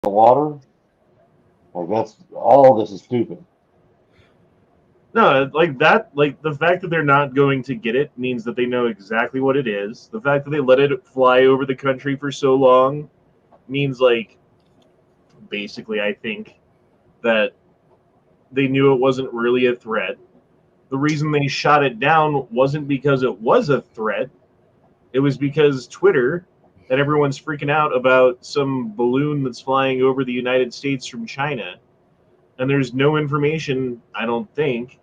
the water. Like that's all. This is stupid. No, like that, like the fact that they're not going to get it means that they know exactly what it is. The fact that they let it fly over the country for so long means, like, basically, I think that they knew it wasn't really a threat. The reason they shot it down wasn't because it was a threat. It was because Twitter and everyone's freaking out about some balloon that's flying over the United States from China. And there's no information, I don't think,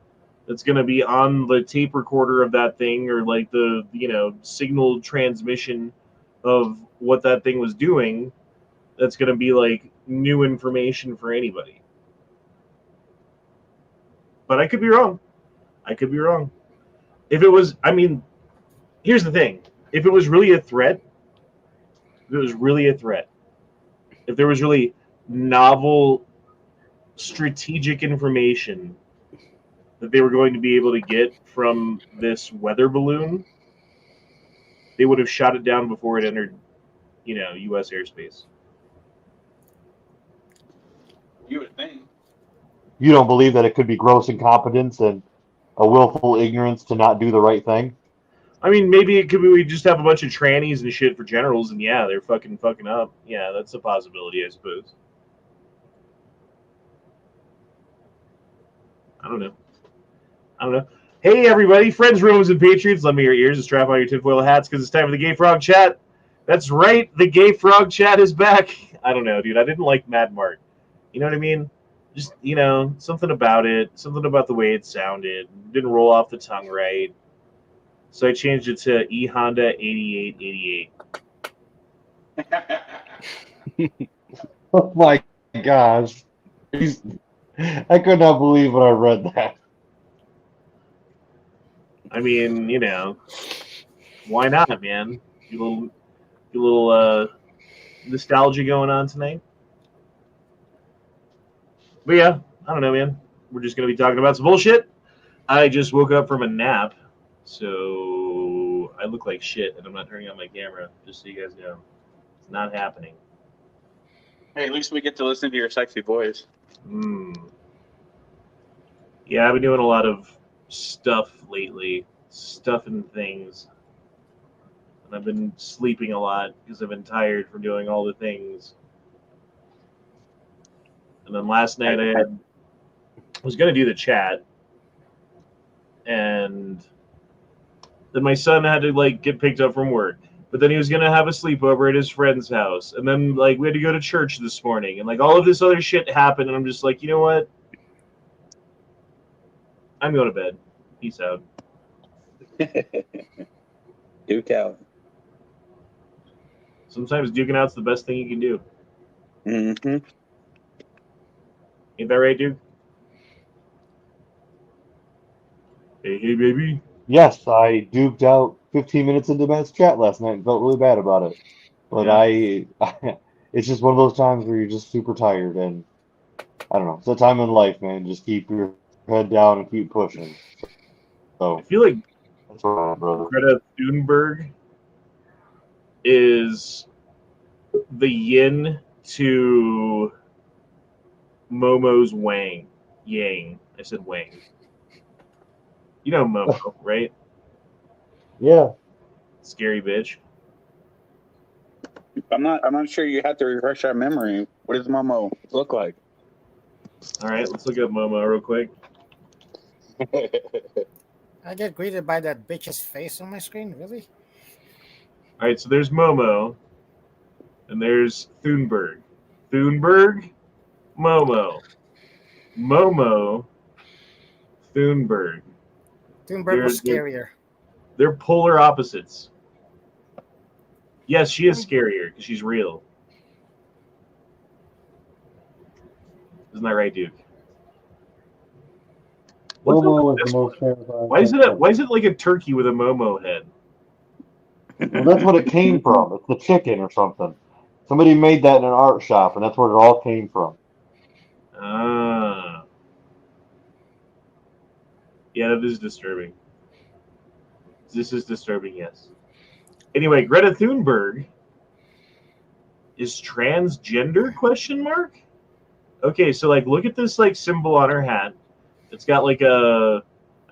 that's going to be on the tape recorder of that thing, or like the, signal transmission of what that thing was doing, that's going to be like new information for anybody. But I could be wrong. I could be wrong. If it was, I mean, here's the thing. If it was really a threat, if it was really a threat, if there was really novel strategic information that they were going to be able to get from this weather balloon, they would have shot it down before it entered, U.S. airspace. You would think. You don't believe that it could be gross incompetence and a willful ignorance to not do the right thing? I mean, maybe it could be we just have a bunch of trannies and shit for generals, and yeah, they're fucking up. Yeah, that's a possibility, I suppose. I don't know. I don't know. Hey, everybody, friends, Romans, and Patriots, lend me your ears and strap on your tinfoil hats because it's time for the Gay Frog Chat. That's right, the Gay Frog Chat is back. I don't know, dude. I didn't like Mad Mart. You know what I mean? Just, something about it, something about the way it sounded. Didn't roll off the tongue right. So I changed it to E Honda 8888. Oh my gosh. I could not believe when I read that. I mean, why not, man? A little nostalgia going on tonight. But yeah, I don't know, man. We're just gonna be talking about some bullshit. I just woke up from a nap, so I look like shit, and I'm not turning on my camera. Just so you guys know, it's not happening. Hey, at least we get to listen to your sexy voice. Yeah, I've been doing a lot of stuff lately, stuff and things, and I've been sleeping a lot because I've been tired from doing all the things. And then last night I was gonna do the chat, and then my son had to like get picked up from work. But then he was gonna have a sleepover at his friend's house, and then like we had to go to church this morning, and like all of this other shit happened, and I'm just like, you know what? I'm going to bed. Peace out. Duke out. Sometimes duking out's the best thing you can do. Mm-hmm. Ain't that right, Duke? Hey, baby. Yes, I duped out 15 minutes into Matt's chat last night and felt really bad about it. But Yeah. it's just one of those times where you're just super tired, and I don't know. It's a time in life, man. Just keep your head down and keep pushing. I So feel like that's right, brother. Greta Thunberg is the yin to Momo's Wang. Yang. I said Wang. You know Momo, right? Yeah. Scary bitch. I'm not sure. You have to refresh our memory. What does Momo look like? All right, let's look up Momo real quick. I get greeted by that bitch's face on my screen. Really? All right, so there's Momo, and there's Thunberg. Thunberg, Momo. Momo, Thunberg. Thunberg They're, was they're scarier. they're polar opposites. Yes, she is scarier because she's real. Isn't that right, Duke? What's up with Momo is the this most one? terrifying Why is thing it? ever. Why is it like a turkey with a Momo head? Well, that's what it came from. It's the chicken or something. Somebody made that in an art shop, and that's where it all came from. Ah, yeah, that is disturbing. This is disturbing. Yes. Anyway, Greta Thunberg is transgender question mark? Okay, so like look at this like symbol on her hat. It's got like a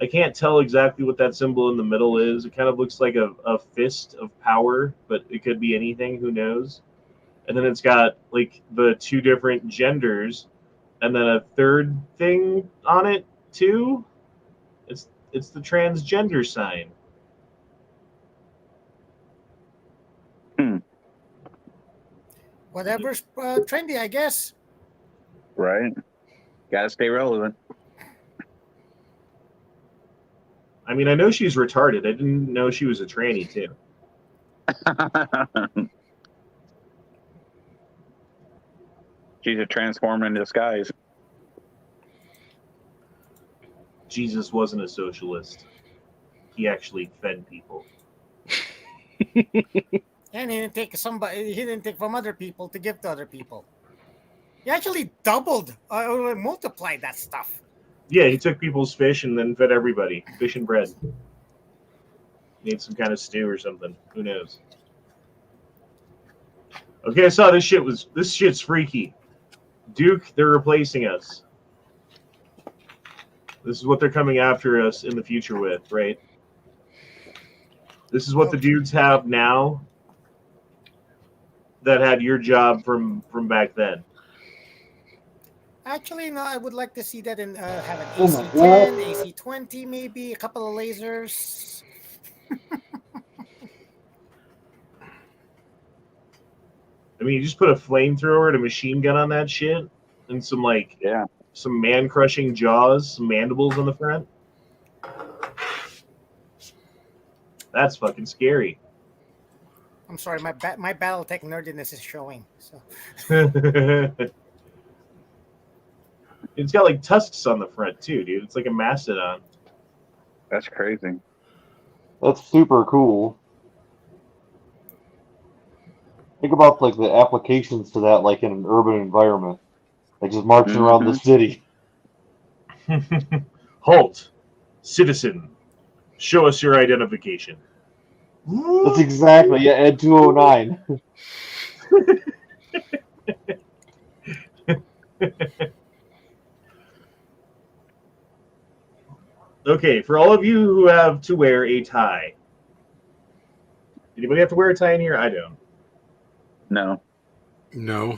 I can't tell exactly what that symbol in the middle is. It kind of looks like a fist of power, but it could be anything, who knows? And then it's got like the two different genders and then a third thing on it too. It's the transgender sign. Whatever's trendy, I guess. Right. Gotta stay relevant. I mean, I know she's retarded. I didn't know she was a tranny too. She's a transformer in disguise. Jesus wasn't a socialist. He actually fed people. And he didn't take somebody. He didn't take from other people to give to other people. He actually doubled or multiplied that stuff. Yeah, he took people's fish and then fed everybody. Fish and bread. Made some kind of stew or something. Who knows? Okay, I saw this shit's freaky. Duke, they're replacing us. This is what they're coming after us in the future with, right? This is what the dudes have now that had your job from back then. Actually, no, I would like to see that and have an Oh my AC-10, AC-20, maybe a couple of lasers. I mean, you just put a flamethrower and a machine gun on that shit and some some man-crushing jaws, some mandibles on the front. That's fucking scary. I'm sorry, my BattleTech nerdiness is showing. So It's got like tusks on the front too, dude. It's like a mastodon. That's crazy. That's super cool. Think about like the applications to that, like in an urban environment, like just marching around the city. Halt, citizen. Show us your identification. That's exactly Ed 209. Okay, for all of you who have to wear a tie. Anybody have to wear a tie in here? I don't. No. No.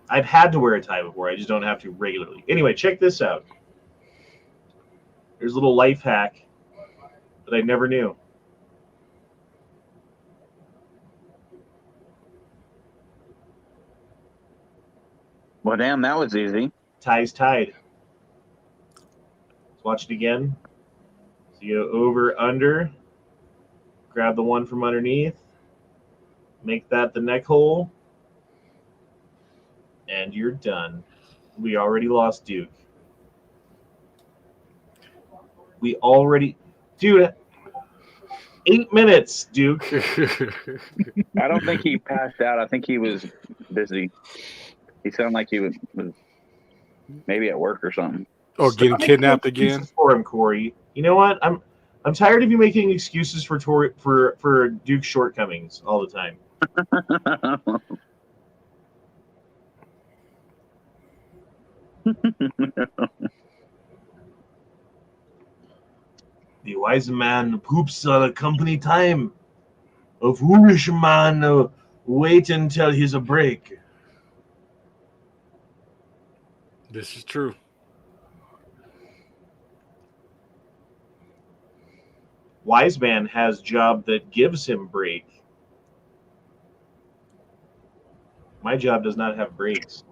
I've had to wear a tie before. I just don't have to regularly. Anyway, check this out. There's a little life hack that I never knew. Well, damn, that was easy. Tie's tied. Let's watch it again. So you go over, under, grab the one from underneath, make that the neck hole, and you're done. We already lost Duke. We already... Dude, 8 minutes, Duke. I don't think he passed out. I think he was busy. He sounded like he was maybe at work or something. Or getting kidnapped again. For him, Corey. You know what? I'm tired of you making excuses for Duke's shortcomings all the time. The wise man poops on a company time. A foolish man wait until he's a break. This is true. Wise man has job that gives him break. My job does not have breaks.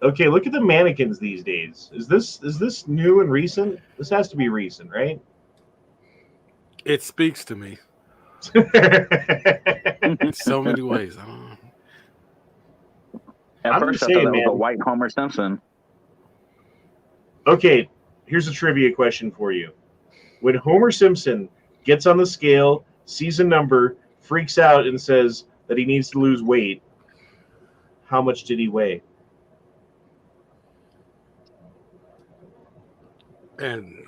Okay, look at the mannequins these days. Is this new and recent? This has to be recent, right? It speaks to me in so many ways. I don't know. At I'm first, just I thought saying, that was man. a white Homer Simpson. Okay, here's a trivia question for you. When Homer Simpson gets on the scale, sees a number, freaks out, and says that he needs to lose weight, how much did he weigh? And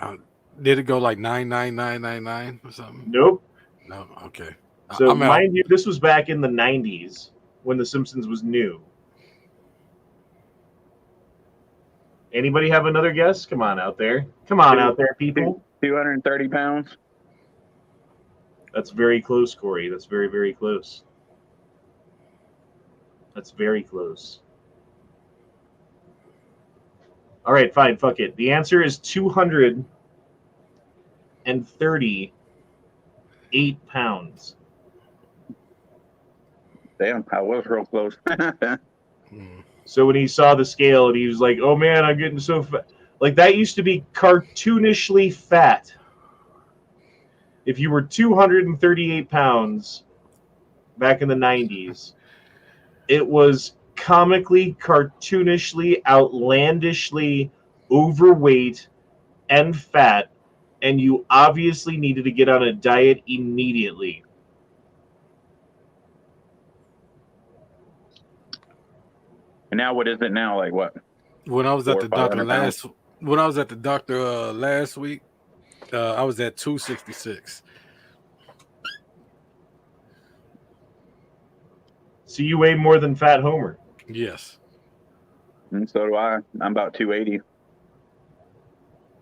Did it go like 99999 or something? Nope. No. Okay. So I'm out. mind you, this was back in the 90s when The Simpsons was new. Anybody have another guess? Come on out there. Come on out there, people. 230 pounds. That's very close, Corey. That's very, very close. That's very close. All right, fine. Fuck it. The answer is 238 pounds. Damn, I was real close. So when he saw the scale and he was like, oh man, I'm getting so fat. Like that used to be cartoonishly fat. If you were 238 pounds back in the 90s, it was comically, cartoonishly, outlandishly overweight and fat, and you obviously needed to get on a diet immediately. And now, what is it now? Like what? When I was at 400 the doctor 500 pounds? last week, I was at 266. So you weigh more than Fat Homer. Yes. And so do I. I'm about 280.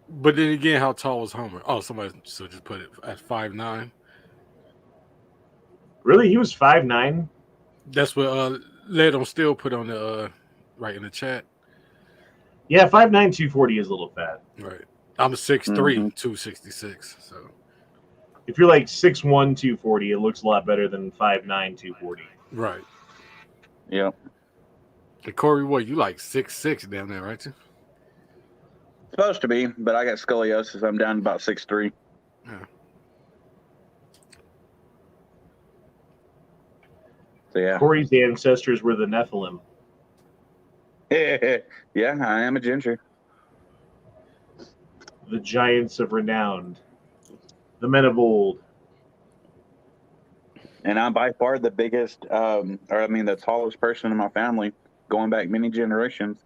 But then again, how tall was Homer? Oh, somebody should just put it at 5'9". Really? He was 5'9"? That's what Led on Still put on the right in the chat. Yeah, 5'9", 240 is a little fat. Right. I'm 6'3", 266. So If you're like 6'1", 240, it looks a lot better than 5'9", 240. right. Yep. And Corey, what you like 6'6" down there, right? Supposed to be, but I got scoliosis. I'm down to about 6'3". Yeah. So yeah. Corey's ancestors were the Nephilim. Yeah, I am a ginger. The giants of renown. The men of old. And I'm by far the biggest, the tallest person in my family, going back many generations.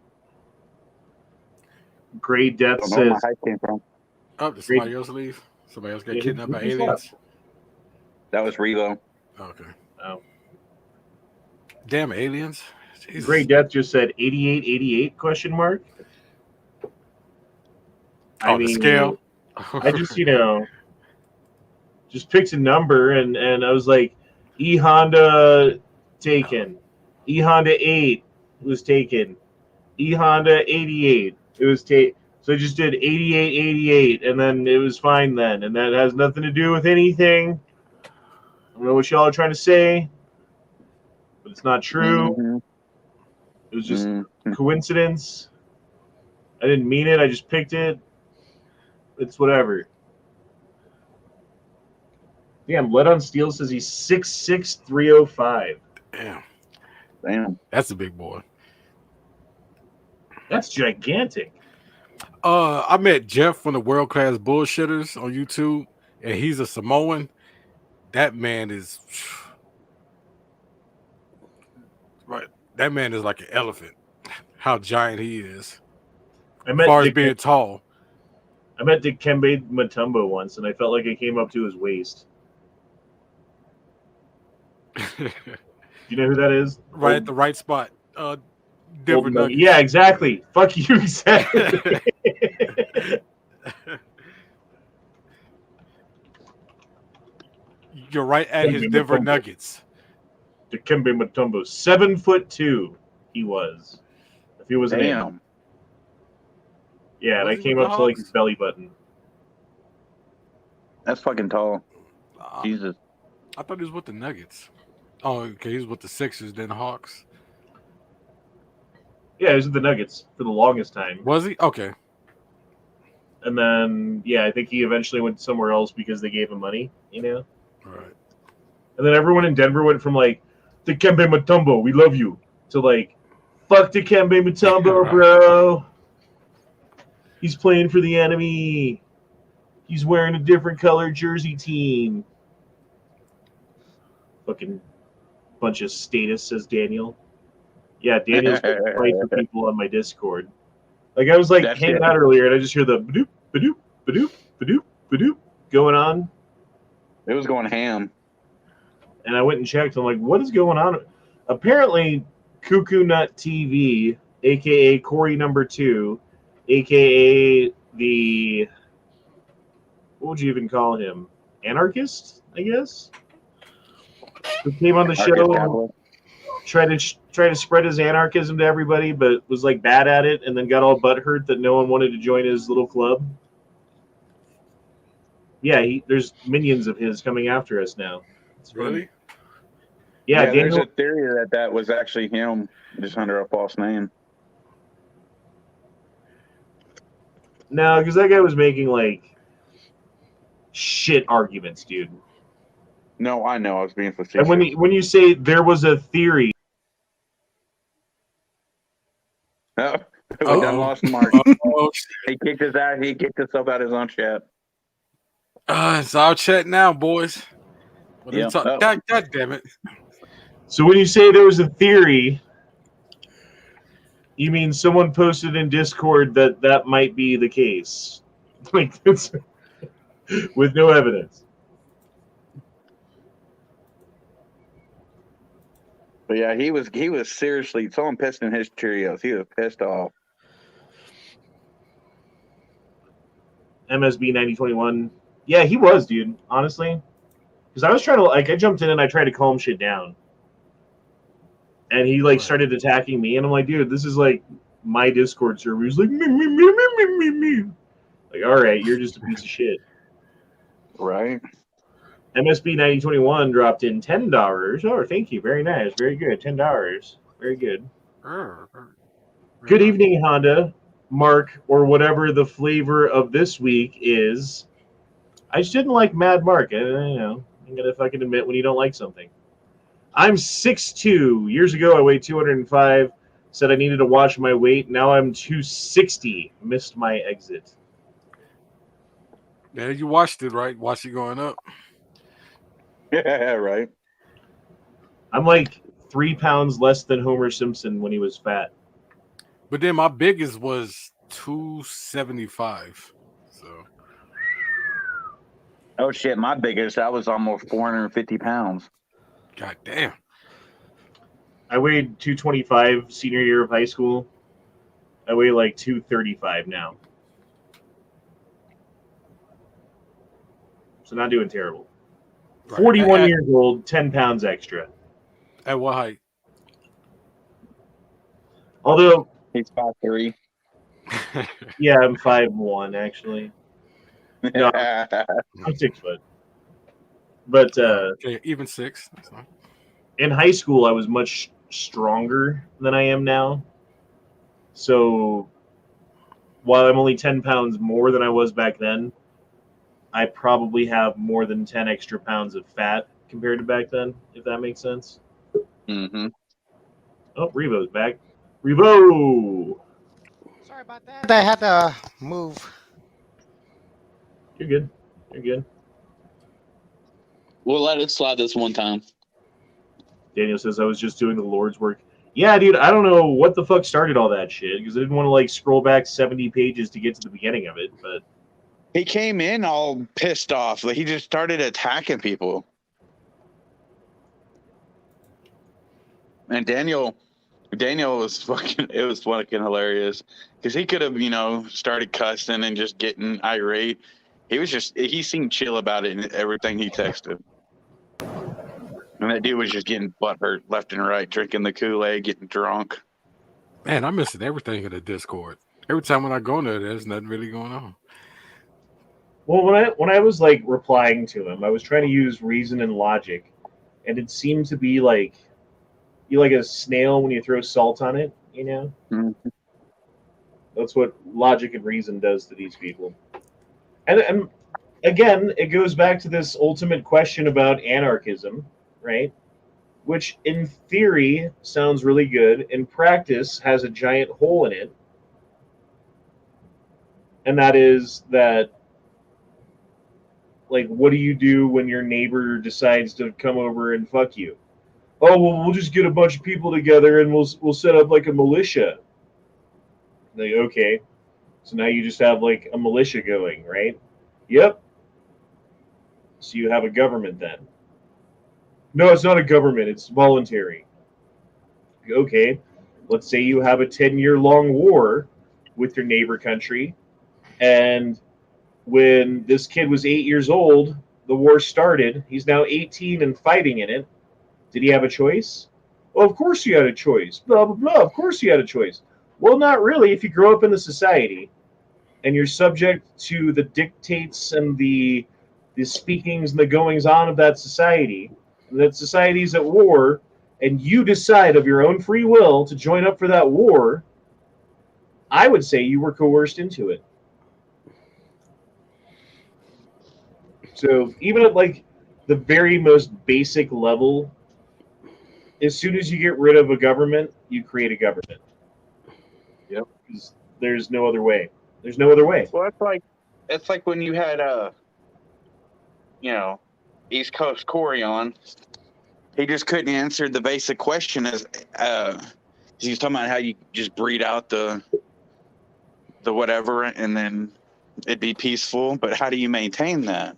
Gray Death I don't know where my says, height came from. Oh, did somebody else leave? Somebody else got kidnapped by who just aliens? left? That was Relo. Okay. Oh. Damn aliens. Jesus. Gray Death just said 88, question mark? Oh, the scale? I just, just picked a number and I was like, E Honda taken. E Honda 8 was taken. E Honda 88 it was taken. So I just did 88, and then it was fine then. And that has nothing to do with anything. I don't know what y'all are trying to say, but it's not true. Mm-hmm. It was just coincidence. I didn't mean it. I just picked it. It's whatever. Damn, Lead on Steel says he's 6'6", 305. Damn. That's a big boy. That's gigantic. I met Jeff from the World Class Bullshitters on YouTube, and he's a Samoan. That man is right. That man is like an elephant. How giant he is. As far as being tall. I met Dikembe Mutombo once, and I felt like I came up to his waist. Do you know who that is? Right at the right spot. Denver Nuggets. Yeah, exactly. Fuck you, exactly. You're right at his Denver Nuggets. Dikembe Mutombo, 7'2", he was. If he was an Damn. Yeah, and I came up to like his belly button. That's fucking tall. Jesus. I thought he was with the Nuggets. Oh, okay. He was with the Sixers, then the Hawks. Yeah, he was with the Nuggets for the longest time. Was he? Okay. And then, yeah, I think he eventually went somewhere else because they gave him money, Right. And then everyone in Denver went from like, Dikembe Mutombo, we love you, to like, fuck Dikembe Mutombo, bro. He's playing for the enemy. He's wearing a different color jersey team. Fucking bunch of status, says Daniel. Yeah, Daniel's fight for people on my Discord. Like I was like hanging out earlier, and I just hear the badoop, badoop, badoop, Badoop going on. It was going ham. And I went and checked. I'm like, what is going on? Apparently, Cuckoo Nut TV, aka Corey number 2, aka the, what would you even call him? Anarchist, I guess. Who came on the show and tried to spread his anarchism to everybody, but was like bad at it, and then got all butthurt that no one wanted to join his little club. Yeah, there's minions of his coming after us now. It's Really? Yeah, there's a theory that was actually him, just under a false name. No, because that guy was making like shit arguments, dude. No, I know. I was being facetious. And when you say there was a theory, We done lost Mark. Oh, He kicked us out. He kicked himself out of his own chat. it's our chat now, boys. What are you Yeah. talking? God damn it! so when you say there was a theory, you mean someone posted in Discord that might be the case, like it's, with no evidence. But yeah, he was seriously, someone pissed in his Cheerios. He was pissed off. MSB 9021. Yeah, he was, dude. Honestly, because I was trying to I jumped in and I tried to calm shit down, and he started attacking me, and I'm like, dude, this is like my Discord server. He's like, me. Like, all right, you're just a piece of shit. Right. MSB 9021 dropped in $10. Oh, thank you. Very nice. Very good. $10. Very good. Good evening, Honda, Mark, or whatever the flavor of this week is. I just didn't like Mad Mark. You gotta fucking admit when you don't like something. I'm 6'2". Years ago, I weighed 205. Said I needed to watch my weight. Now I'm 260. Missed my exit. Yeah, you watched it, right? Watched it going up. Yeah, right. I'm like 3 pounds less than Homer Simpson when he was fat. But then my biggest was 275. So. Oh shit, my biggest, I was almost 450 pounds. God damn. I weighed 225 senior year of high school. I weigh like 235 now. So not doing terrible. Right. 41 years old, 10 pounds extra. At what height? Although, He's 5'3". yeah, I'm 5'1", actually. No, I'm 6 foot. But okay, even 6. That's fine. in high school, I was much stronger than I am now. So while I'm only 10 pounds more than I was back then, I probably have more than 10 extra pounds of fat compared to back then, if that makes sense. Mm-hmm. Oh, Revo's back. Revo! Sorry about that. I had to move. You're good. You're good. We'll let it slide this one time. Daniel says, I was just doing the Lord's work. Yeah, dude, I don't know what the fuck started all that shit, because I didn't want to, scroll back 70 pages to get to the beginning of it, but... He came in all pissed off. Like, he just started attacking people. And Daniel was fucking hilarious, because he could have, started cussing and just getting irate. He seemed chill about it in everything he texted. And that dude was just getting butthurt left and right, drinking the Kool-Aid, getting drunk. Man, I'm missing everything in the Discord. Every time when I go in there, there's nothing really going on. Well, when I was replying to him, I was trying to use reason and logic, and it seemed to be like a snail when you throw salt on it, Mm-hmm. That's what logic and reason does to these people. And again, it goes back to this ultimate question about anarchism, right? Which in theory sounds really good, in practice has a giant hole in it, and that is that. What do you do when your neighbor decides to come over and fuck you? Oh, well, we'll just get a bunch of people together and we'll set up a militia. Okay. So now you just have a militia going, right? Yep. So you have a government then. No, it's not a government. It's voluntary. Okay. Let's say you have a 10-year-long war with your neighbor country, and when this kid was 8 years old, the war started. He's now 18 and fighting in it. Did he have a choice? Well, of course you had a choice. Blah, blah, blah. Of course you had a choice. Well, not really. If you grow up in the society and you're subject to the dictates and the speakings and the goings on of that society, and that society's at war, and you decide of your own free will to join up for that war, I would say you were coerced into it. So even at like the very most basic level, as soon as you get rid of a government, you create a government. Yep. Because there's no other way. There's no other way. Well, it's like when you had East Coast Corey on. He just couldn't answer the basic question as he was talking about how you just breed out the whatever and then it'd be peaceful. But how do you maintain that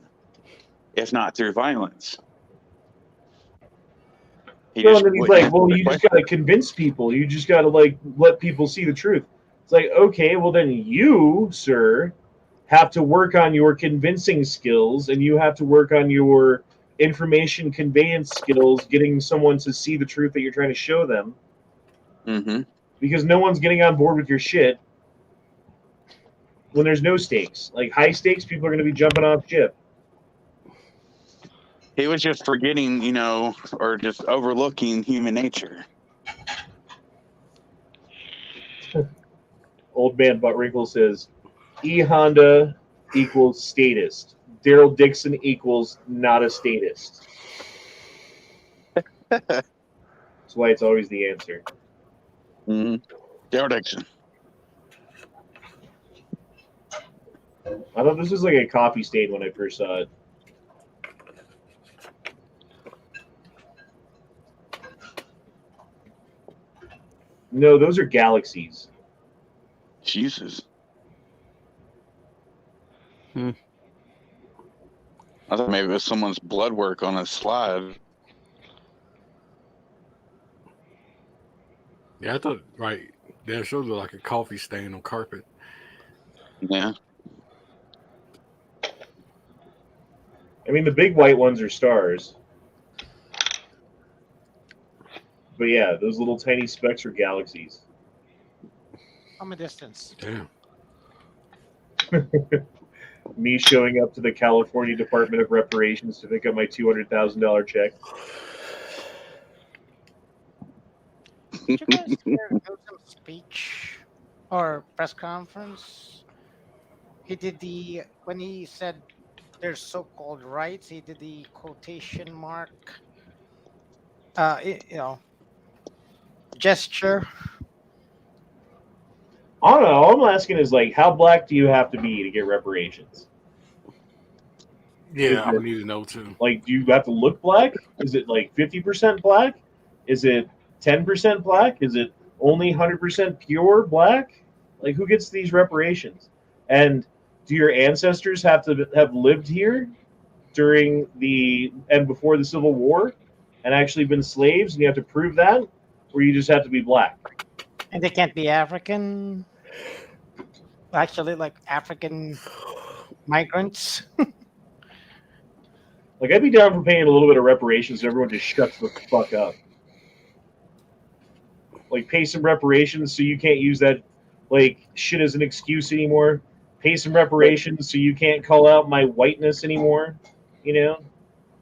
if not through violence? Well, and then he's like, well, you just got to convince people. You just got to like let people see the truth. It's like, okay, well then you, sir, have to work on your convincing skills, and you have to work on your information conveyance skills, getting someone to see the truth that you're trying to show them. Mm-hmm. Because no one's getting on board with your shit when there's no stakes. Like high stakes, people are going to be jumping off ship. He was just forgetting, or just overlooking human nature. Old man Buttwrinkle says, E Honda equals statist. Daryl Dixon equals not a statist. That's why it's always the answer. Mm-hmm. Daryl Dixon. I thought this was like a coffee stain when I first saw it. No, those are galaxies. Jesus. Hmm. I thought maybe it was someone's blood work on a slide. Yeah, I thought right. That shows like a coffee stain on carpet. Yeah. I mean, the big white ones are stars. But yeah, those little tiny specks are galaxies. From a distance. Damn. Me showing up to the California Department of Reparations to pick up my $200,000 check. Did you guys hear Newsom's speech or press conference? He did when he said there's so-called rights, he did the quotation mark, gesture. I don't know. All I'm asking is, like, how black do you have to be to get reparations? Yeah, I would need to know too. Like, do you have to look black? Is it like 50% black? Is it 10% black? Is it only 100% pure black? Like, who gets these reparations? And do your ancestors have to have lived here during and before the Civil War and actually been slaves, and you have to prove that? Or you just have to be black? And they can't be African. Actually, like African migrants. Like, I'd be down for paying a little bit of reparations so everyone just shuts the fuck up. Like, pay some reparations so you can't use that, like, shit as an excuse anymore. Pay some reparations so you can't call out my whiteness anymore. It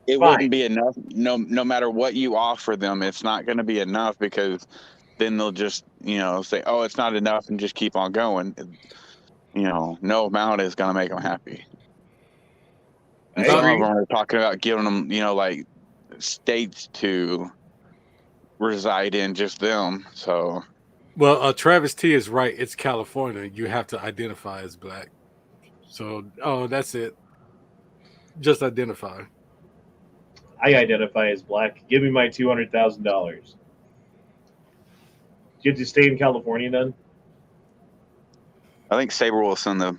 wouldn't be enough. No matter what you offer them, it's not going to be enough, because then they'll just, say, oh, it's not enough, and just keep on going. No amount is going to make them happy. And some of them are talking about giving them, like states to reside in, just them. So, well, Travis T is right. It's California. You have to identify as black. So, that's it. Just identify. I identify as black. Give me my $200,000. Get to stay in California then? I think Saber Wolf's in the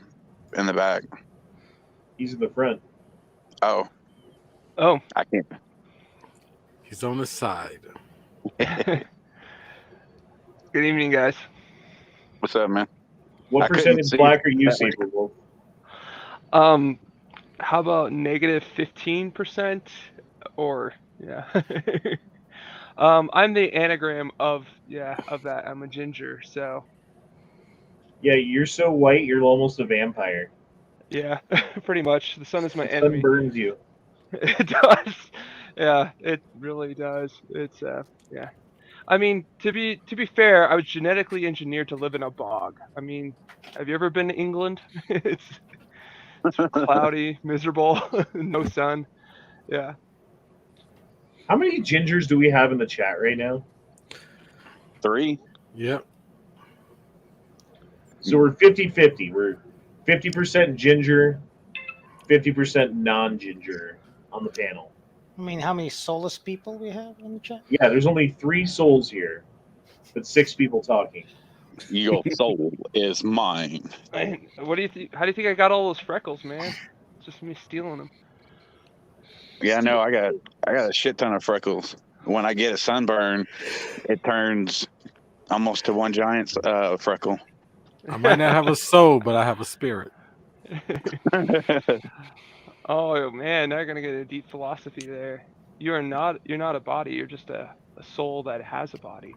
back. He's in the front. Oh, Oh, I can't. He's on the side. good evening, guys. What's up, man? What I couldn't percentage see black are you, that way. Saberwolf? How about negative 15%? Or yeah. I'm the anagram of that. I'm a ginger, so Yeah, you're so white, you're almost a vampire. yeah, pretty much. The sun is my The sun enemy. burns you. It does. Yeah, it really does. It's yeah. I mean, to be fair, I was genetically engineered to live in a bog. I mean, have you ever been to England? It's cloudy, miserable, no sun. Yeah. How many gingers do we have in the chat right now? 3. Yep. So we're 50-50. We're 50% ginger, 50% non-ginger on the panel. I mean, how many soulless people we have in the chat? Yeah, there's only 3 souls here, but 6 people talking. Your soul is mine. Man, what do you think? How do you think I got all those freckles, man? It's just me stealing them. Yeah, no, I got a shit ton of freckles. When I get a sunburn, it turns almost to one giant freckle. I might not have a soul, but I have a spirit. Oh man, now you're gonna get a deep philosophy there. You're not a body. You're just a soul that has a body.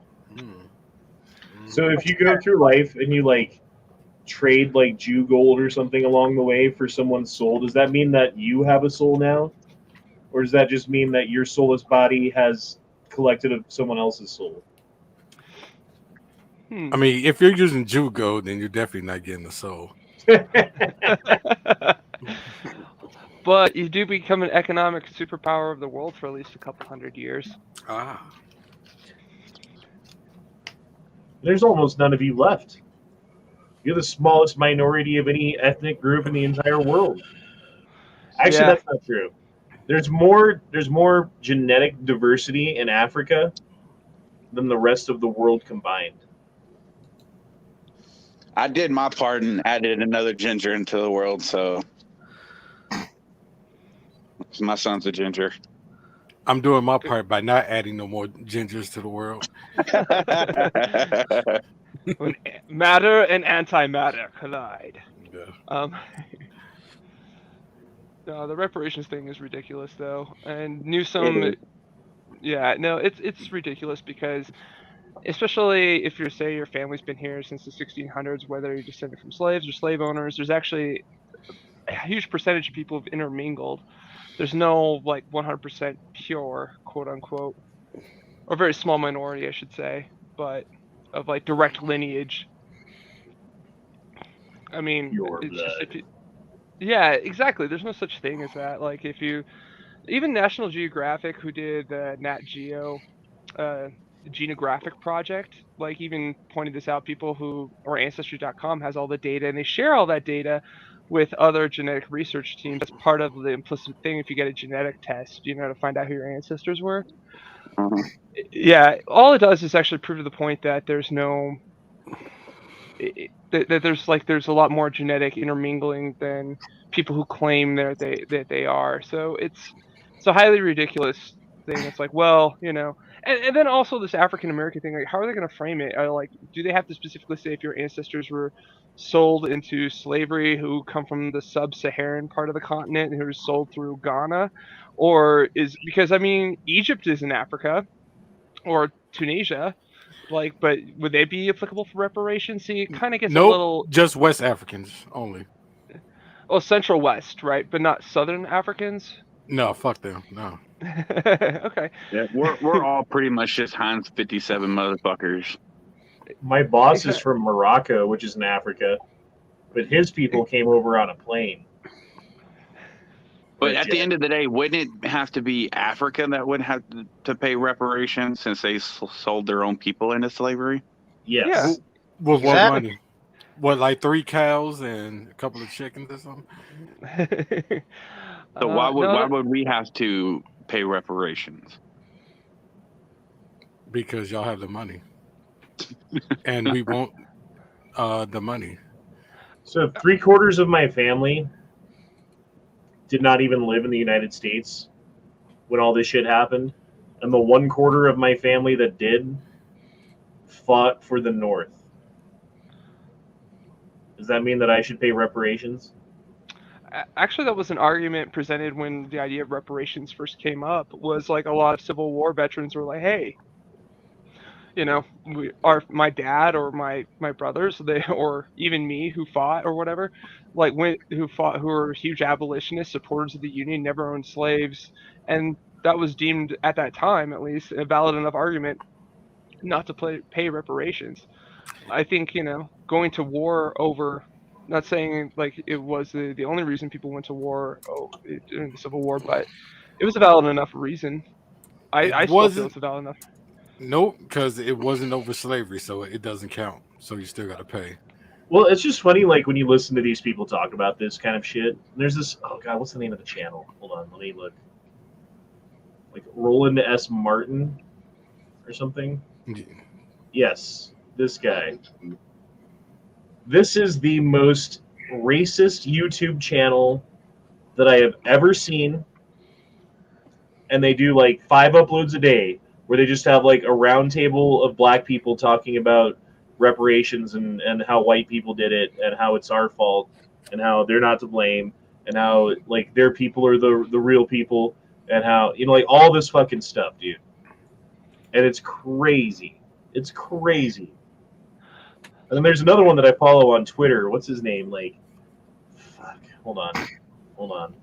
So if you go through life and you like trade like Jew gold or something along the way for someone's soul, does that mean that you have a soul now? Or does that just mean that your soulless body has collected of someone else's soul? I mean, if you're using Jew gold, then you're definitely not getting a soul. But you do become an economic superpower of the world for at least a couple hundred years. Ah. There's almost none of you left. You're the smallest minority of any ethnic group in the entire world. Actually, Yeah. that's not true. There's more genetic diversity in Africa than the rest of the world combined. I did my part and added another ginger into the world, so my son's a ginger. I'm doing my part by not adding no more gingers to the world. When matter and antimatter collide. Yeah. No, the reparations thing is ridiculous, though. And Newsom, yeah, no, it's ridiculous because, especially if you're say your family's been here since the 1600s, whether you're descended from slaves or slave owners, there's actually a huge percentage of people have intermingled. There's no like 100% pure, quote unquote, or very small minority, I should say, but of like direct lineage. I mean, Your it's blood. just yeah, exactly. There's no such thing as that. Like if you, even National Geographic, who did the Nat Geo genographic project, like even pointed this out. People who, or Ancestry.com has all the data, and they share all that data with other genetic research teams. That's part of the implicit thing. If you get a genetic test, you know, to find out who your ancestors were. Yeah, all it does is actually prove to the point that there's no that there's a lot more genetic intermingling than people who claim that they are. So it's a highly ridiculous thing. It's like, well, you know, and then also this African American thing. Like, how are they going to frame it? Like, do they have to specifically say if your ancestors were sold into slavery, who come from the sub-Saharan part of the continent, who were sold through Ghana, or is because I mean Egypt is in Africa, or Tunisia. Like, but would they be applicable for reparations? See, it kind of gets a little. Just West Africans only. Oh, Central West, right? But not Southern Africans? No, fuck them. No. Okay. Yeah, we're all pretty much just Heinz 57 motherfuckers. My boss is from Morocco, which is in Africa, but his people came over on a plane. But at the end of the day, wouldn't it have to be Africa that would have to pay reparations since they sold their own people into slavery? Yes. Yeah. With what Exactly. money? What, like 3 cows and a couple of chickens or something? So why would we have to pay reparations? Because y'all have the money. And we want the money. So 3/4 of my family did not even live in the United States when all this shit happened, and the 1/4 of my family that did fought for the North. Does that mean that I should pay reparations? Actually, that was an argument presented when the idea of reparations first came up. Was like a lot of Civil War veterans were like, "Hey, you know, my dad or my brothers, or even me who fought or whatever, like who were huge abolitionists, supporters of the Union, never owned slaves, and that was deemed at that time, at least, a valid enough argument not to pay reparations." I think going to war over. Not saying like it was the only reason people went to war during the Civil War, but it was a valid enough reason. It I still feel wasn't. it's a valid enough. Nope, because it wasn't over slavery, so it doesn't count. So you still got to pay. Well, it's just funny, like when you listen to these people talk about this kind of shit. There's this. Oh God, what's the name of the channel? Hold on, let me look. Like Roland S. Martin, or something. Yes, this guy. This is the most racist YouTube channel that I have ever seen. And they do like 5 uploads a day where they just have like a round table of black people talking about reparations and how white people did it and how it's our fault and how they're not to blame and how like their people are the real people and how, like all this fucking stuff, dude. And it's crazy. It's crazy. And then there's another one that I follow on Twitter. What's his name? Like, fuck. Hold on.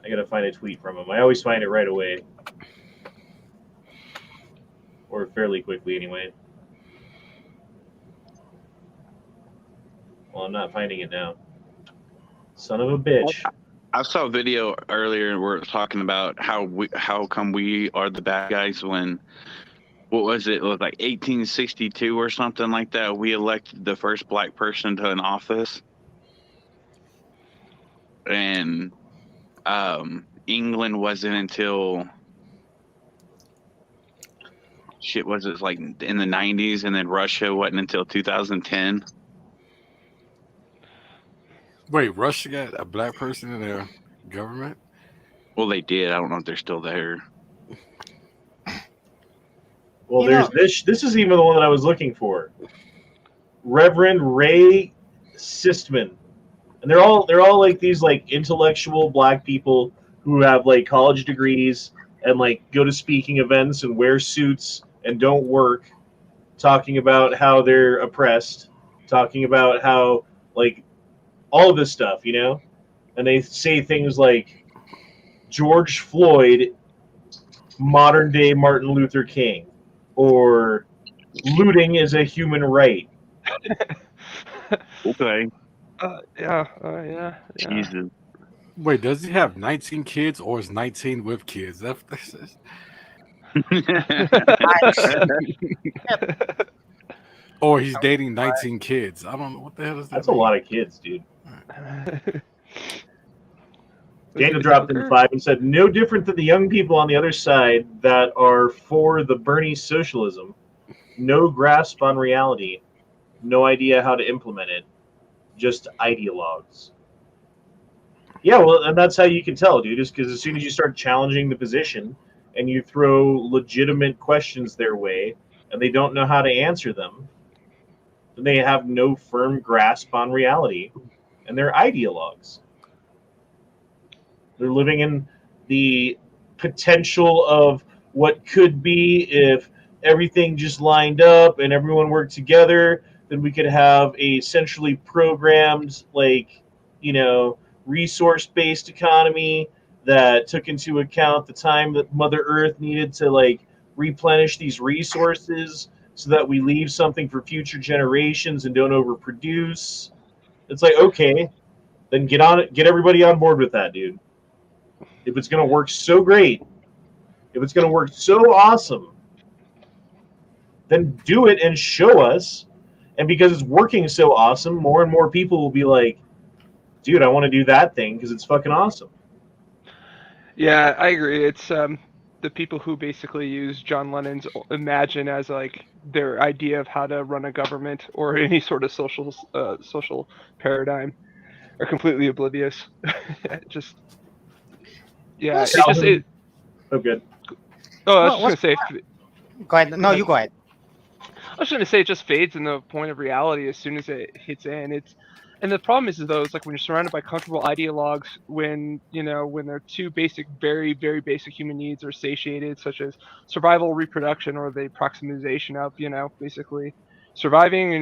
I gotta find a tweet from him. I always find it right away. Or fairly quickly, anyway. Well, I'm not finding it now. Son of a bitch. I saw a video earlier where it was talking about how come we are the bad guys when, what was it? It was like 1862 or something like that. We elected the first black person to an office. And England wasn't until was it like in the 90s, and then Russia wasn't until 2010. Wait, Russia got a black person in their government? Well, they did. I don't know if they're still there. Well, there's this. This is even the one that I was looking for. Reverend Ray Sistman, and they're all like these like intellectual black people who have like college degrees and like go to speaking events and wear suits and don't work, talking about how they're oppressed, talking about how like all of this stuff, and they say things like George Floyd, modern day Martin Luther King, or looting is a human right. Okay. Yeah. Jesus. Wait, does he have 19 kids or is 19 with kids? That's or he's dating 19 kids. I don't know what the hell is that. That's a lot of kids, dude. Daniel dropped in 5 and said, no different than the young people on the other side that are for the Bernie socialism. No grasp on reality. No idea how to implement it. Just ideologues. Yeah, well, and that's how you can tell, dude, is because as soon as you start challenging the position and you throw legitimate questions their way and they don't know how to answer them, then they have no firm grasp on reality and they're ideologues. They're living in the potential of what could be if everything just lined up and everyone worked together. Then we could have a centrally programmed, resource-based economy that took into account the time that Mother Earth needed to replenish these resources so that we leave something for future generations and don't overproduce. It's like, okay, then get everybody on board with that, dude. If it's going to work so great, if it's going to work so awesome, then do it and show us. And because it's working so awesome, more and more people will be like, dude, I want to do that thing because it's fucking awesome. Yeah, I agree. It's the people who basically use John Lennon's Imagine as their idea of how to run a government or any sort of social paradigm. are completely oblivious. Just yeah, Well, it's just it. Oh, good. Oh, I was Well, just gonna say. go ahead. No, you go ahead. I was gonna say it just fades in the point of reality as soon as it hits in. And the problem is though, it's like when you're surrounded by comfortable ideologues, when when their two basic, very very basic human needs are satiated, such as survival, reproduction, or the proximization of basically surviving,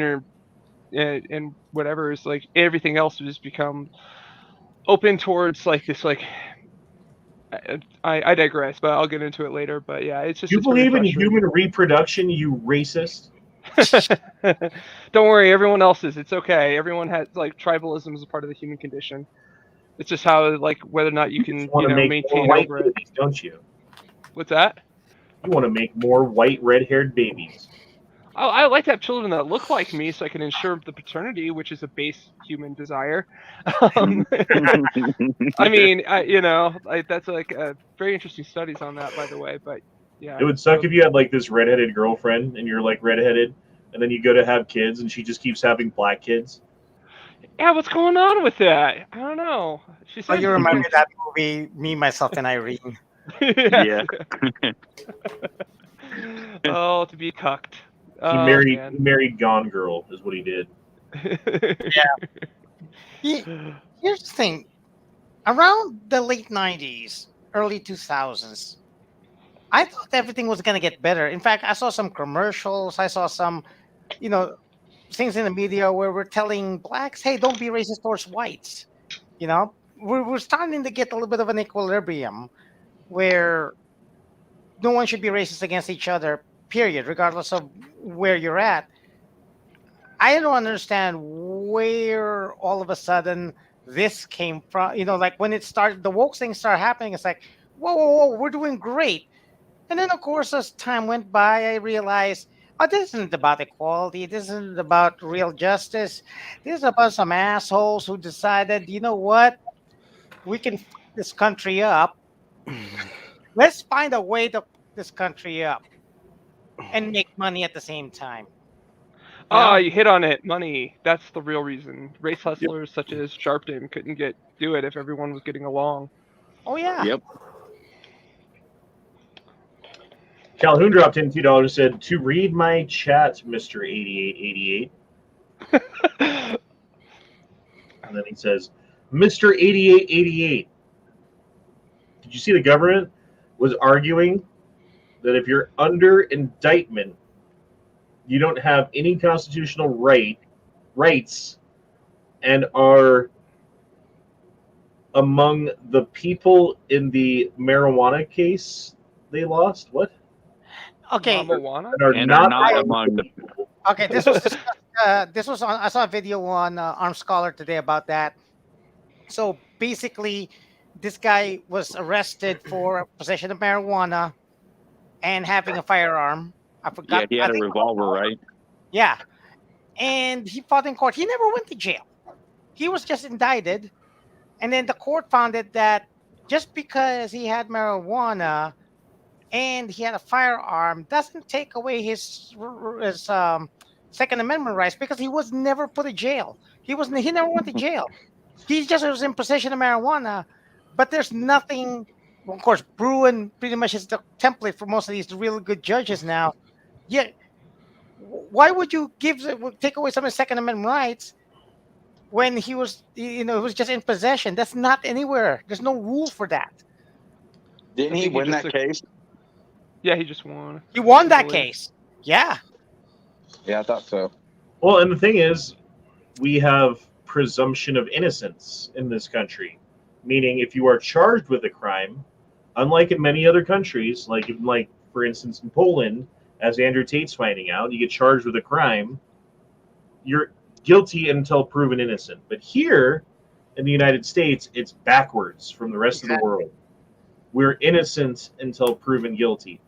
and whatever is like everything else has just become open towards like this like. I digress, but I'll get into it later. But yeah, it's You it's very believe in frustrating. human reproduction, you racist? Don't worry, everyone else is. It's okay. Everyone has like tribalism is a part of the human condition. It's just how like whether or not you You can want to make more maintain white over it. babies, don't you? What's that? You want to make more white, red-haired babies. I like to have children that look like me so I can ensure the paternity, which is a base human desire. I mean, that's like very interesting studies on that, by the way. But yeah, It would suck if you had like this redheaded girlfriend and you're like redheaded, and then you go to have kids and she just keeps having black kids. Yeah, what's going on with that? I don't know. She Oh, said you remember that movie, Me, Myself, and Irene? Yeah. Oh, to be cucked. He Oh, married man. he married Gone Girl is what he did. Here's the thing. Around the late 90s, early 2000s, I thought everything was going to get better. In fact, I saw some commercials. I saw some, you know, things in the media where we're telling blacks, hey, don't be racist towards whites. We're starting to get a little bit of an equilibrium where no one should be racist against each other, period, regardless of where you're at. I don't understand where all of a sudden this came from. Like when it started, the woke thing started happening. It's like, whoa, whoa, whoa, we're doing great. And then, of course, as time went by, I realized, oh, this isn't about equality. This isn't about real justice. This is about some assholes who decided, you know what? We can fuck this country up. Let's find a way to fuck this country up and make money at the same time. Ah, you hit on it. Money. That's the real reason. Race hustlers such as Sharpton couldn't do it if everyone was getting along. Oh, yeah. Yep. Calhoun dropped in $2 and said, to read my chat, Mr. 8888. And then he says, Mr. 8888. Did you see the government was arguing that if you're under indictment, you don't have any constitutional rights and are among the people in the marijuana case they lost? What? Okay. Mamajuana? And are And not, are not among the people. Okay, this was discussed, this was on. I saw a video on Armed Scholar today about that. So basically, this guy was arrested for possession of marijuana and having a firearm. I forgot. Yeah, he I had a think- revolver, right? Yeah, and he fought in court. He never went to jail. He was just indicted, and then the court found it that just because he had marijuana and he had a firearm doesn't take away his Second Amendment rights because he was never put in jail. He never went to jail. He just was in possession of marijuana, but there's nothing. Well, of course, Bruin pretty much is the template for most of these really good judges now. Yeah, why would you take away some of his Second Amendment rights when he was, he was just in possession? That's not anywhere. There's no rule for that. Didn't I he think he win just that case? Yeah, he just won. He won that believe. case. Yeah. Yeah, I thought so. well, and the thing is, we have presumption of innocence in this country, meaning if you are charged with a crime, unlike in many other countries, like for instance in Poland, as Andrew Tate's finding out, you get charged with a crime, you're guilty until proven innocent. But here in the United States, it's backwards from the rest of the world. We're innocent until proven guilty.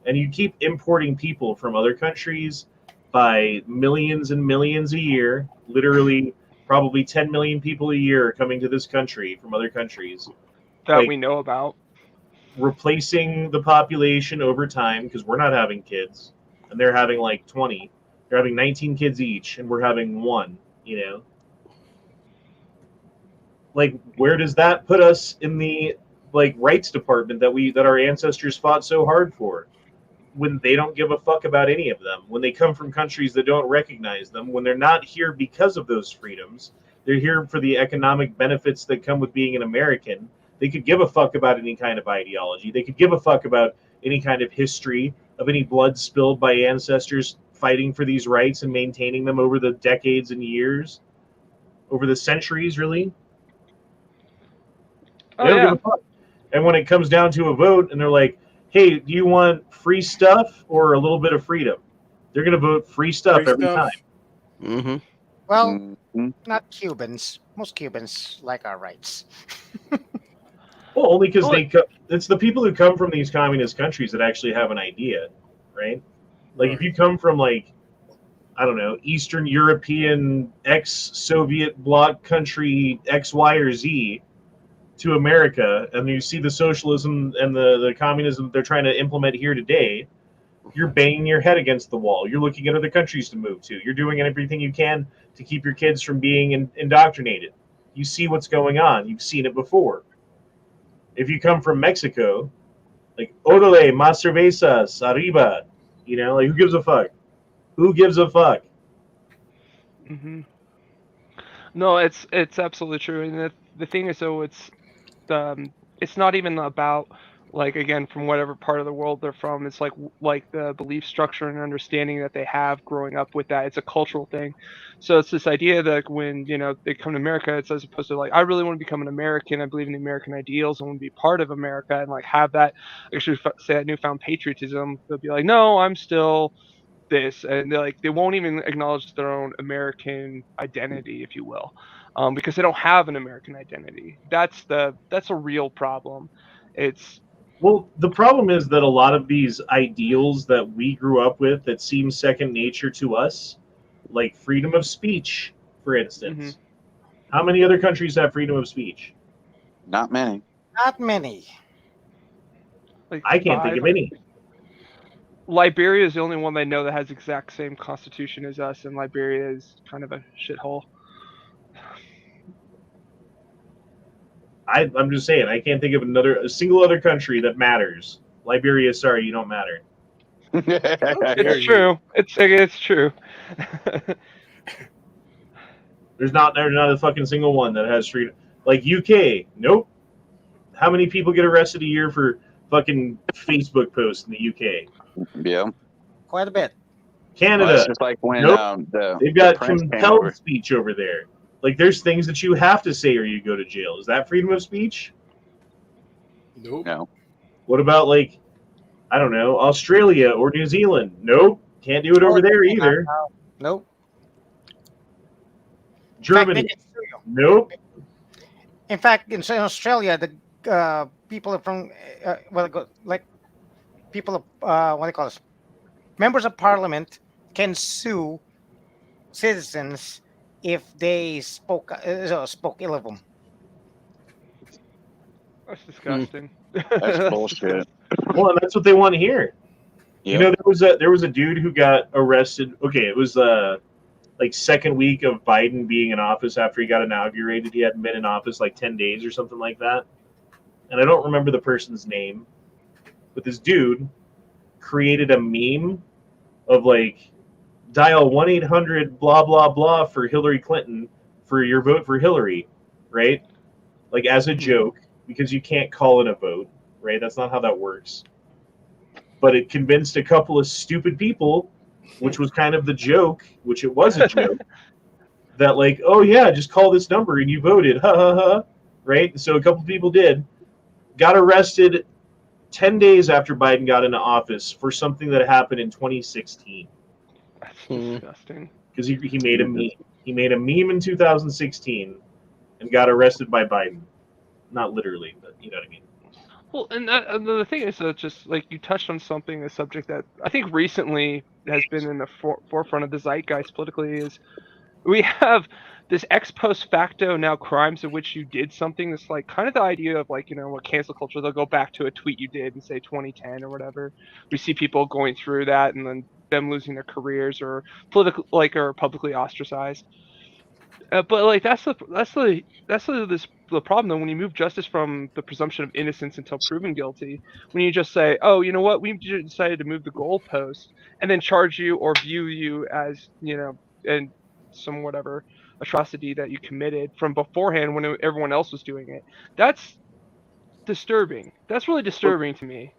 And you keep importing people from other countries by millions and millions a year. Literally, probably 10 million people a year are coming to this country from other countries, That Like- we know about. replacing the population over time because we're not having kids. And they're having like 20. They're having 19 kids each, and we're having one, like, where does that put us in the like rights department that our ancestors fought so hard for? When they don't give a fuck about any of them, when they come from countries that don't recognize them, when they're not here because of those freedoms, they're here for the economic benefits that come with being an American. They could give a fuck about any kind of ideology. They could give a fuck about any kind of history of any blood spilled by ancestors fighting for these rights and maintaining them over the decades and years, over the centuries, really. They don't give a fuck. And when it comes down to a vote and they're like, hey, do you want free stuff or a little bit of freedom? They're going to vote free stuff every time. Mm-hmm. Well, not Cubans. Most Cubans like our rights. Well, only because it's the people who come from these communist countries that actually have an idea, right? Like if you come from like, I don't know, Eastern European ex-Soviet bloc country X, Y, or Z to America, and you see the socialism and the communism they're trying to implement here today, you're banging your head against the wall. You're looking at other countries to move to. You're doing everything you can to keep your kids from being indoctrinated. You see what's going on. You've seen it before. If you come from Mexico, like, Orale, más cervezas, arriba. You know, like, who gives a fuck? Who gives a fuck? Mm-hmm. No, it's absolutely true. And the thing is, though, it's not even about, like, again, from whatever part of the world they're from. It's like the belief structure and understanding that they have growing up with that. It's a cultural thing. So it's this idea that when, you know, they come to America, it's as opposed to like, I really want to become an American. I believe in the American ideals. I want to be part of America and like have that, actually say that newfound patriotism. They'll be like, no, I'm still this, and they won't even acknowledge their own American identity, if you will, because they don't have an American identity. That's a real problem. Well, the problem is that a lot of these ideals that we grew up with that seem second nature to us, like freedom of speech, for instance. How many other countries have freedom of speech? Not many. Not many. Like I can't think of any. Liberia is the only one I know that has the exact same constitution as us, and Liberia is kind of a shithole. I'm just saying, I can't think of a single other country that matters. Liberia, sorry, you don't matter. It's true. It's true. There's not a fucking single one that has freedom. Like UK, nope. How many people get arrested a year for fucking Facebook posts in the UK? Yeah. Quite a bit. Canada. Well, it's just like when nope. They've got Prince came compelled over. speech over there. Like, there's things that you have to say or you go to jail. Is that freedom of speech? Nope. No. What about, like, I don't know, Australia or New Zealand? Nope. Can't do it over there either. Nope. Germany? Nope. In fact, in Australia, the people from like people of what do you call this? Members of Parliament can sue citizens if they spoke ill of them. That's disgusting. That's bullshit. Well, and that's what they want to hear. Yep. You know, there was a dude who got arrested. Okay, it was like second week of Biden being in office after he got inaugurated. He hadn't been in office like 10 days or something like that. And I don't remember the person's name, but this dude created a meme of like, dial 1-800 blah blah blah for Hillary Clinton for your vote for Hillary, right? Like, as a joke, because you can't call in a vote, right? That's not how that works. But it convinced a couple of stupid people, which was kind of the joke, which it was a joke, that like, oh yeah, just call this number and you voted, ha ha ha, right? So a couple of people did, got arrested 10 days after Biden got into office for something that happened in 2016. That's disgusting. Because he made a meme. He made a meme in 2016 and got arrested by Biden. Not literally, but you know what I mean. Well, and the thing is, just like you touched on something, a subject that I think recently has been in the forefront of the zeitgeist politically, is we have this ex post facto now crimes of which you did something. That's like kind of the idea of like, you know, what cancel culture, they'll go back to a tweet you did in say 2010 or whatever. We see people going through that and then them losing their careers or or publicly ostracized. But like the problem though when you move justice from the presumption of innocence until proven guilty, when you just say, oh, you know what, we decided to move the goalpost and then charge you or view you as and some whatever atrocity that you committed from beforehand when everyone else was doing it. That's disturbing. That's really disturbing to me.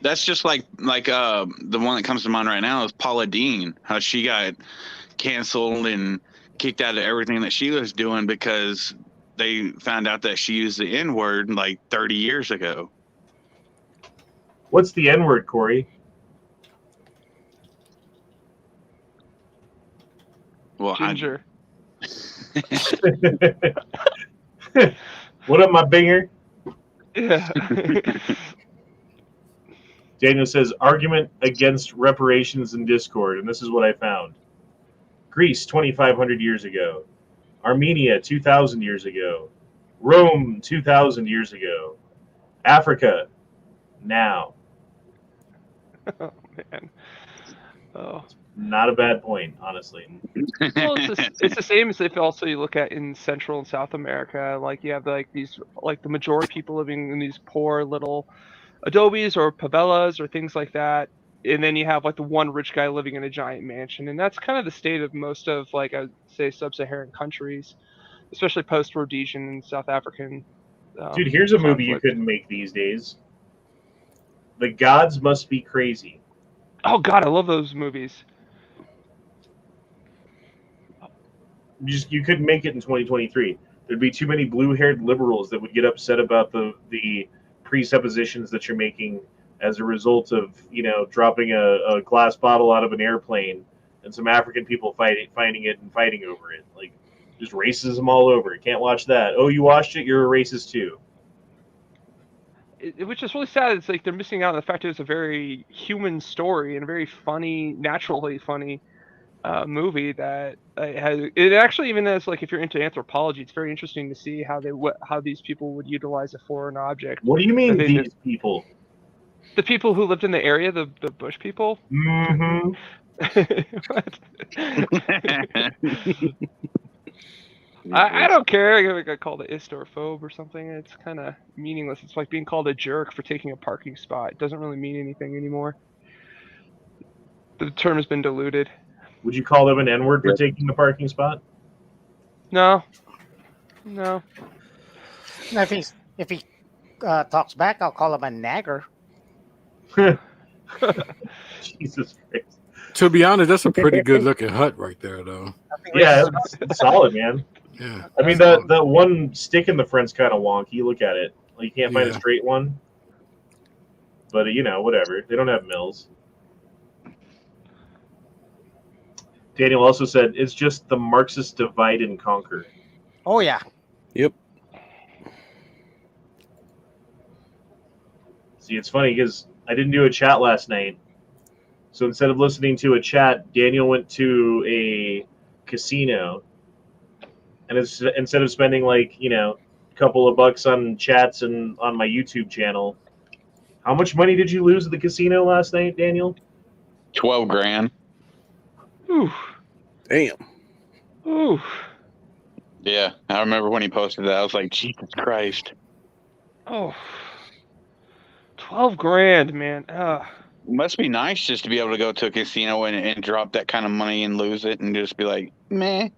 That's just like the one that comes to mind right now is Paula Deen, how she got canceled and kicked out of everything that she was doing because they found out that she used the N-word like 30 years ago. What's the N-word, Corey? Well, Ginger. What up, my binger? Yeah. Daniel says, argument against reparations in Discord, and this is what I found. Greece, 2,500 years ago. Armenia, 2,000 years ago. Rome, 2,000 years ago. Africa, now. Oh, man. Oh. Not a bad point, honestly. Well, it's the same as if also you look at in Central and South America, like you have like these like the majority of people living in these poor little adobes or favelas or things like that, and then you have like the one rich guy living in a giant mansion, and that's kind of the state of most of like I'd say sub-Saharan countries, especially post-Rhodesian and South African. Dude, here's a movie you conflict. couldn't make these days. The Gods Must Be Crazy. Oh God, I love those movies. You couldn't make it in 2023. There'd be too many blue-haired liberals that would get upset about the presuppositions that you're making as a result of dropping a glass bottle out of an airplane and some African people finding it and fighting over it. Like, just racism all over. You can't watch that. Oh, you watched it? You're a racist too. Which is really sad. It's like they're missing out on the fact that it's a very human story and a very funny, naturally funny movie that has. It actually, even as like if you're into anthropology, it's very interesting to see how these people would utilize a foreign object. What do you mean these people? The people who lived in the area, the bush people. Mm-hmm. I don't care. I got called an istophobe or something. It's kind of meaningless. It's like being called a jerk for taking a parking spot. It doesn't really mean anything anymore. The term has been diluted. Would you call them an N-word for taking the parking spot? No. If he talks back, I'll call him a nagger. Jesus Christ. To be honest, that's a pretty good looking hut right there, though. Yeah, it's solid, man. Yeah. I mean, that one stick in the front's kind of wonky. Look at it. Like, you can't find a straight one. But, whatever. They don't have mills. Daniel also said, it's just the Marxist divide and conquer. Oh, yeah. Yep. See, it's funny because I didn't do a chat last night. So instead of listening to a chat, Daniel went to a casino. And instead of spending like, a couple of bucks on chats and on my YouTube channel, how much money did you lose at the casino last night, Daniel? 12 grand. Ooh. Damn. Ooh. Yeah, I remember when he posted that. I was like, Jesus Christ. Oh. 12 grand, man. Must be nice just to be able to go to a casino and drop that kind of money and lose it and just be like, meh.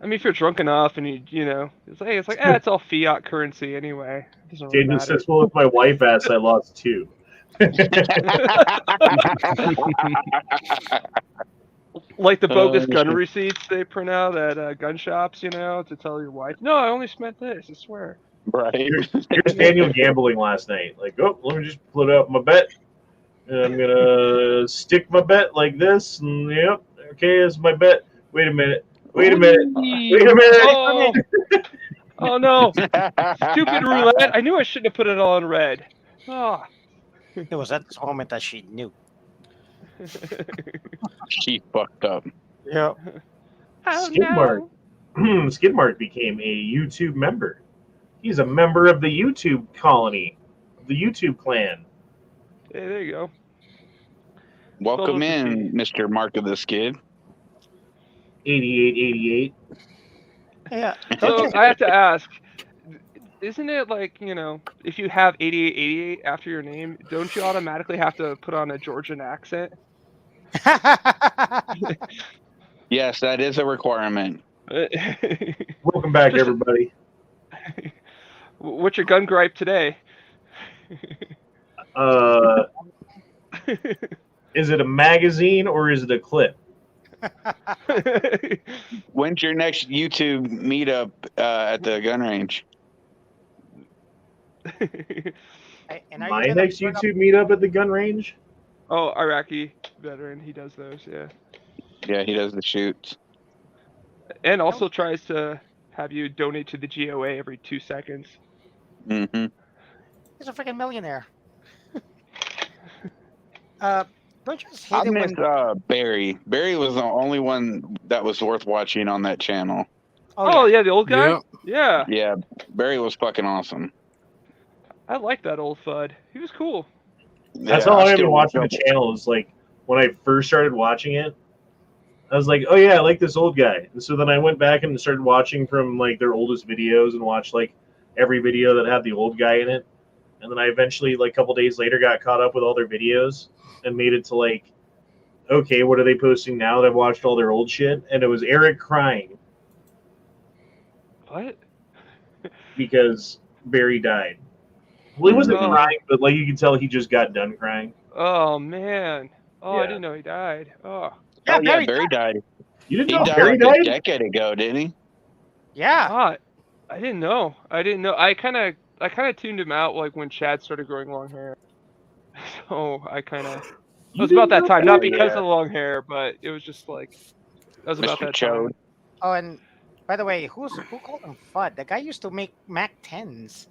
I mean, if you're drunk enough and it's like, it's all fiat currency anyway. It doesn't really Daniel matter. says, well, if my wife asks, I lost 2. Like the bogus gun receipts they print out at gun shops, to tell your wife, no, I only spent this, I swear. Right. Here's Daniel gambling last night. Like, oh, let me just put up my bet. And I'm going to stick my bet like this. And, yep, okay, that's my bet. Wait a minute. Oh no. Stupid roulette. I knew I shouldn't have put it all on red. Oh. It was at this moment that she knew. She fucked up. Yeah. Skidmark became a YouTube member. He's a member of the YouTube colony, the YouTube clan. Hey, there you go. Welcome in, Mr. Mark of the Skid. 8888. Yeah. Don't So you? I have to ask, isn't it like, if you have 8888 after your name, don't you automatically have to put on a Georgian accent? Yes, that is a requirement. Welcome back, Just, everybody. what's your gun gripe today? Is it a magazine or is it a clip? When's your next YouTube meetup at the gun range? And are you My gonna next burn up- YouTube meetup at the gun range? Oh, Iraqi veteran, he does those, yeah. Yeah, he does the shoots. And also tries to have you donate to the GOA every 2 seconds. Mm-hmm. He's a freaking millionaire. Don't you just hate I'm it when? named Barry. Barry was the only one that was worth watching on that channel. Oh, yeah, the old guy? Yep. Yeah. Yeah, Barry was fucking awesome. I like that old FUD. He was cool. That's Yeah, how I long I've been still- watching the channel. Is like when I first started watching it, I was like, oh yeah, I like this old guy. And so then I went back and started watching from like their oldest videos and watched like every video that had the old guy in it. And then I eventually, like a couple days later, got caught up with all their videos and made it to like, okay, what are they posting now? That I've watched all their old shit, and it was Eric crying What? because Barry died. Well, he wasn't Oh. crying, but like you can tell he just got done crying. Oh, man. Oh, I Yeah. didn't know he died. Oh. Yeah, Oh yeah, Barry. Barry died. You didn't He know died Barry like a died? decade ago, didn't he? Yeah. Ah, I didn't know. I kind of tuned him out like when Chad started growing long hair. So it You was about didn't that know time, not Barry? because Yeah. of the long hair, but it was just like that was about Mr. that Chode. time. Oh, and by the way, who called him FUD? The guy used to make Mac 10s.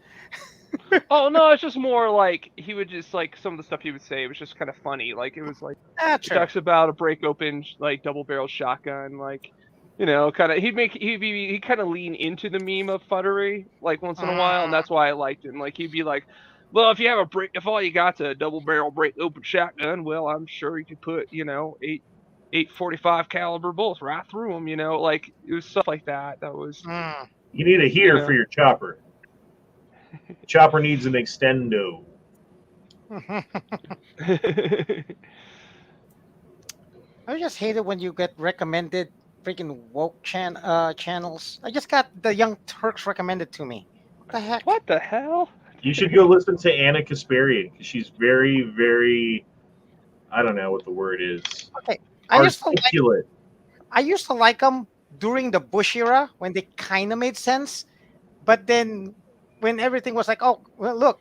Oh no, it's just more like he would just like some of the stuff he would say was just kind of funny. Like it was like Ah, he true. talks about a break open like double barrel shotgun, like kind of he'd kind of lean into the meme of fuddery like once in a while, and that's why I liked him. Like he'd be like, well, if you have if all you got's a double barrel break open shotgun, well, I'm sure you could put 8.45 caliber bullets right through them. Like it was stuff like that. That was Mm. You need a heater Yeah. for your chopper. Chopper needs an extendo. I just hate it when you get recommended freaking woke channels. I just got the Young Turks recommended to me. What the heck? What the hell? You should go listen to Anna Kasparian because she's very, very, I don't know what the word is. Okay, Articulate. I used to like them during the Bush era when they kind of made sense, but then when everything was like, oh, well, look,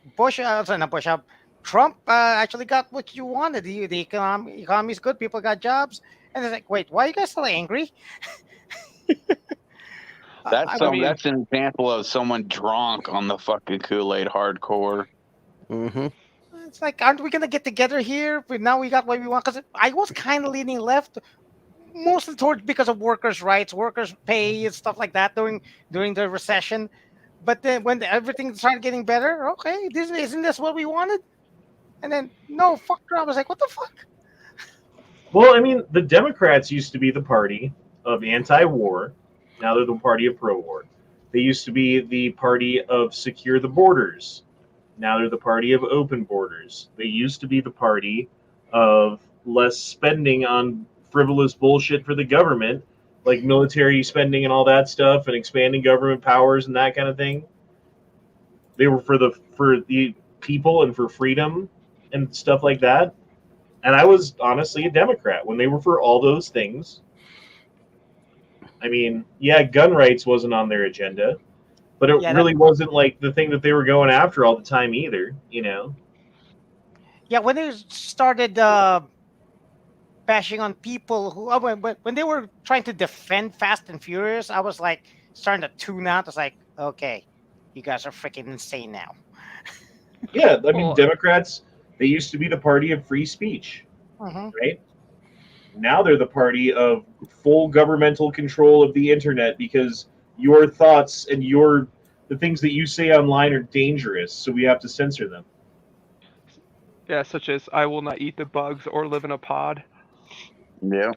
Trump actually got what you wanted. The economy's good. People got jobs, and it's like, wait, why are you guys so angry? That's I mean- that's an example of someone drunk on the fucking Kool-Aid hardcore. Mm-hmm. It's like, aren't we gonna get together here? But now we got what we want. Because I was kind of leaning left, mostly towards because of workers' rights, workers' pay, and stuff like that during the recession. But then when everything started getting better, okay, isn't this what we wanted? And then no, fuck Trump. I was like, what the fuck? Well, I mean, the Democrats used to be the party of anti-war. Now they're the party of pro-war. They used to be the party of secure the borders. Now they're the party of open borders. They used to be the party of less spending on frivolous bullshit for the government, like military spending and all that stuff, and expanding government powers and that kind of thing. They were for the people and for freedom and stuff like that. And I was honestly a Democrat when they were for all those things. I mean, yeah, gun rights wasn't on their agenda, but it really wasn't like the thing that they were going after all the time either, Yeah, when they started bashing on people who, when they were trying to defend Fast and Furious, I was like starting to tune out. I was like, okay, you guys are freaking insane now. Yeah, I mean, Democrats, they used to be the party of free speech, right? Now they're the party of full governmental control of the internet because your thoughts and the things that you say online are dangerous, so we have to censor them. Yeah, such as I will not eat the bugs or live in a pod. Yeah.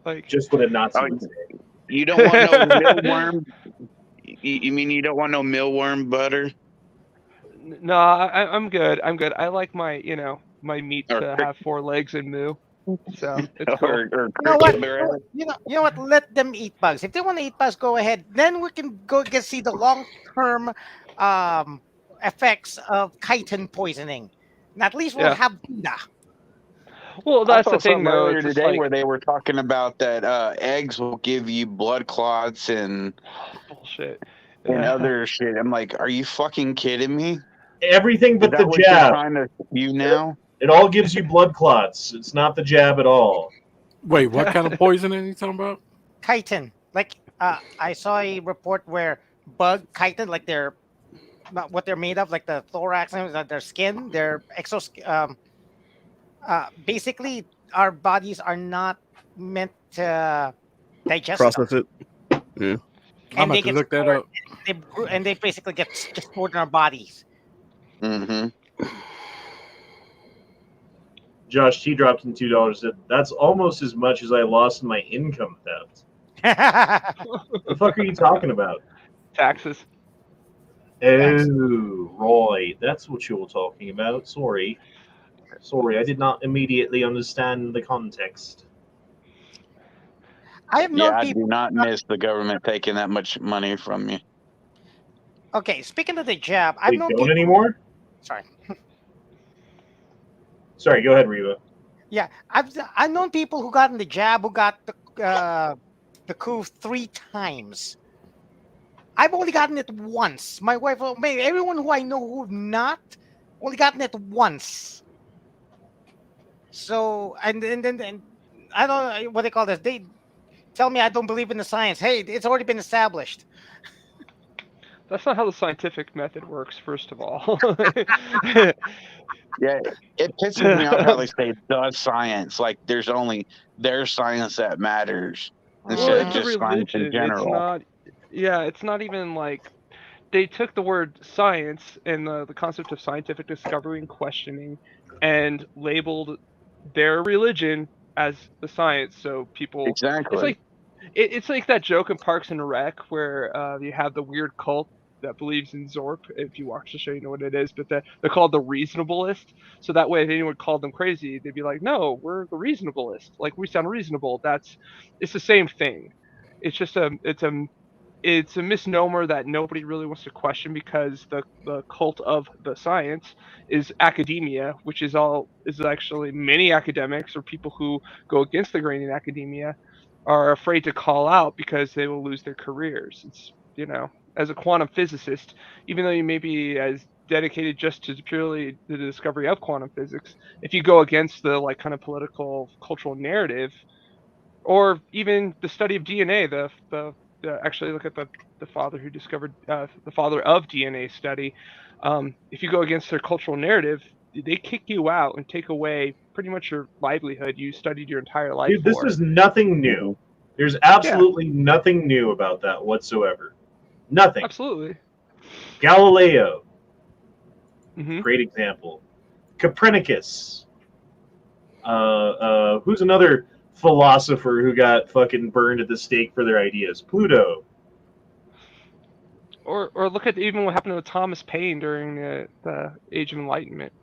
Like, Just what a Nazi Oh, would say. you don't want no mealworm? You mean you don't want no mealworm butter? no, I'm good. I'm good. I like my, my meat Or to have 4 legs and moo. So it's cool. or You know what? cricket bread? You know what? Let them eat bugs. If they want to eat bugs, go ahead. Then we can go get see the long-term effects of chitin poisoning. And at least we'll Yeah. have Buddha. Well, I that's saw the thing, something though. earlier It's just today like where they were talking about that eggs will give you blood clots and bullshit. other shit. I'm like, are you fucking kidding me? Everything Is but the that what you're jab. trying to do now? It all gives you blood clots. It's not the jab at all. Wait, what kind of poisoning are you talking about? Chitin. Like I saw a report where bug chitin, like they're not what they're made of, like the thorax and their skin, their basically our bodies are not meant to digest stuff. Process it. Yeah. I'm And they about to get look that stored, up. and they basically get stored in our bodies. Mm-hmm. Josh T dropped in $2. That's almost as much as I lost in my income theft. What the fuck are you talking about? taxes. Oh, right. That's what you're talking about. Sorry. I did not immediately understand the context. I have known Yeah, I people. do not miss the government taking that much money from you. Okay, speaking of the jab, I've They known don't people. anymore? Sorry. Sorry, go ahead, Reva. Yeah, I've known people who got in the jab who got the coup 3 times. I've only gotten it once. My wife, maybe everyone who I know who've not, only gotten it once. So and I don't know what they call this. They tell me I don't believe in the science. Hey, it's already been established. That's not how the scientific method works, first of all. Yeah, it pisses me off how they say the science. Like there's only their science that matters Well, instead of it's a just science in religion. It's general. not. Yeah, it's not even like they took the word science and the concept of scientific discovery and questioning and labeled their religion as the science. So people, it's Exactly. like it's like that joke in Parks and Rec where you have the weird cult that believes in Zorp. If you watch the show, you know what it is. But they're called the reasonableist. So that way, if anyone called them crazy, they'd be like, "No, we're the reasonableist. Like we sound reasonable." It's the same thing. It's just it's a misnomer that nobody really wants to question because the cult of the science is academia, which is actually many academics or people who go against the grain in academia are afraid to call out because they will lose their careers. It's as a quantum physicist, even though you may be as dedicated just to purely the discovery of quantum physics, if you go against the like kind of political cultural narrative or even the study of DNA, actually look at the father who discovered the father of DNA study. If you go against their cultural narrative, they kick you out and take away pretty much your livelihood you studied your entire life Dude, this for. is nothing new. There's absolutely nothing new about that whatsoever. Nothing. Absolutely. Galileo, Hmm. great example. Copernicus. Who's another philosopher who got fucking burned at the stake for their ideas? Pluto. Or look at even what happened to Thomas Paine during the Age of Enlightenment,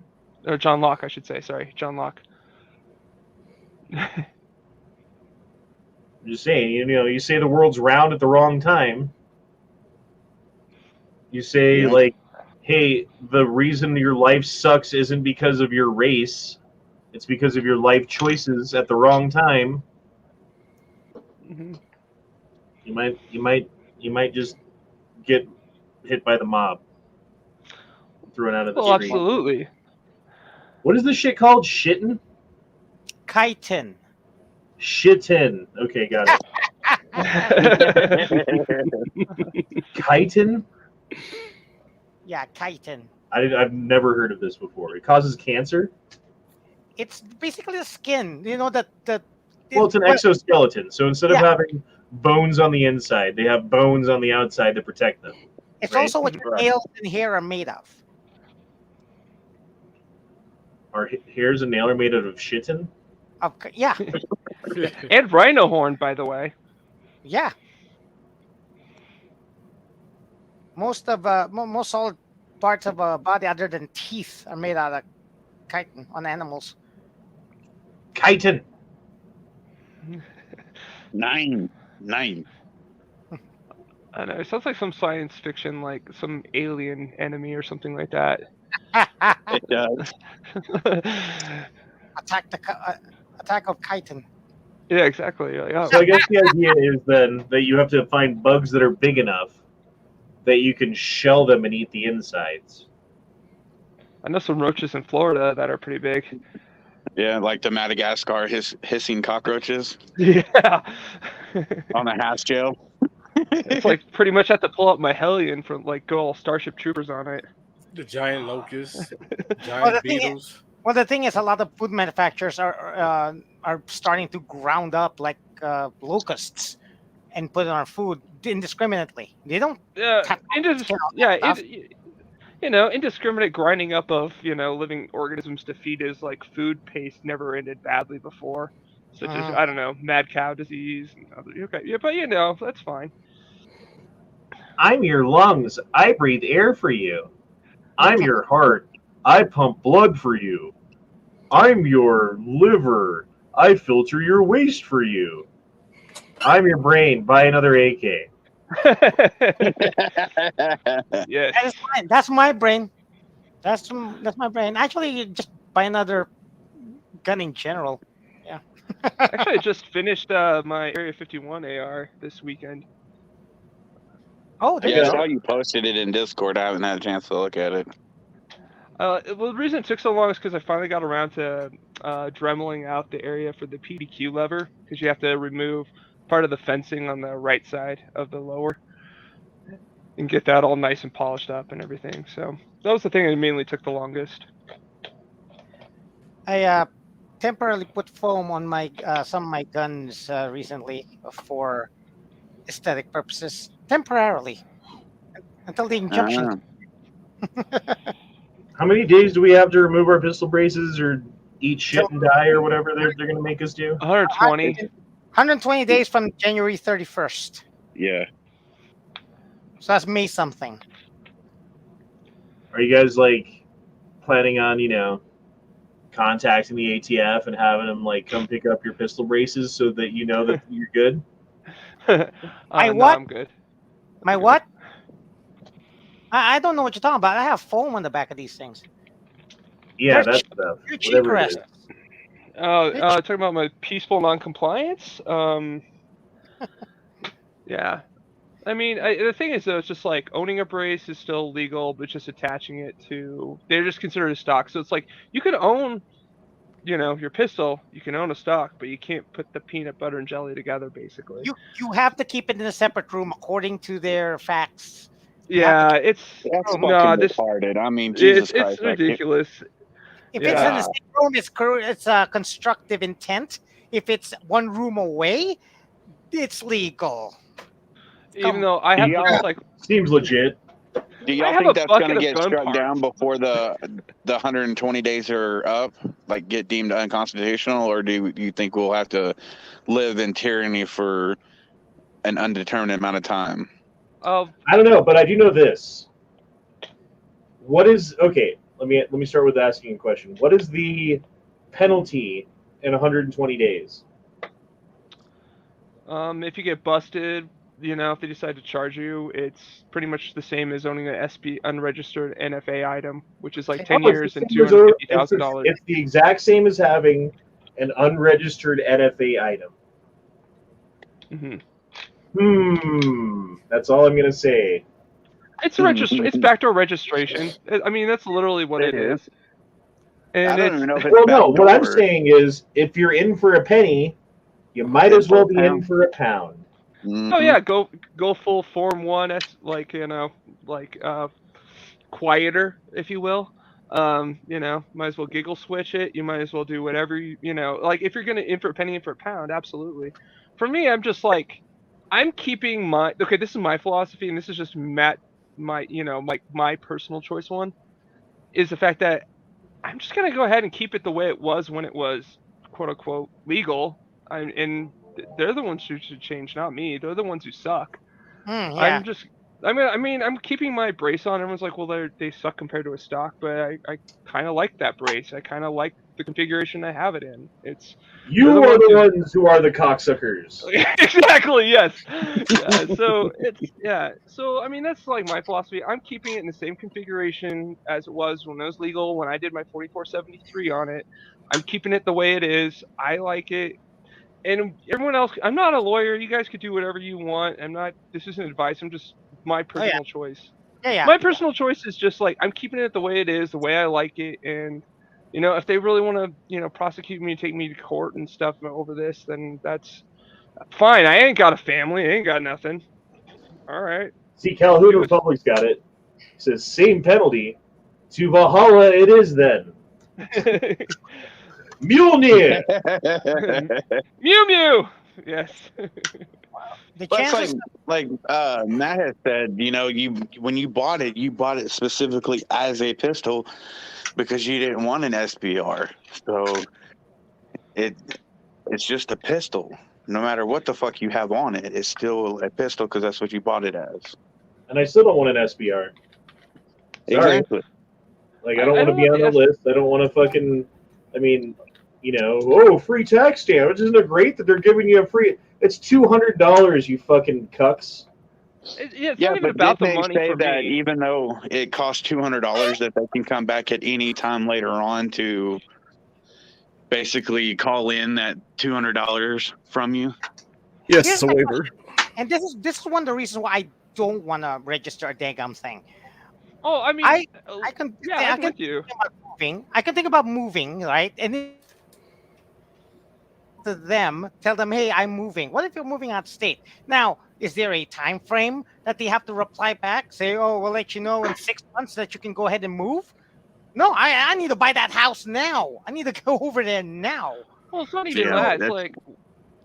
or John Locke, I should say. Sorry, John Locke. I'm just saying, you say the world's round at the wrong time. You say, Yeah. like, hey, the reason your life sucks isn't because of your race. It's because of your life choices at the wrong time. Hmm. You might just get hit by the mob, thrown out of the Well, street. absolutely. What is this shit called? Shittin'? Chitin. Shittin'. Okay, got it. Chitin? Yeah, chitin. I've never heard of this before. It causes cancer? It's basically the skin. You know that Well, it's an exoskeleton. So instead of Yeah. having bones on the inside, they have bones on the outside to protect them. It's right? also what your Right. nails and hair are made of. Our hairs and nail are made out of shittin'? Yeah. And rhino horn, by the way. Yeah. Most of most solid parts of a body other than teeth are made out of chitin on animals. Chitin. 9. I know it sounds like some science fiction, like some alien enemy or something like that. It does. Attack of chitin. Yeah, exactly. Like, oh, So I guess the idea is then that you have to find bugs that are big enough that you can shell them and eat the insides. I know some roaches in Florida that are pretty big. Yeah, like the Madagascar hissing cockroaches Yeah. on a hash jail. It's like pretty much have to pull out my Hellion from like go all Starship Troopers on it. The giant locusts, Well, giant the thing is- beetles. Well, the thing is, a lot of food manufacturers are starting to ground up like locusts and put it on food indiscriminately. They don't. Yeah, Cat- yeah, stuff. indiscriminate grinding up of living organisms to feed as like food paste never ended badly before, such as I don't know, mad cow disease. And other, okay, yeah, but that's fine. I'm your lungs. I breathe air for you. I'm your heart. I pump blood for you. I'm your liver. I filter your waste for you. I'm your brain. Buy another AK. Yes. That is fine. That's my brain. That's my brain. Actually, just buy another gun in general. Yeah. Actually, I just finished my Area 51 AR this weekend. Oh, there Yeah, I you saw go. you posted it in Discord. I haven't had a chance to look at it. Well, the reason it took so long is because I finally got around to dremeling out the area for the PDQ lever, because you have to remove part of the fencing on the right side of the lower and get that all nice and polished up and everything. So that was the thing that mainly took the longest. I temporarily put foam on my some of my guns recently for aesthetic purposes. Temporarily, until the injunction. How many days do we have to remove our pistol braces or eat shit and die or whatever they're going to make us do? 120. 120 days from January 31st. Yeah. So that's May something. Are you guys like planning on, contacting the ATF and having them like come pick up your pistol braces so that you know that you're good? No, what? I'm good. My what? I don't know what you're talking about. I have foam on the back of these things. Yeah, They're that stuff. You're cheap Whatever it arrest. is. Talking about my peaceful non-compliance. Yeah. I mean, the thing is, though, it's just like owning a brace is still legal, but just attaching it to, they're just considered a stock. So it's like you can own, your pistol, you can own a stock, but you can't put the peanut butter and jelly together, basically. You have to keep it in a separate room according to their facts. Yeah, it's That's fucking this retarded. I mean, Jesus it's Christ. I can't- ridiculous. If it's in Yeah. the same room, it's a constructive intent. If it's one room away, it's legal. Even though I have Yeah. like Seems legit. Do I y'all have think a that's bucket going to of get gun struck parts. down before the 120 days are up? Like, get deemed unconstitutional? Or do you think we'll have to live in tyranny for an undetermined amount of time? of I don't know, but I do know this. What is okay? Let me start with asking a question. What is the penalty in 120 days? if you get busted, if they decide to charge you, it's pretty much the same as owning an SP unregistered NFA item, which is like 10 Oh, it's years the and same as- $250,000. It's the exact same as having an unregistered NFA item. Mhm. That's all I'm gonna say. It's It's backdoor registration. I mean, that's literally what it It is. And I don't it's even know if it's Well, no. What I'm backdoor. saying is, if you're in for a penny, you might as well be in for a pound. Mhm. oh yeah, go full Form 1 as like quieter, if you will. Might as well giggle switch it. You might as well do whatever like if you're gonna in for a penny, in for a pound, absolutely. For me, I'm just like, I'm keeping this is my philosophy, and this is just my personal choice one, is the fact that I'm just gonna go ahead and keep it the way it was when it was quote unquote legal, And they're the ones who should change, not me. They're the ones who suck. Yeah. I'm keeping my brace on. Everyone's like, well, they suck compared to a stock, but I kind of like that brace. I kind of like the configuration I have it in. They're You are the ones who are the cocksuckers. Exactly, yes. Yeah, so So I mean, that's like my philosophy. I'm keeping it in the same configuration as it was when it was legal. When I did my 4473 on it, I'm keeping it the way it is. I like it. And everyone else, I'm not a lawyer. You guys could do whatever you want. This isn't advice. I'm just my personal choice. Yeah. My personal choice is just like, I'm keeping it the way it is, the way I like it. And, if they really want to, prosecute me and take me to court and stuff over this, then that's fine. I ain't got a family. I ain't got nothing. All right. See, Calhoun Republic's got it. It says, same penalty. To Valhalla it is then. Mjolnir! Mew Mew! Yes. The But it's chances. like Matt has said, when you bought it specifically as a pistol because you didn't want an SBR. So it's just a pistol. No matter what the fuck you have on it, it's still a pistol because that's what you bought it as. And I still don't want an SBR. Sorry. Exactly. Like, I don't want to be on the list. I don't want to fucking, free tax stamp. Isn't it great that they're giving you a free? It's $200, you fucking cucks. It's not even about the money say for that me. even though it costs $200, that they can come back at any time later on to basically call in that $200 from you? Yes, Here's it's a my waiver. And this is one of the reasons why I don't want to register a daggum thing. Oh, I mean, I can I'm with you. think about moving. I can think about moving, right? And then to them, tell them, hey, I'm moving. What if you're moving out of state? Now, is there a time frame that they have to reply back? Say, oh, we'll let you know in 6 months that you can go ahead and move? No, I need to buy that house now. I need to go over there now. Well, it's not even that. It's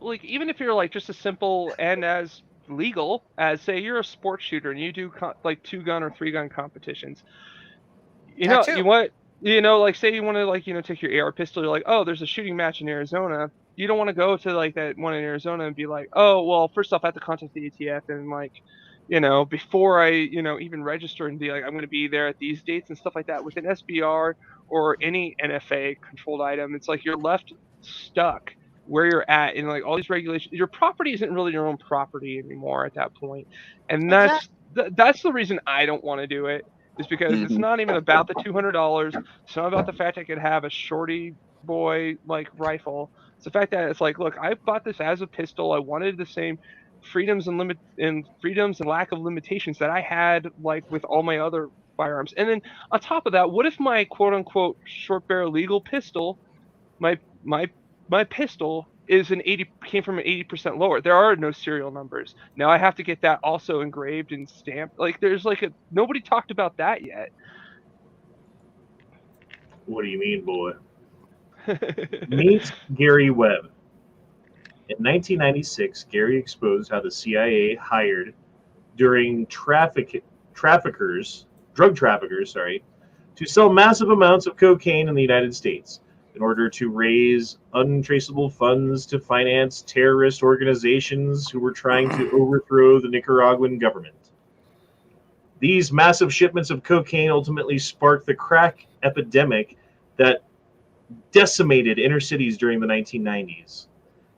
like even if you're like just as simple and as legal as, say, you're a sports shooter and you do like 2-gun or 3-gun competitions. Like say you want to take your AR pistol. You're like, oh, there's a shooting match in Arizona. You don't want to go to like that one in Arizona and be like, oh, well, first off, I have to contact the ATF and before I, even register and be like, I'm going to be there at these dates and stuff like that. With an SBR or any NFA controlled item, it's like you're left stuck where you're at in like all these regulations. Your property isn't really your own property anymore at that point. And that's the reason I don't want to do it, is because it's not even about the $200. It's not about the fact I could have a shorty boy like rifle. It's the fact that it's like, look, I bought this as a pistol. I wanted the same freedoms and lack of limitations that I had like with all my other firearms. And then on top of that, what if my quote unquote short barrel legal pistol, my pistol came from an 80% lower. There are no serial numbers. Now I have to get that also engraved and stamped. Like there's nobody talked about that yet. What do you mean, boy? Meet Gary Webb. In 1996, Gary exposed how the CIA hired drug traffickers, to sell massive amounts of cocaine in the United States in order to raise untraceable funds to finance terrorist organizations who were trying to overthrow the Nicaraguan government. These massive shipments of cocaine ultimately sparked the crack epidemic that decimated inner cities during the 1990s.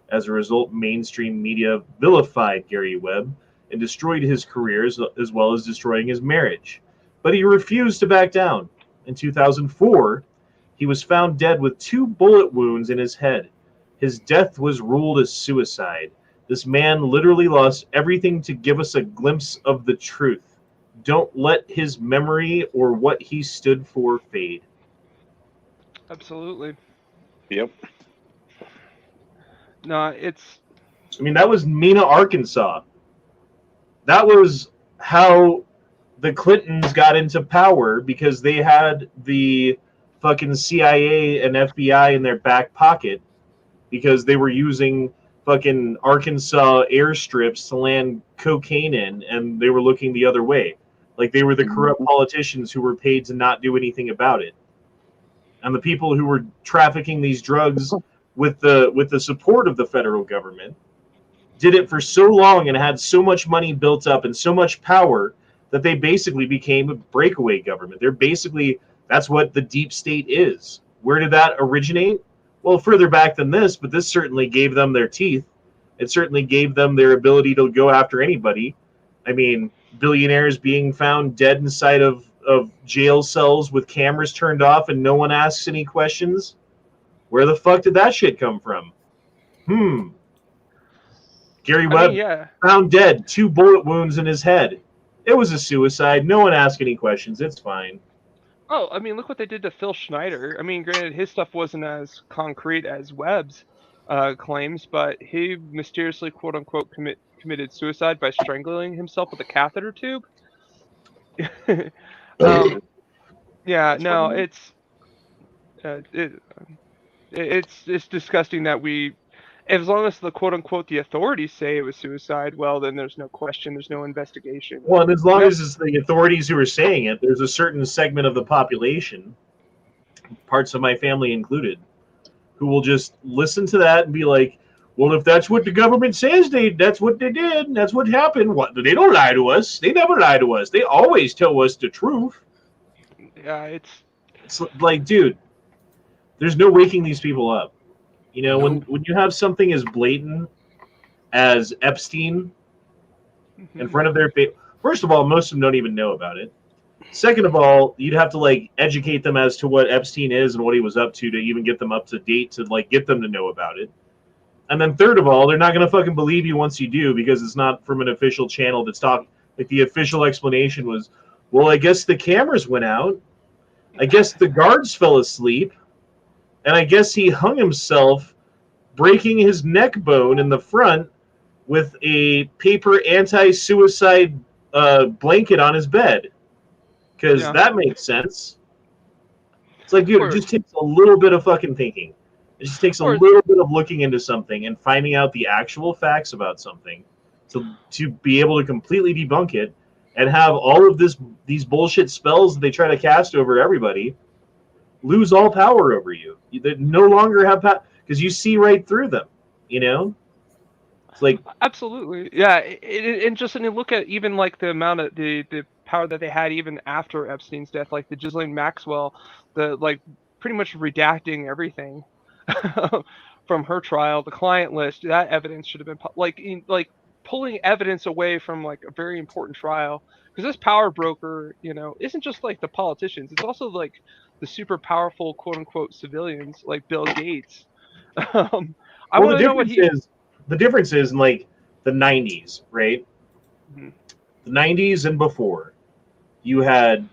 As a result, mainstream media vilified Gary Webb and destroyed his career as well as destroying his marriage. But he refused to back down. In 2004, he was found dead with 2 bullet wounds in his head. His death was ruled as suicide. This man literally lost everything to give us a glimpse of the truth. Don't let his memory or what he stood for fade. Absolutely. Yep. No, that was Mena, Arkansas. That was how the Clintons got into power, because they had the fucking CIA and FBI in their back pocket because they were using fucking Arkansas airstrips to land cocaine in, and they were looking the other way. Like they were the corrupt politicians who were paid to not do anything about it. And the people who were trafficking these drugs with the support of the federal government, did it for so long and had so much money built up and so much power that they basically became a breakaway government. That's what the deep state is. Where did that originate? Well, further back than this, but this certainly gave them their teeth. It certainly gave them their ability to go after anybody. I mean, billionaires being found dead inside of jail cells with cameras turned off and no one asks any questions. Where the fuck did that shit come from? Gary Webb yeah. found dead, 2 bullet wounds in his head. It was a suicide. No one asked any questions. It's fine. Oh, I mean, look what they did to Phil Schneider. I mean, granted, his stuff wasn't as concrete as Webb's claims, but he mysteriously, quote unquote, committed suicide by strangling himself with a catheter tube. Yeah, no, it's disgusting that as long as the quote unquote the authorities say it was suicide, well, then there's no question, there's no investigation. Well, and as long as it's the authorities who are saying it, there's a certain segment of the population, parts of my family included, who will just listen to that and be like, well, if that's what the government says, that's what they did, and that's what happened. What? They don't lie to us. They never lie to us. They always tell us the truth. Yeah, it's like, dude, there's no waking these people up. You know, Nope. when you have something as blatant as Epstein in front of their face, first of all, most of them don't even know about it. Second of all, you'd have to like educate them as to what Epstein is and what he was up to even get them up to date to like get them to know about it. And then third of all, they're not going to fucking believe you once you do because it's not from an official channel that's talking. Like the official explanation was, well, I guess the cameras went out. I guess the guards fell asleep. And I guess he hung himself, breaking his neck bone in the front with a paper anti-suicide blanket on his bed. Because that makes sense. It's like, dude, it just takes a little bit of fucking thinking. It just takes a little bit of looking into something and finding out the actual facts about something to be able to completely debunk it and have all of these bullshit spells that they try to cast over everybody lose all power over you. They no longer have power because you see right through them, you know? It's like absolutely, yeah. And you look at even like the amount of the power that they had even after Epstein's death, like the Ghislaine Maxwell, the like pretty much redacting everything from her trial, the client list, that evidence should have been like pulling evidence away from like a very important trial. Because this power broker, you know, isn't just like the politicians; it's also like the super powerful quote unquote civilians like Bill Gates. I want to know what the difference is in like the 90s, right? Mm-hmm. The 90s and before, you had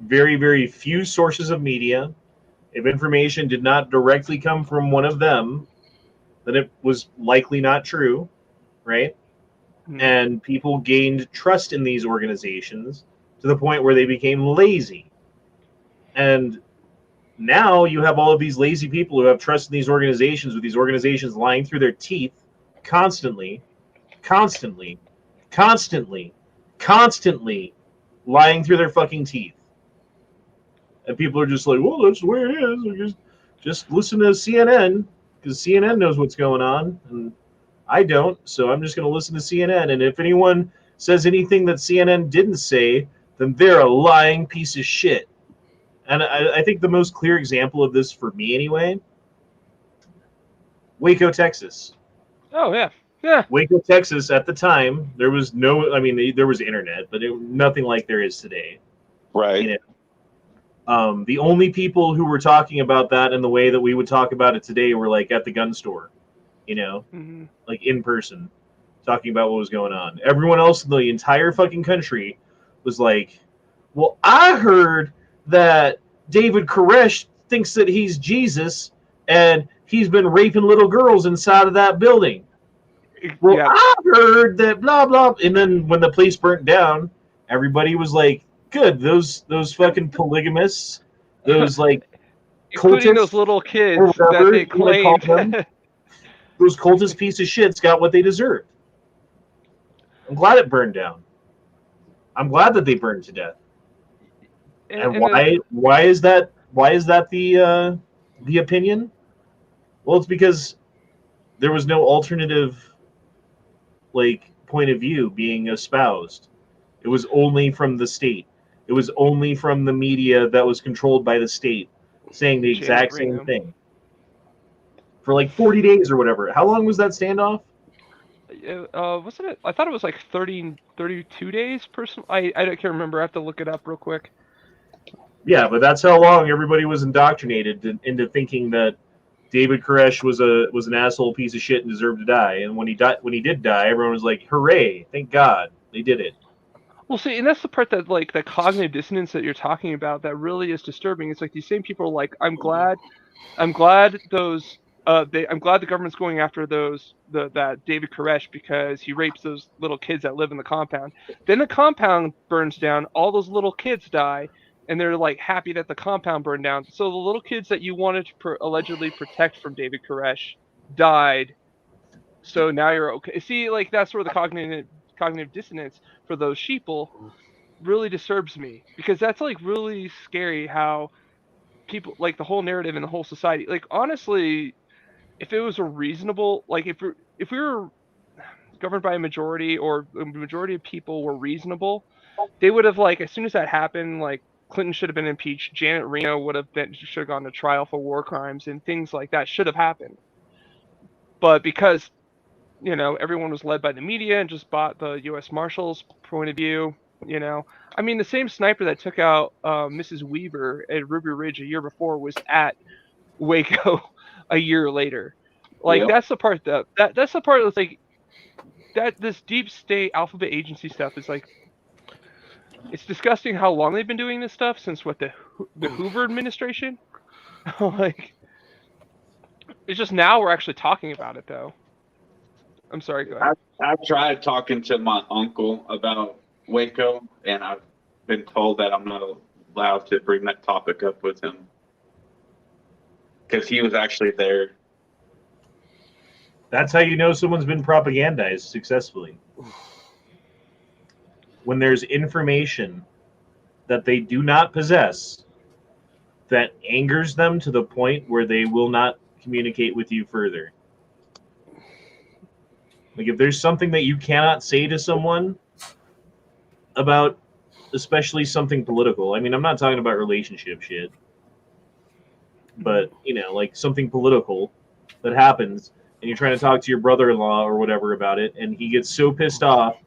very, very few sources of media. If information did not directly come from one of them, then it was likely not true, right? Mm-hmm. And people gained trust in these organizations to the point where they became lazy. And now you have all of these lazy people who have trust in these organizations, with these organizations lying through their teeth constantly lying through their fucking teeth. And people are just like, well, that's the way it is. Just listen to CNN because CNN knows what's going on, and I don't, so I'm just going to listen to CNN. And if anyone says anything that CNN didn't say, then they're a lying piece of shit. And I think the most clear example of this, for me anyway, Waco, Texas. Oh, yeah. Yeah. Waco, Texas, at the time, there was there was internet, but nothing like there is today. Right. You know? The only people who were talking about that in the way that we would talk about it today were like at the gun store, you know, like in person, talking about what was going on. Everyone else in the entire fucking country was like, well, I heard that David Koresh thinks that he's Jesus and he's been raping little girls inside of that building. Well, yeah. I heard that blah, blah. And then when the place burnt down, everybody was like, good, those fucking polygamists, those like including cultists, those little kids that they claimed. Those cultist piece of shits got what they deserved. I'm glad it burned down. I'm glad that they burned to death. And why is that the opinion? Well, it's because there was no alternative point of view being espoused. It was only from the state. It was only from the media that was controlled by the state saying the Janet exact same Reno. thing. For like 40 days or whatever. How long was that standoff? Wasn't it? I thought it was like 32 days. I can't remember. I have to look it up real quick. Yeah, but that's how long everybody was indoctrinated into thinking that David Koresh was an asshole piece of shit and deserved to die. And when he did die, everyone was like, "Hooray! Thank God they did it." Well, see, and that's the part that like the cognitive dissonance that you're talking about that really is disturbing. It's like these same people are like, I'm glad those I'm glad the government's going after that David Koresh because he rapes those little kids that live in the compound. Then the compound burns down, all those little kids die, and they're like happy that the compound burned down. So the little kids that you wanted to allegedly protect from David Koresh died. So now you're okay. See, like that's where the cognitive dissonance for those sheeple really disturbs me because that's like really scary how people like the whole narrative and the whole society. Like honestly, if it was a reasonable like if we were governed by a majority or a majority of people were reasonable, they would have like as soon as that happened, like Clinton should have been impeached, Janet Reno should have gone to trial for war crimes and things like that should have happened. But because everyone was led by the media and just bought the U.S. Marshals point of view. I mean, the same sniper that took out Mrs. Weaver at Ruby Ridge a year before was at Waco a year later. Like Yep. that's the part that's the part that's like that this deep state alphabet agency stuff is like it's disgusting how long they've been doing this stuff since the Hoover administration. Like it's just now we're actually talking about it though. I'm sorry, go ahead. I've tried talking to my uncle about Waco, and I've been told that I'm not allowed to bring that topic up with him because he was actually there. That's how you know someone's been propagandized successfully. When there's information that they do not possess that angers them to the point where they will not communicate with you further. Like if there's something that you cannot say to someone about, especially something political. I mean, I'm not talking about relationship shit, but like something political that happens, and you're trying to talk to your brother-in-law or whatever about it, and he gets so pissed off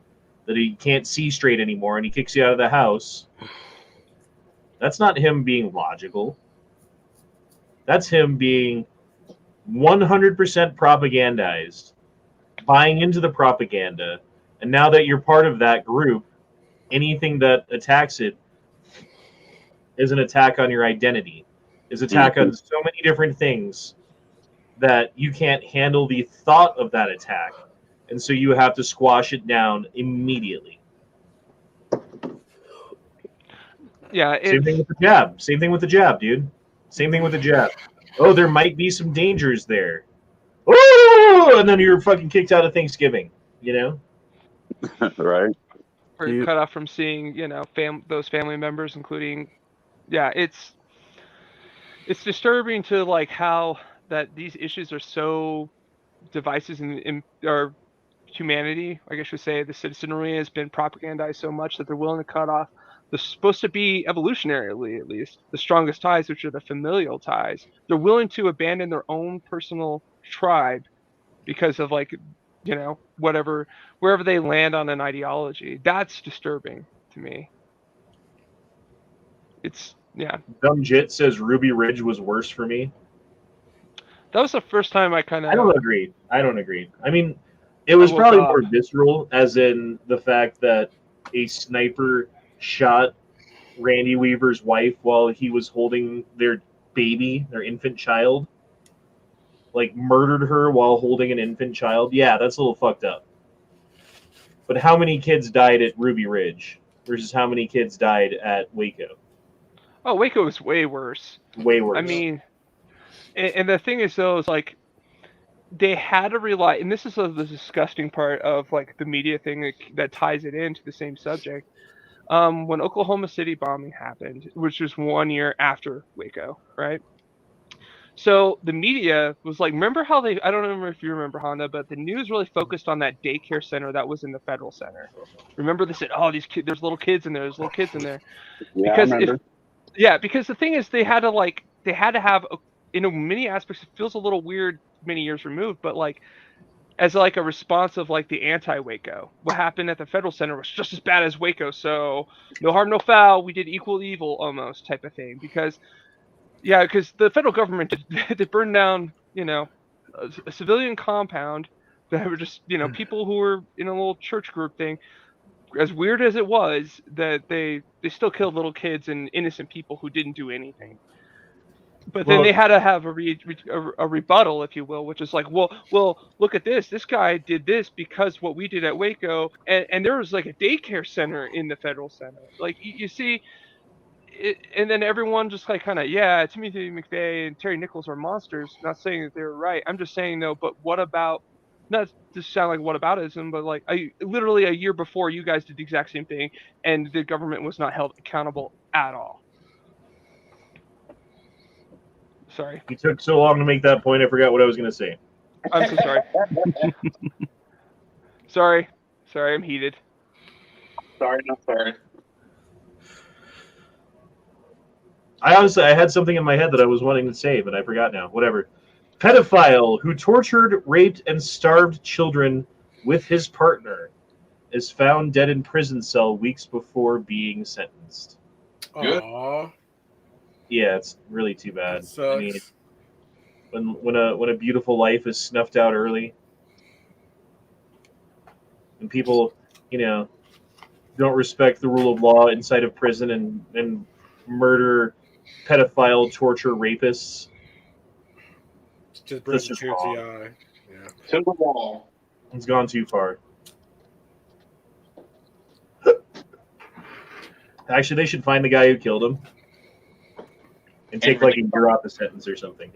that he can't see straight anymore, and he kicks you out of the house. That's not him being logical. That's him being 100% propagandized, buying into the propaganda, and now that you're part of that group, anything that attacks it is an attack on your identity, is attack on so many different things that you can't handle the thought of that attack, and so you have to squash it down immediately. Yeah, Same thing with the jab. Same thing with the jab, dude. Same thing with the jab. Oh, there might be some dangers there. Oh, and then you're fucking kicked out of Thanksgiving. Right. or you're cut off from seeing, those family members, including, yeah, it's disturbing to like how that these issues are so divisive in our humanity. I guess you say the citizenry has been propagandized so much that they're willing to cut off the supposed to be evolutionarily at least the strongest ties, which are the familial ties. They're willing to abandon their own personal tribe because of wherever they land on an ideology. That's disturbing to me. It's Dumb Jit says Ruby Ridge was worse for me. That was the first time I kind of. I don't agree. I mean, it was probably more visceral, as in the fact that a sniper shot Randy Weaver's wife while he was holding their baby, their infant child. Like, murdered her while holding an infant child. Yeah, that's a little fucked up. But how many kids died at Ruby Ridge versus how many kids died at Waco? Oh, Waco was way worse. Way worse. I mean, and the thing is, though, is like they had to rely, and this is the disgusting part of like the media thing that ties it into the same subject. When Oklahoma City bombing happened, which was 1 year after Waco, right? So the media was like, remember how they? I don't remember if you remember, Honda, but the news really focused on that daycare center that was in the federal center. Remember they said, "Oh, these kids, there's little kids in there. There's little kids in there." Yeah, I Because remember. because the thing is, they had to have, many aspects. It feels a little weird, many years removed, but like as like a response of like the anti-Waco. What happened at the federal center was just as bad as Waco. So no harm, no foul. We did equal evil almost type of thing. Because the federal government they burned down, a civilian compound that were just, people who were in a little church group thing. As weird as it was, that they still killed little kids and innocent people who didn't do anything. But then Well, they had to have a rebuttal, if you will, which is like, well, look at this. This guy did this because what we did at Waco, and there was like a daycare center in the federal center. Like you see, and then everyone just like kind of, yeah, Timothy McVeigh and Terry Nichols are monsters. Not saying that they were right. I'm just saying though, but what about? Not to sound like whataboutism, but like literally a year before, you guys did the exact same thing, and the government was not held accountable at all. Sorry. you took so long to make that point, I forgot what I was going to say. I'm so sorry. Sorry, I'm heated. Sorry, not sorry. I had something in my head that I was wanting to say, but I forgot now. Whatever. Pedophile who tortured, raped, and starved children with his partner is found dead in prison cell weeks before being sentenced. Good. Aww, Yeah, it's really too bad. that sucks. I mean, when a beautiful life is snuffed out early, and people, don't respect the rule of law inside of prison and murder, pedophile, torture, rapists. Just brings That's a just tear to wrong. your eye. Yeah. To the wall. It's gone too far. Actually, they should find the guy who killed him and take like a year off the sentence or something.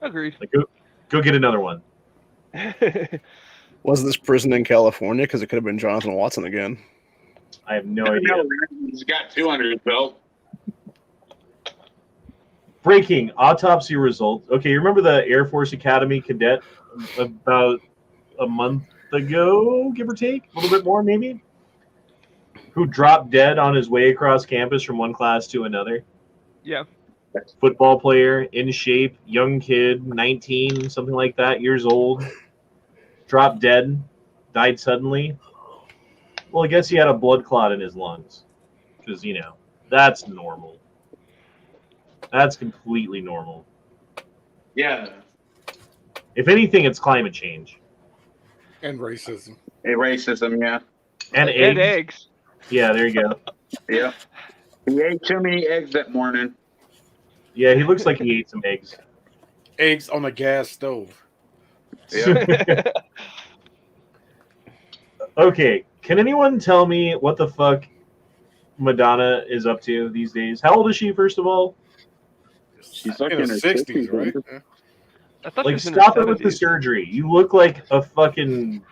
Agreed. Like go get another one. Was this prison in California? Because it could have been Jonathan Watson again. I have no idea. He's got 2 under his belt. Breaking autopsy results. Okay, you remember the Air Force Academy cadet about a month ago, give or take, a little bit more maybe, who dropped dead on his way across campus from one class to another? Yeah. Football player, in shape, young kid, 19, something like that, years old, dropped dead, died suddenly. Well, I guess he had a blood clot in his lungs, because, that's normal. That's completely normal. Yeah. If anything, it's climate change. And racism. A racism, yeah. And And eggs. eggs. Yeah, there you go. Yeah. He ate too many eggs that morning. Yeah, he looks like he ate some eggs. Eggs on a gas stove. Yeah. Okay, can anyone tell me what the fuck Madonna is up to these days? How old is she, first of all? She's like in in her her 60s, right? 60s. Yeah. I thought she Like, was in her stop it with the 70s. surgery. You look like a fucking,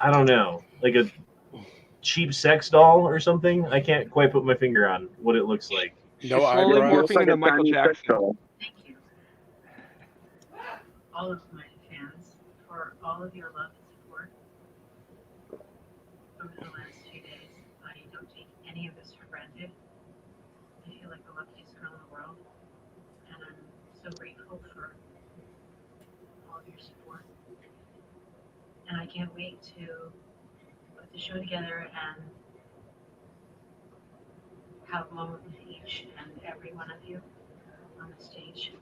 I don't know, like a cheap sex doll or something. I can't quite put my finger on what it looks like. No She's slowly eyebrows. morphing into Michael Jackson. Thank you, all of my fans, for all of your love and support. Over the last 2 days, I don't take any of this for granted. I feel like the luckiest girl in the world, and I'm so grateful for all of your support. And I can't wait to put the show together and have a moment with each and every one of you on the stage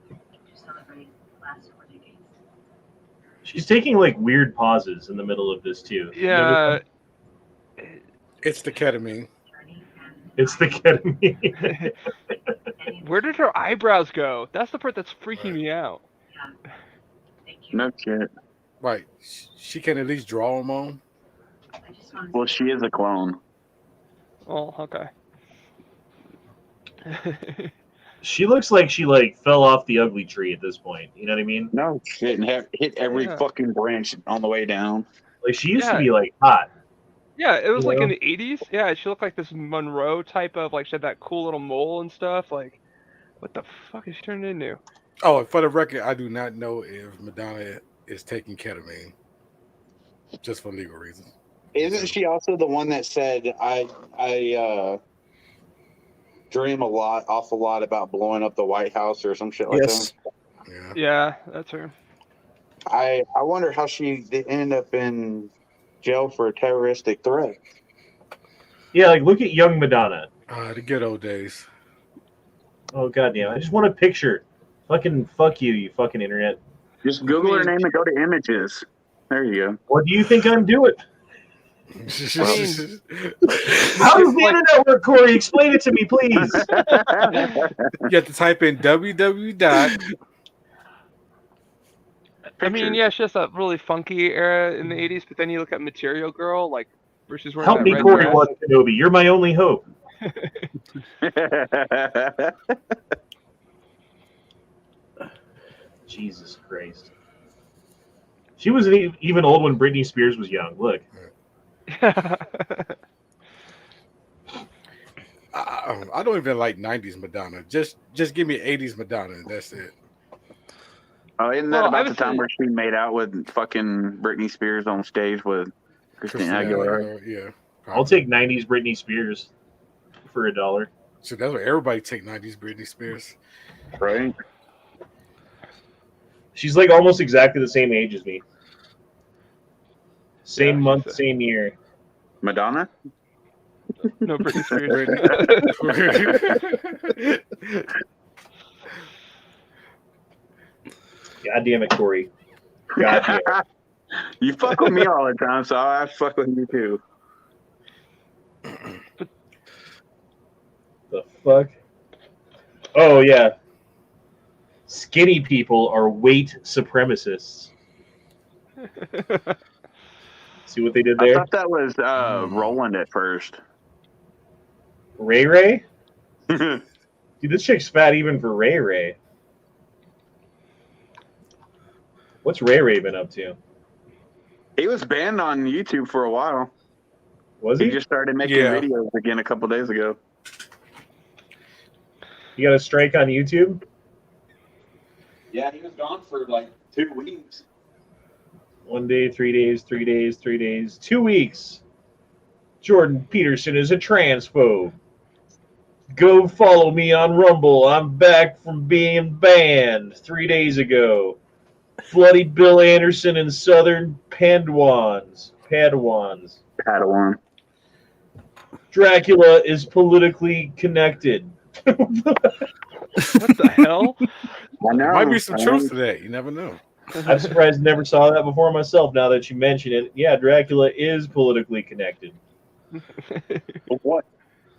to celebrate the last 4 decades. She's taking like weird pauses in the middle of this too. You Yeah. notice It's the ketamine. Journey and that? It's the ketamine. any Where did her eyebrows go? That's the part that's freaking me out. yeah. Thank you. No shit. Right. She can at least draw them on. I just want to Well, she is a clone. Oh, okay. She looks like she like fell off the ugly tree at this point. You know what I mean? No shit. And hit every Yeah. fucking branch on the way down. Like she used to Yeah. be like hot. Yeah, it was You like know? in the 80s. Yeah, she looked like this Monroe type of, like, she had that cool little mole and stuff. Like What the fuck is she turned into? Oh, and for the record, I do not know if Madonna is taking ketamine, just for legal reasons. Isn't she also the one that said I dream awful lot about blowing up the White House or some shit like Yes. that? Yeah. Yeah, that's her. I wonder how she ended up in jail for a terroristic threat. Yeah, like look at young Madonna. The good old days. Oh goddamn! I just want a picture. Fucking fuck you, you fucking internet. Just Google her name and go to images. There you go. What do you think I'm doing? I mean, How does the internet work, Corey? Explain it to me, please. You have to type in www. I mean, yeah, it's just a really funky era in the 80s, but then you look at Material Girl, like, where she's wearing Help that me, red Corey dress. One Kenobi. You're my only hope. Jesus Christ. She wasn't even old when Britney Spears was young. Look. I don't even like 90s Madonna. Just give me 80s Madonna. And that's it. Oh, isn't that Well, about the obviously- time where she made out with fucking Britney Spears on stage with Christina Aguilera? Yeah. I'll take 90s Britney Spears for $1. So that's what everybody take 90s Britney Spears. Right? She's like almost exactly the same age as me. Same Yeah, month, she's same year. Madonna? No, Britney Spears. God damn it, Corey. God damn it. You fuck with me all the time, so I fuck with you too. The fuck? Oh, yeah. Skinny people are weight supremacists. See what they did I there? thought that was Roland at first. Ray Ray? Dude, this chick's fat even for Ray Ray. What's Ray Ray been up to? He was banned on YouTube for a while. Was He he? just started making Yeah. videos again a couple days ago. You got a strike on YouTube? Yeah, he was gone for like 2 weeks. 1 day, 3 days, 3 days, 3 days, 2 weeks. Jordan Peterson is a transphobe. Go follow me on Rumble. I'm back from being banned 3 days ago. Bloody Bill Anderson and Southern Padawans. Padawan. Dracula is politically connected. What the hell? I know. Might be some truth to that. You never know. I'm surprised I never saw that before myself. Now that you mention it, yeah, Dracula is politically connected. What?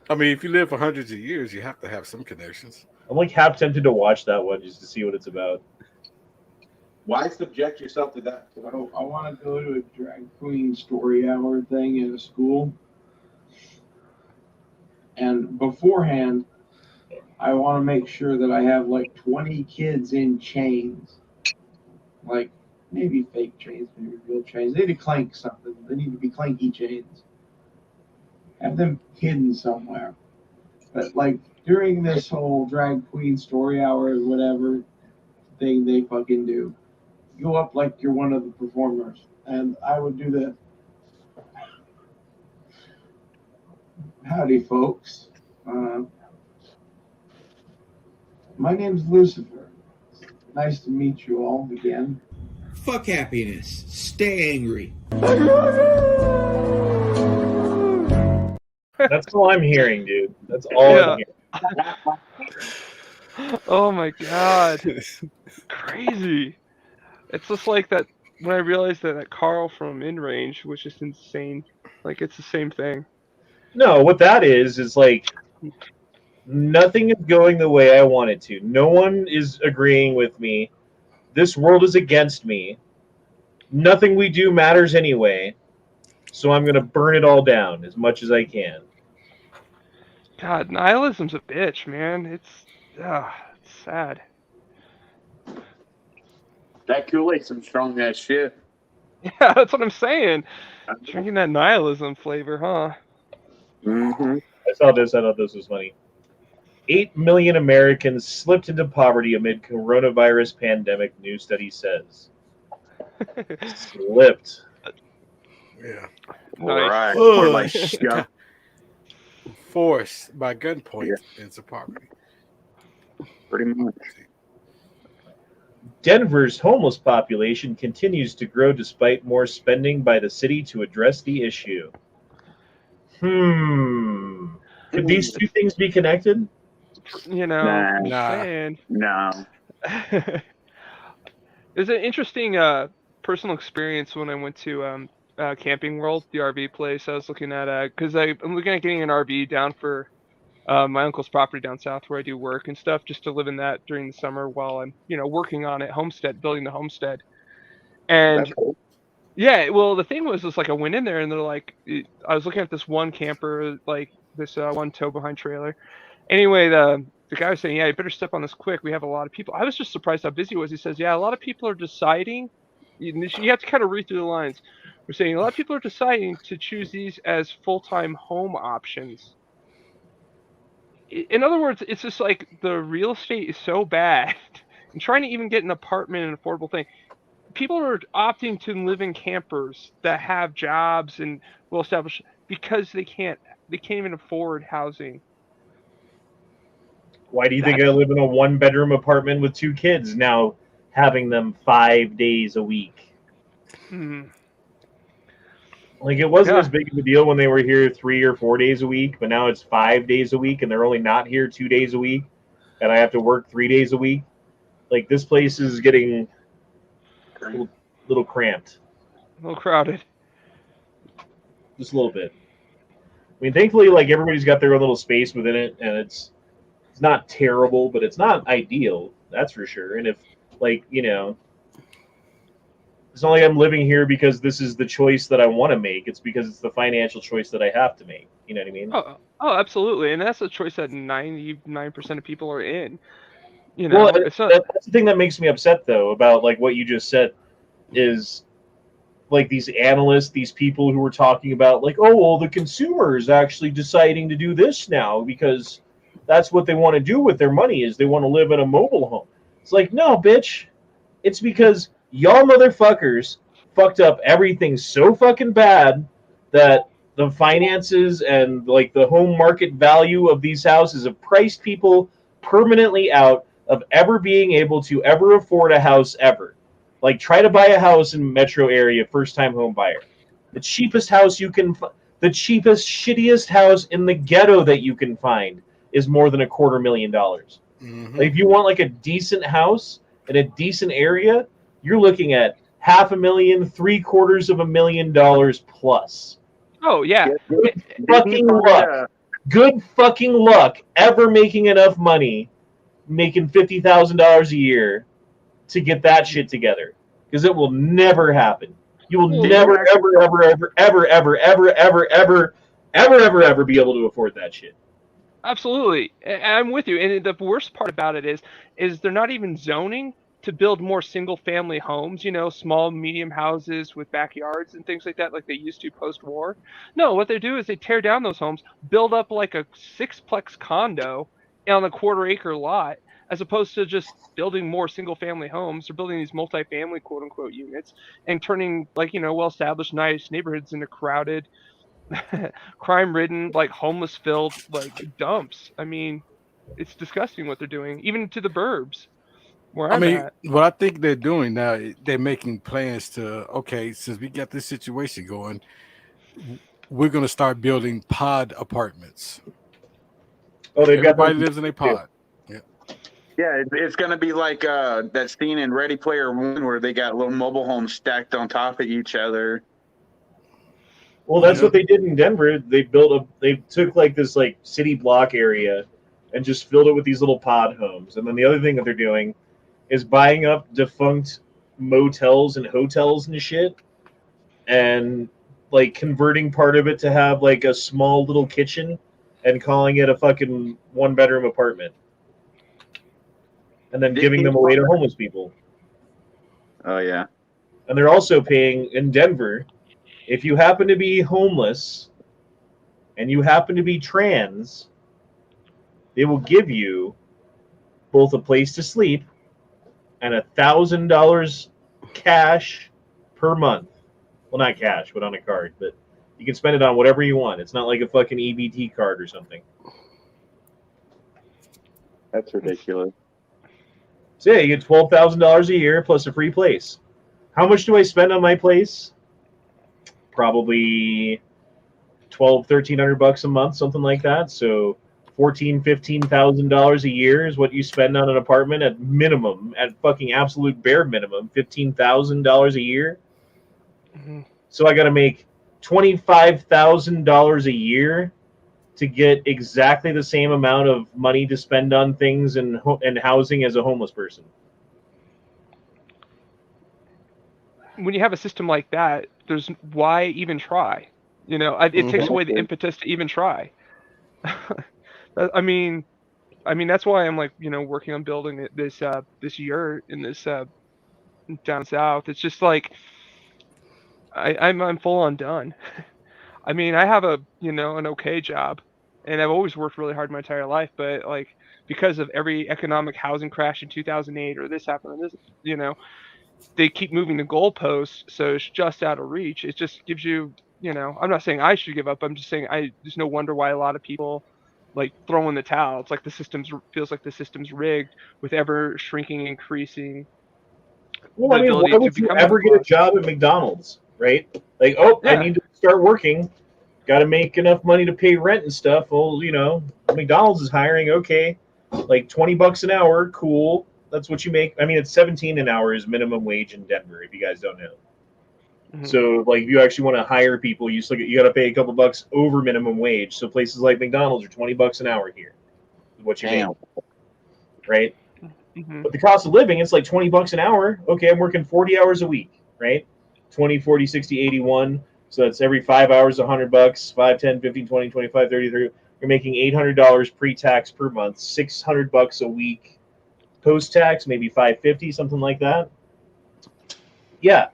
I mean, if you live for hundreds of years, you have to have some connections. I'm like half tempted to watch that one just to see what it's about. Why subject yourself to that? So I want to go to a drag queen story hour thing in a school. And beforehand, I want to make sure that I have like 20 kids in chains. Like maybe fake chains, maybe real chains. They need to clank something. They need to be clanky chains. Have them hidden somewhere. But like during this whole drag queen story hour or whatever thing they fucking do, go up like you're one of the performers. And I would do the howdy folks. My name's Lucifer. Nice to meet you all again. Fuck happiness. Stay angry. That's all I'm hearing, dude. That's all I'm hearing. Oh my god. Crazy. It's just like that when I realized that Carl from In Range, which is insane. Like, it's the same thing. No, what that is like nothing is going the way I want it to. No one is agreeing with me. This world is against me. Nothing we do matters anyway. So I'm going to burn it all down as much as I can. God, nihilism's a bitch, man. It's sad. That Kool-Aid's some strong ass shit. Yeah, that's what I'm saying. Drinking that nihilism flavor, huh? Mm-hmm. I saw this. I thought this was funny. 8 million Americans slipped into poverty amid coronavirus pandemic, new study says. Slipped. Yeah. Nice. Right. Ugh. Or like shoved. Forced by gunpoint into poverty. Pretty much. Denver's homeless population continues to grow despite more spending by the city to address the issue. Could these two things be connected? You know, Nah. I'm Nah. saying. No. It was an interesting personal experience when I went to Camping World, the RV place. I was looking at because I'm looking at getting an RV down for my uncle's property down south where I do work and stuff, just to live in that during the summer while I'm working on it, building the homestead. And That's cool. yeah, well, the thing was like I went in there and they're like, I was looking at this one camper, like this one tow behind trailer. Anyway, the guy was saying, yeah, you better step on this quick. We have a lot of people. I was just surprised how busy it was. He says, yeah, a lot of people are deciding. You have to kind of read through the lines. We're saying a lot of people are deciding to choose these as full-time home options. In other words, it's just like the real estate is so bad. And trying to even get an apartment, an affordable thing. People are opting to live in campers that have jobs and well established because they can't even afford housing. Why do you think I live in a 1-bedroom apartment with 2 kids now, having them 5 days a week? Like, it wasn't as big of a deal when they were here 3 or 4 days a week, but now it's 5 days a week, and they're only not here 2 days a week, and I have to work 3 days a week. Like, this place is getting a little cramped. A little crowded. Just a little bit. I mean, thankfully, like, everybody's got their own little space within it, and it's not terrible, but it's not ideal, that's for sure. And if, like, it's not like I'm living here because this is the choice that I want to make. It's because it's the financial choice that I have to make. You know what I mean? Oh, absolutely. And that's a choice that 99% of people are in. Well, it's not... that's the thing that makes me upset, though, about, like, what you just said is, like, these analysts, these people who were talking about, like, oh, well, the consumer is actually deciding to do this now because that's what they want to do with their money is they want to live in a mobile home. It's like, no, bitch. It's because y'all motherfuckers fucked up everything so fucking bad that the finances and, like, the home market value of these houses have priced people permanently out of ever being able to ever afford a house ever. Like, try to buy a house in metro area, first-time home buyer. The cheapest house you can the cheapest, shittiest house in the ghetto that you can find is more than $250,000. Mm-hmm. Like, if you want, like, a decent house in a decent area, you're looking at $500,000, $750,000 plus. Oh, yeah. Good fucking luck. Good fucking luck ever making enough money, making $50,000 a year to get that shit together. Because it will never happen. You will never, ever be able to afford that shit. Absolutely. I'm with you. And the worst part about it is they're not even zoning to build more single-family homes, small, medium houses with backyards and things like that, like they used to post-war. No, what they do is they tear down those homes, build up like a 6-plex condo on a quarter-acre lot, as opposed to just building more single-family homes. They're building these multi-family, quote-unquote, units and turning, like, well-established, nice neighborhoods into crowded, crime-ridden, like, homeless-filled, like, dumps. I mean, it's disgusting what they're doing, even to the burbs. What I think they're doing now, they're making plans to, okay, since we got this situation going, we're going to start building pod apartments. Oh, everybody lives in a pod. Yeah. Yeah, it's going to be like that scene in Ready Player One where they got little mobile homes stacked on top of each other. Well, that's what they did in Denver. They took like this like city block area and just filled it with these little pod homes. And then the other thing that they're doing is buying up defunct motels and hotels and shit and like converting part of it to have like a small little kitchen and calling it a fucking 1-bedroom apartment. And then giving them away to homeless people. Oh, yeah. And they're also paying in Denver, if you happen to be homeless and you happen to be trans, they will give you both a place to sleep and $1,000 cash per month. Well, not cash, but on a card. But you can spend it on whatever you want. It's not like a fucking EBT card or something. That's ridiculous. So yeah, you get $12,000 a year plus a free place. How much do I spend on my place? Probably $1,300 a month, something like that. So $15,000 a year is what you spend on an apartment at minimum, at fucking absolute bare minimum, $15,000 a year. Mm-hmm. So I got to make $25,000 a year to get exactly the same amount of money to spend on things and housing as a homeless person. When you have a system like that, there's why even try? You know, it takes away the impetus to even try. I mean, that's why I'm like, you know, working on building this year in this down south. It's just like I'm full on done. I mean, I have an okay job, and I've always worked really hard my entire life, but like because of every economic housing crash in 2008 or this happened, or this, you know, they keep moving the goalposts, so it's just out of reach. It just gives you, you know, I'm not saying I should give up. I'm just saying there's no wonder why a lot of people like throw in the towel. It's like feels like the system's rigged with ever shrinking, increasing. Well, I mean, why would you ever get a job at McDonald's, right? Like, oh, yeah. I need to start working. Got to make enough money to pay rent and stuff. Well, you know, McDonald's is hiring. Okay, like $20 an hour. Cool. That's what you make. I mean, it's 17 an hour is minimum wage in Denver, if you guys don't know. Mm-hmm. So, like, if you actually want to hire people, you got to pay a couple bucks over minimum wage. So places like McDonald's are $20 an hour here. Is what you make, right? Mm-hmm. But the cost of living, it's like $20 an hour. Okay, I'm working 40 hours a week, right? 20, 40, 60, 81. So that's every 5 hours, $100, 5, 10, 15, 20, 25, 30, 30. You're making $800 pre-tax per month, $600 a week post-tax, maybe $550, something like that. Yeah.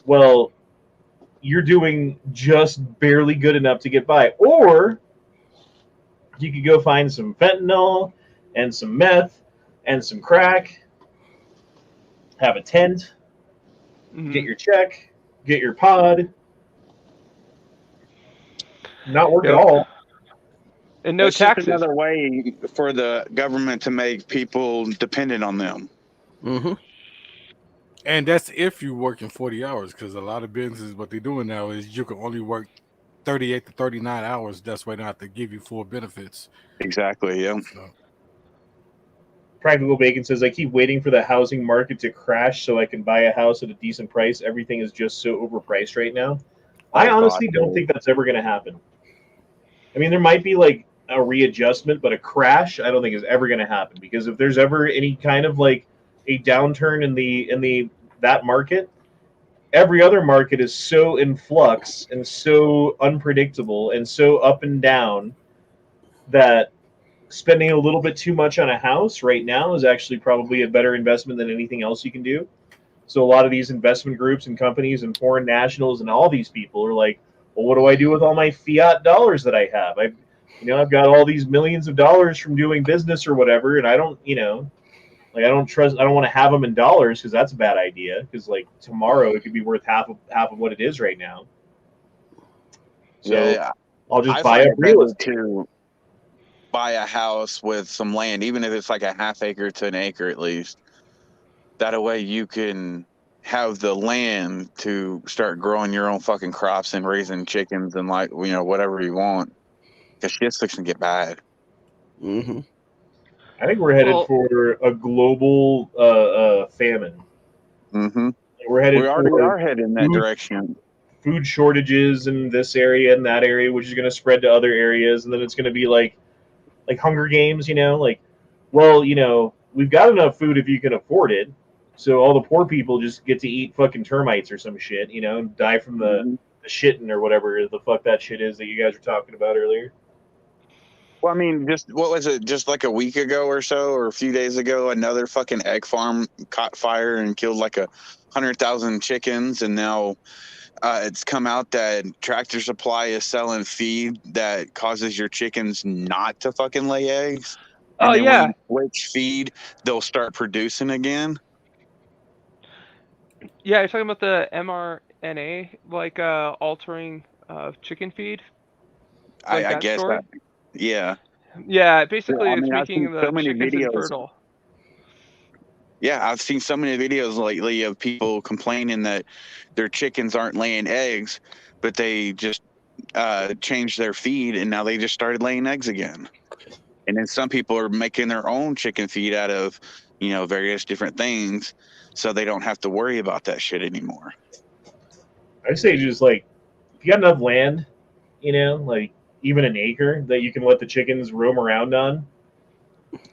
Well, you're doing just barely good enough to get by. Or you could go find some fentanyl and some meth and some crack, have a tent, get your check, get your pod, not work at all. And no taxes. Just another way for the government to make people dependent on them. Mm-hmm. And that's if you're working 40 hours, because a lot of businesses, what they're doing now is you can only work 38 to 39 hours. That's why they don't have to give you full benefits. Exactly, yeah. So. Practical Bacon says, I keep waiting for the housing market to crash so I can buy a house at a decent price. Everything is just so overpriced right now. I honestly don't think that's ever going to happen. I mean, there might be like a readjustment, but a crash I don't think is ever going to happen, because if there's ever any kind of like a downturn in that market, every other market is so in flux and so unpredictable and so up and down that spending a little bit too much on a house right now is actually probably a better investment than anything else you can do. So a lot of these investment groups and companies and foreign nationals and all these people are like, well, what do I do with all my fiat dollars that I have? I've got all these millions of dollars from doing business or whatever, and I don't, I don't want to have them in dollars, because that's a bad idea, because like tomorrow it could be worth half of what it is right now. So yeah. I'll just buy a real estate. To buy a house with some land, even if it's like a half acre to an acre at least. That way you can have the land to start growing your own fucking crops and raising chickens and like, whatever you want. Because shit's fixing to get bad. Mm-hmm. I think we're headed for a global famine. Mm-hmm. We already are headed in that direction. Food shortages in this area and that area, which is going to spread to other areas, and then it's going to be like Hunger Games, we've got enough food if you can afford it, so all the poor people just get to eat fucking termites or some shit, and die from the shitting or whatever the fuck that shit is that you guys were talking about earlier. Well, I mean, what was it? Just like a week ago or so, or a few days ago, another fucking egg farm caught fire and killed like 100,000 chickens, and now it's come out that Tractor Supply is selling feed that causes your chickens not to fucking lay eggs. And Oh then yeah, when you switch feed, they'll start producing again. yeah. You're talking about the mRNA, like altering chicken feed, like I that guess that. story. Yeah. Yeah, Yeah, basically I it's mean, I've seen making so the many chickens videos. infertile. Yeah, I've seen so many videos lately of people complaining that their chickens aren't laying eggs, but they just changed their feed and now they just started laying eggs again. And then some people are making their own chicken feed out of, various different things, so they don't have to worry about that shit anymore. I'd say just like if you got enough land, like even an acre that you can let the chickens roam around on,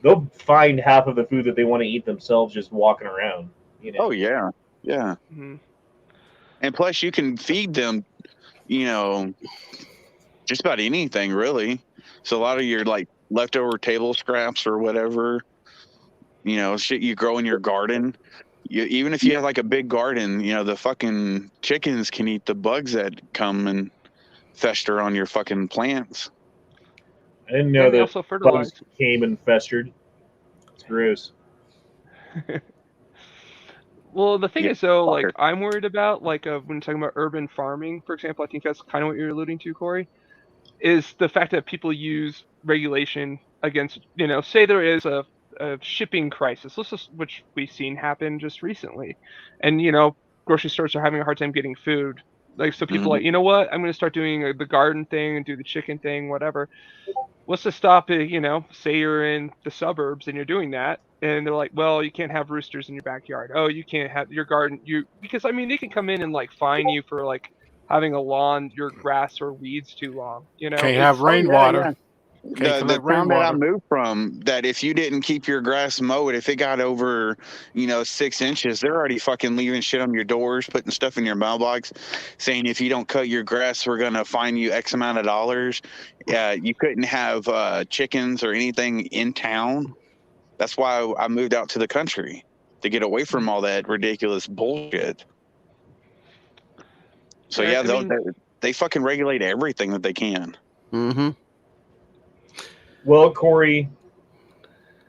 they'll find half of the food that they want to eat themselves just walking around. Oh yeah, yeah. Mhm. And plus, you can feed them, just about anything really. So a lot of your like leftover table scraps or whatever, shit you grow in your garden. Even if you have like a big garden, the fucking chickens can eat the bugs that come and fester on your fucking plants. I didn't Yeah, know and they that also fertilize. bugs came and festered. It's gross. Well, the thing Yeah, is, though, like fucker. I'm worried about, like when talking about urban farming, for example, I think that's kind of what you're alluding to, Corey, is the fact that people use regulation against, say there is a shipping crisis, which we've seen happen just recently, and grocery stores are having a hard time getting food. Like, so people Mhm. like, you know what, I'm going to start doing the garden thing and do the chicken thing, whatever. What's to stop it? Say you're in the suburbs and you're doing that, and they're like, well, you can't have roosters in your backyard. Oh, you can't have your garden. Because I mean, they can come in and like fine you for like having a lawn, your grass or weeds too long. Can't have It's Oh yeah, rainwater. yeah. Can't The collect town that I rainwater. moved from, that if you didn't keep your grass mowed, if it got over, 6 inches, they're already fucking leaving shit on your doors, putting stuff in your mailbox, saying if you don't cut your grass, we're gonna fine you X amount of dollars. You couldn't have chickens or anything in town. That's why I moved out to the country, to get away from all that ridiculous bullshit. So yeah, yeah, I mean, they fucking regulate everything that they can. Mm-hmm. Well, Corey,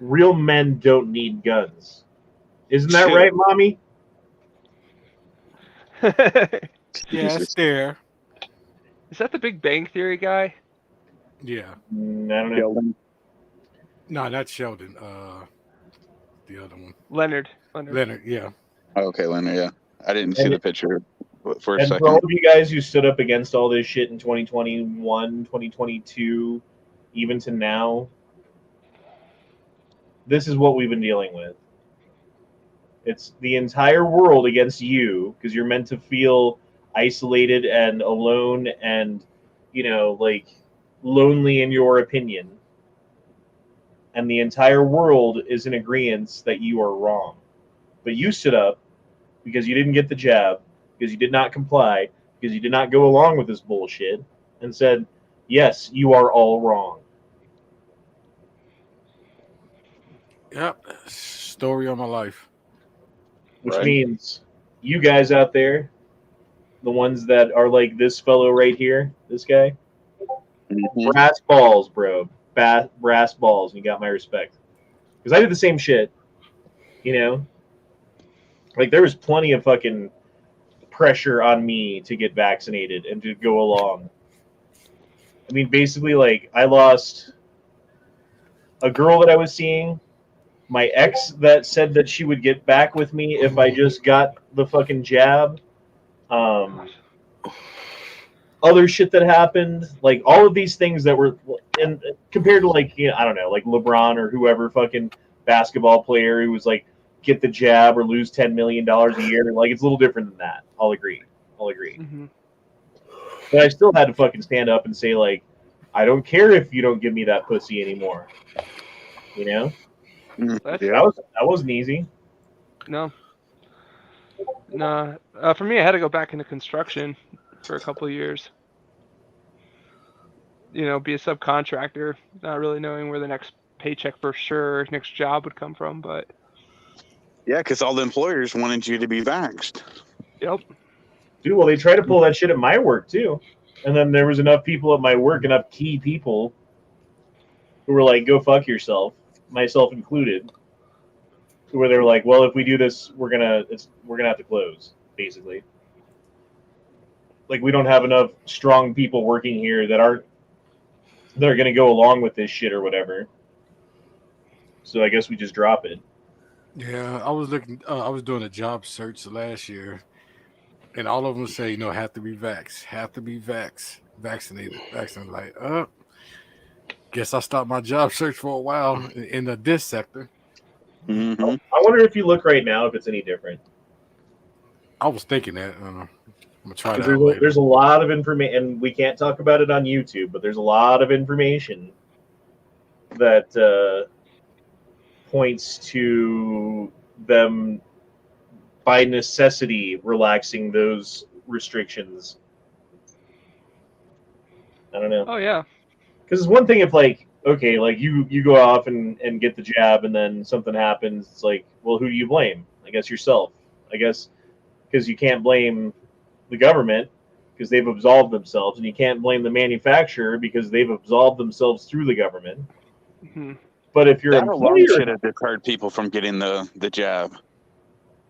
real men don't need guns. Isn't that Shit. right, mommy? Yeah, it's Jesus. there. is that the Big Bang Theory guy? Yeah. I don't know. Sheldon. No, not Sheldon. The other one. Leonard. Leonard. Yeah. Oh, okay, Leonard, yeah. I didn't see And the picture for a And for all second. of you guys who stood up against all this shit in 2021, 2022, even to now, this is what we've been dealing with. It's the entire world against you because you're meant to feel isolated and alone and, like lonely in your opinion. And the entire world is in agreement that you are wrong. But you stood up because you didn't get the jab, because you did not comply, because you did not go along with this bullshit, and said, yes, you are all wrong. Yep. Story of my life. Which Right. means you guys out there, the ones that are like this fellow right here, this guy, Mhm. brass balls, bro. Brass balls. You got my respect. Because I did the same shit, you know? Like, there was plenty of fucking pressure on me to get vaccinated and to go along. I mean, basically, like, I lost a girl that I was seeing, my ex that said that she would get back with me if I just got the fucking jab. Other shit that happened, like all of these things that were, and compared to like, I don't know, like LeBron or whoever fucking basketball player who was like, get the jab or lose $10 million a year. Like, it's a little different than that. I'll agree. Mm-hmm. But I still had to fucking stand up and say, like, I don't care if you don't give me that pussy anymore. You know? That's Yeah. That wasn't easy. no. For me, I had to go back into construction for a couple of years. Be a subcontractor, not really knowing where the next paycheck for sure, next job would come from. But Yeah, because all the employers wanted you to be vaxxed. yep. Dude, well, they tried to pull that shit at my work, too. And then there was enough people at my work, enough key people, who were like, go fuck yourself. myself included, where they're like, well, if we do this, we're gonna have to close, basically. Like, we don't have enough strong people working here that are gonna go along with this shit or whatever. So I guess we just drop it. Yeah, I was looking. I was doing a job search last year, and all of them say, have to be vaccinated. Like, guess I stopped my job search for a while in this sector. Mm-hmm. I wonder if you look right now if it's any different. I was thinking that. I'm gonna try that There's later. there's a lot of information, and we can't talk about it on YouTube, but there's a lot of information that points to them by necessity relaxing those restrictions. I don't know. Oh yeah. Because it's one thing if, like, okay, like you go off and get the jab and then something happens. It's like, well, who do you blame? I guess yourself. I guess because you can't blame the government because they've absolved themselves, and you can't blame the manufacturer because they've absolved themselves through the government. Mm-hmm. But if your That alone employer, should have deterred people from getting the jab.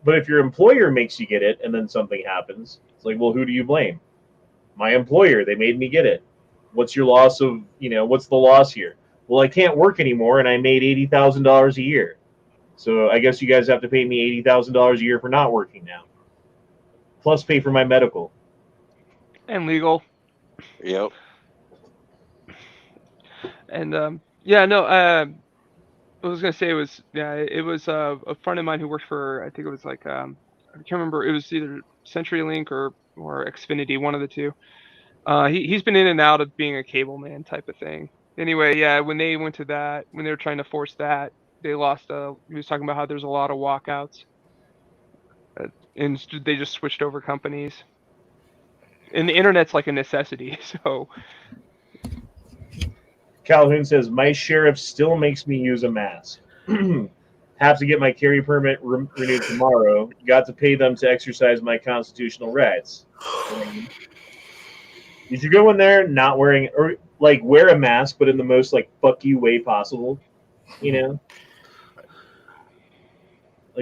but if your employer makes you get it and then something happens, it's like, well, who do you blame? My employer. They made me get it. What's your loss of, what's the loss here? Well, I can't work anymore, and I made $80,000 a year. So I guess you guys have to pay me $80,000 a year for not working now, plus pay for my medical. And legal. Yep. And yeah, no. I was gonna say it was a friend of mine who worked for, I think it was like I can't remember, it was either CenturyLink or Xfinity, one of the two. He's been in and out of being a cable man type of thing. Anyway, yeah, when they went to that, when they were trying to force that, they lost. He was talking about how there's a lot of walkouts, and they just switched over companies. And the internet's like a necessity, so. Calhoun says, my sheriff still makes me use a mask. Have to get my carry permit renewed tomorrow. Got to pay them to exercise my constitutional rights. You should go in there not wearing, or like wear a mask, but in the most like fuck you way possible. Like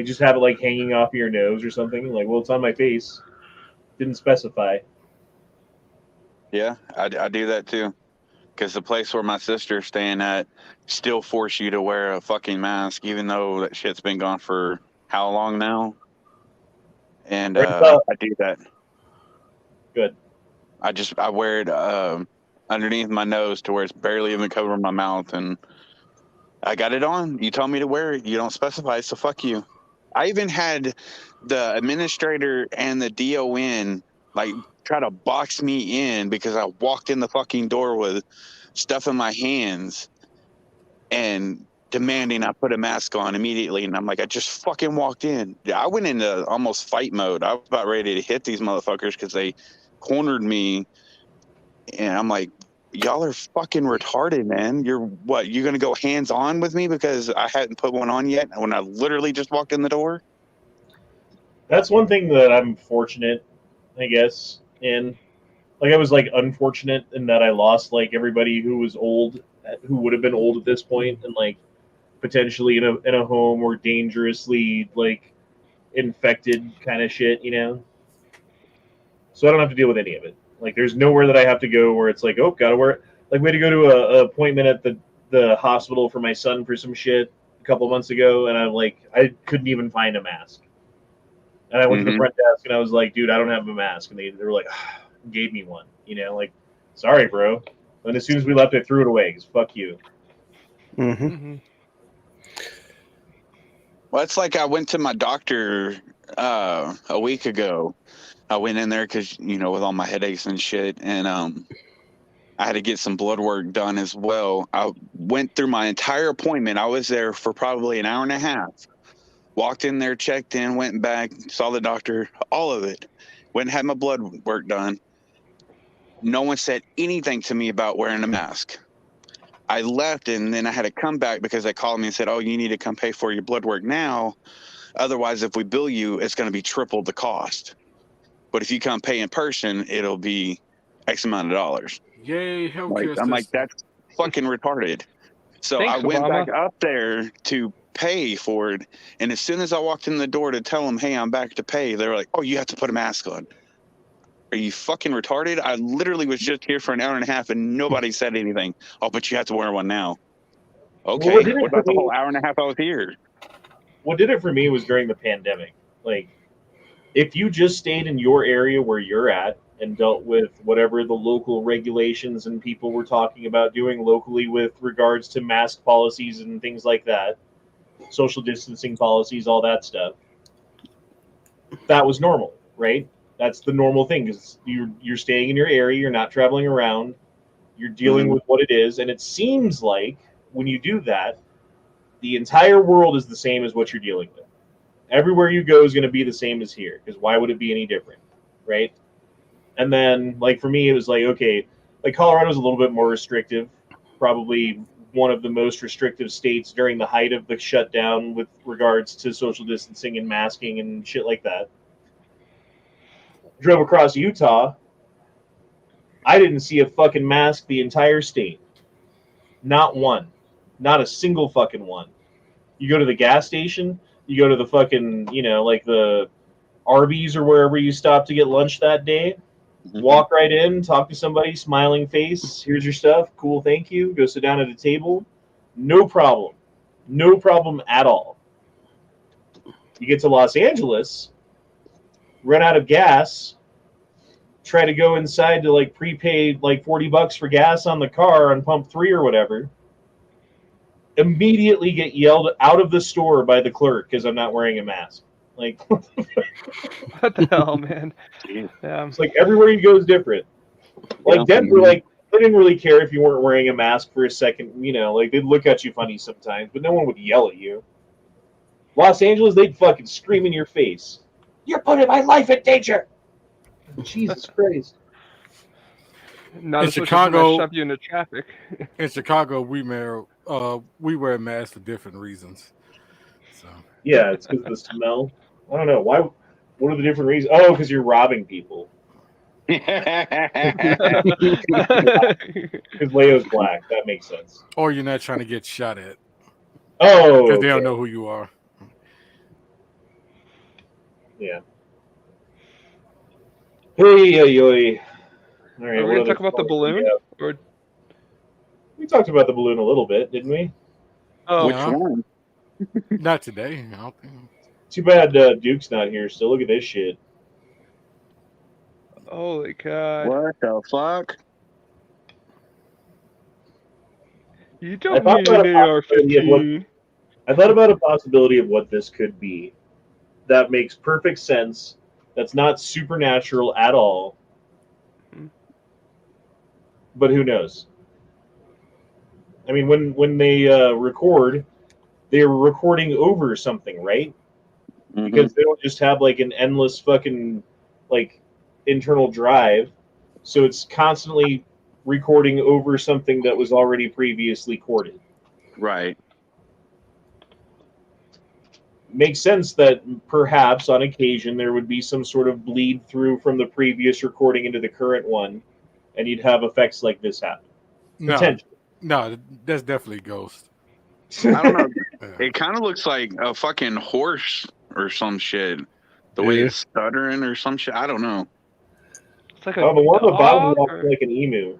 just have it like hanging off your nose or something. Like, well, it's on my face. Didn't specify. Yeah, I do that too. Because the place where my sister's staying at still force you to wear a fucking mask, even though that shit's been gone for how long now? And I do that. Good. I wear it underneath my nose to where it's barely even covering my mouth, and I got it on. You told me to wear it. You don't specify, so fuck you. I even had the administrator and the DON like try to box me in because I walked in the fucking door with stuff in my hands and demanding I put a mask on immediately. And I'm like, I just fucking walked in. I went into almost fight mode. I was about ready to hit these motherfuckers because they cornered me. And I'm like, y'all are fucking retarded, man. You're going to go hands on with me because I hadn't put one on yet when I literally just walked in the door? That's one thing that I'm fortunate, I guess, in. Like, I was like unfortunate in that I lost like everybody who was old, who would have been old at this point, and like potentially in a home or dangerously like infected kind of shit, So I don't have to deal with any of it. Like, there's nowhere that I have to go where it's like, oh, gotta wear it. Like, we had to go to a appointment at the hospital for my son for some shit a couple months ago, and I couldn't even find a mask. And I went to the front desk and I was like, dude, I don't have a mask. And they were like, gave me one, like, sorry, bro. And as soon as we left, I threw it away because fuck you. Mm-hmm. Well, it's like I went to my doctor a week ago. I went in there because, with all my headaches and shit. And I had to get some blood work done as well. I went through my entire appointment. I was there for probably an hour and a half. Walked in there, checked in, went back, saw the doctor, all of it. Went and had my blood work done. No one said anything to me about wearing a mask. I left, and then I had to come back because they called me and said, oh, you need to come pay for your blood work now. Otherwise, if we bill you, it's going to be triple the cost. But if you come pay in person, it'll be X amount of dollars. Yay, healthcare I'm like, system. that's fucking retarded. So Thanks, I went Obama. back up there to pay for it, and as soon as I walked in the door to tell them, "Hey, I'm back to pay," they were like, "Oh, you have to put a mask on." Are you fucking retarded? I literally was just here for an hour and a half, and nobody said anything. Oh, but you have to wear one now. Okay. what did it What for about the me? whole hour and a half I was here? What did it for me was during the pandemic. Like, if you just stayed in your area where you're at and dealt with whatever the local regulations and people were talking about doing locally with regards to mask policies and things like that, social distancing policies, all that stuff, that was normal, right? That's the normal thing because you're staying in your area, you're not traveling around, you're dealing with what it is, and it seems like when you do that, the entire world is the same as what you're dealing with. Everywhere you go is going to be the same as here because why would it be any different, right? And then, like for me, it was like, okay, like Colorado's a little bit more restrictive, probably one of the most restrictive states during the height of the shutdown with regards to social distancing and masking and shit like that. Drove across Utah, I didn't see a fucking mask the entire state. Not one. Not a single fucking one. You go to the gas station, you go to the fucking, like the Arby's or wherever you stop to get lunch that day, walk right in, talk to somebody, smiling face, here's your stuff, cool, thank you, go sit down at a table, no problem. No problem at all. You get to Los Angeles, run out of gas, try to go inside to like prepay like $40 for gas on the car on pump 3 or whatever, immediately get yelled out of the store by the clerk because I'm not wearing a mask. Like, What the hell, man? Yeah. it's like everywhere you go is different. Like Denver, like they didn't really care if you weren't wearing a mask for a second. Like they'd look at you funny sometimes, but no one would yell at you. Los Angeles, they'd fucking scream in your face. You're putting my life in danger. Jesus Christ. Not In as much as Chicago- when I shove you into traffic. In Chicago, we wear masks for different reasons. So Yeah, it's because of the smell. I don't know why. What are the different reasons? Oh, because you're robbing people. Because Leo's black. That makes sense. or you're not trying to get shot at Oh, because they don't okay. know who you are. Yeah. Hey, yo. All right. Are we what going to other talk about the stories do we balloon? have? Or We talked about the balloon a little bit, didn't we? oh, Which Yeah. one? Not today. I don't think. Too bad Duke's not here. So look at this shit. holy God! What the fuck? You I don't thought need about an a possibility of what AR-15. I thought about a possibility of what this could be. That makes perfect sense. That's not supernatural at all. But who knows? I mean, when they record, they're recording over something, right? Because they don't just have like an endless fucking like internal drive, so it's constantly recording over something that was already previously recorded. Right. Makes sense that perhaps on occasion there would be some sort of bleed through from the previous recording into the current one, and you'd have effects like this happen. No, Potentially. no, that's definitely Ghost. I don't know. Yeah. It kind of looks like a fucking horse or some shit. The way Yeah. it's stuttering or some shit. I don't know. It's like a Oh, the one on the bottom dog, walks or- like an emu.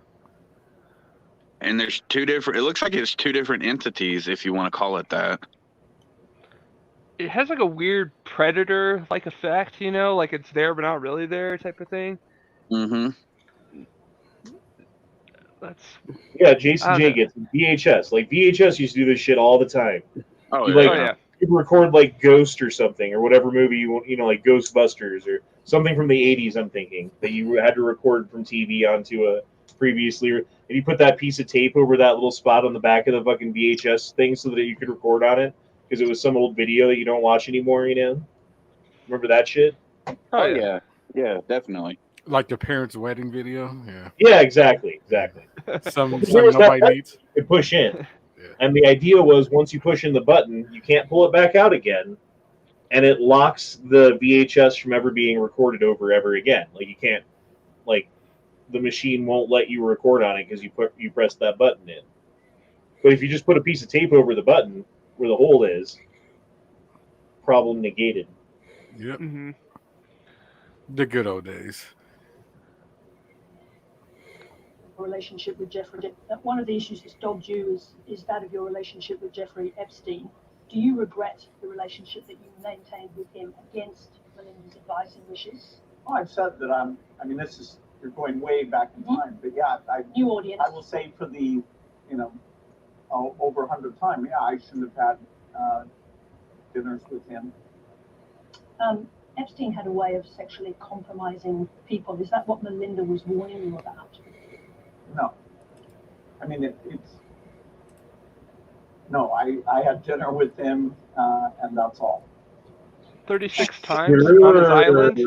And there's two different. It looks like it's two different entities, if you want to call it that. It has like a weird predator-like effect, like it's there but not really there type of thing. Mm-hmm. That's Yeah, Jason I J don't know. gets it. VHS. Like VHS used to do this shit all the time. Oh You yeah. like Oh yeah. you could record like Ghost or something or whatever movie you want, like Ghostbusters or something from the 80s. I'm thinking that you had to record from TV onto a previously, and you put that piece of tape over that little spot on the back of the fucking VHS thing so that you could record on it because it was some old video that you don't watch anymore. Remember that shit? Oh yeah. Yeah, definitely. Like the parents' wedding video. Yeah. Yeah, exactly. Some There was nobody that- needs. You could push in. Yeah. And the idea was once you push in the button, you can't pull it back out again, and it locks the VHS from ever being recorded over ever again. Like you can't, like, the machine won't let you record on it because you press that button in. But if you just put a piece of tape over the button where the hole is, problem negated. Yep. Hmm. The good old days. Relationship with Jeffrey. One of the issues that's dogged you is that of your relationship with Jeffrey Epstein. Do you regret the relationship that you maintained with him against Melinda's advice and wishes? Oh, I've said that you're going way back in time, but yeah, New audience. I will say for the, over 100th time, yeah, I shouldn't have had dinners with him. Epstein had a way of sexually compromising people. Is that what Melinda was warning you about? No. I mean, no, I had dinner with him, and that's all. 36 times on his island?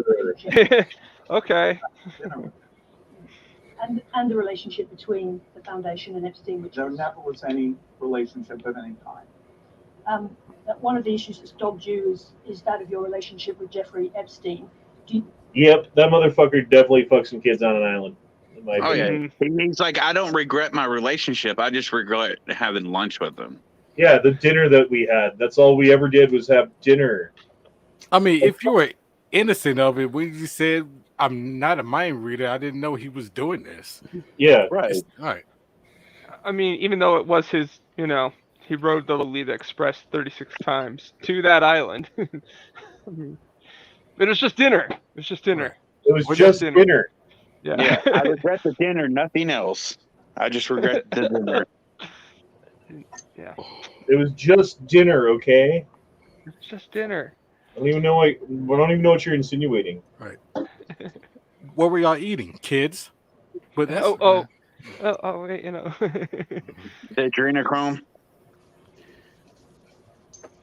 Okay. And the relationship between the foundation and Epstein, which there never was any relationship at any time. One of the issues that's dogged you is that of your relationship with Jeffrey Epstein. Yep, that motherfucker definitely fucked some kids on an island. Oh yeah, he's like, I don't regret my relationship. I just regret having lunch with him. Yeah, the dinner that we had. That's all we ever did was have dinner. I mean, if you were innocent of it, when you said, I'm not a mind reader, I didn't know he was doing this. Yeah. Right. Right. I mean, even though it was his, he rode the Lolita Express 36 times to that island. I mean, but it was just dinner. It was just dinner. It was just dinner. Yeah. I regret the dinner, nothing else. I just regret the dinner. Yeah. It was just dinner, okay? It's just dinner. I don't even know what you're insinuating. Right. What were y'all eating, kids? But that's, oh, wait, The adrenochrome.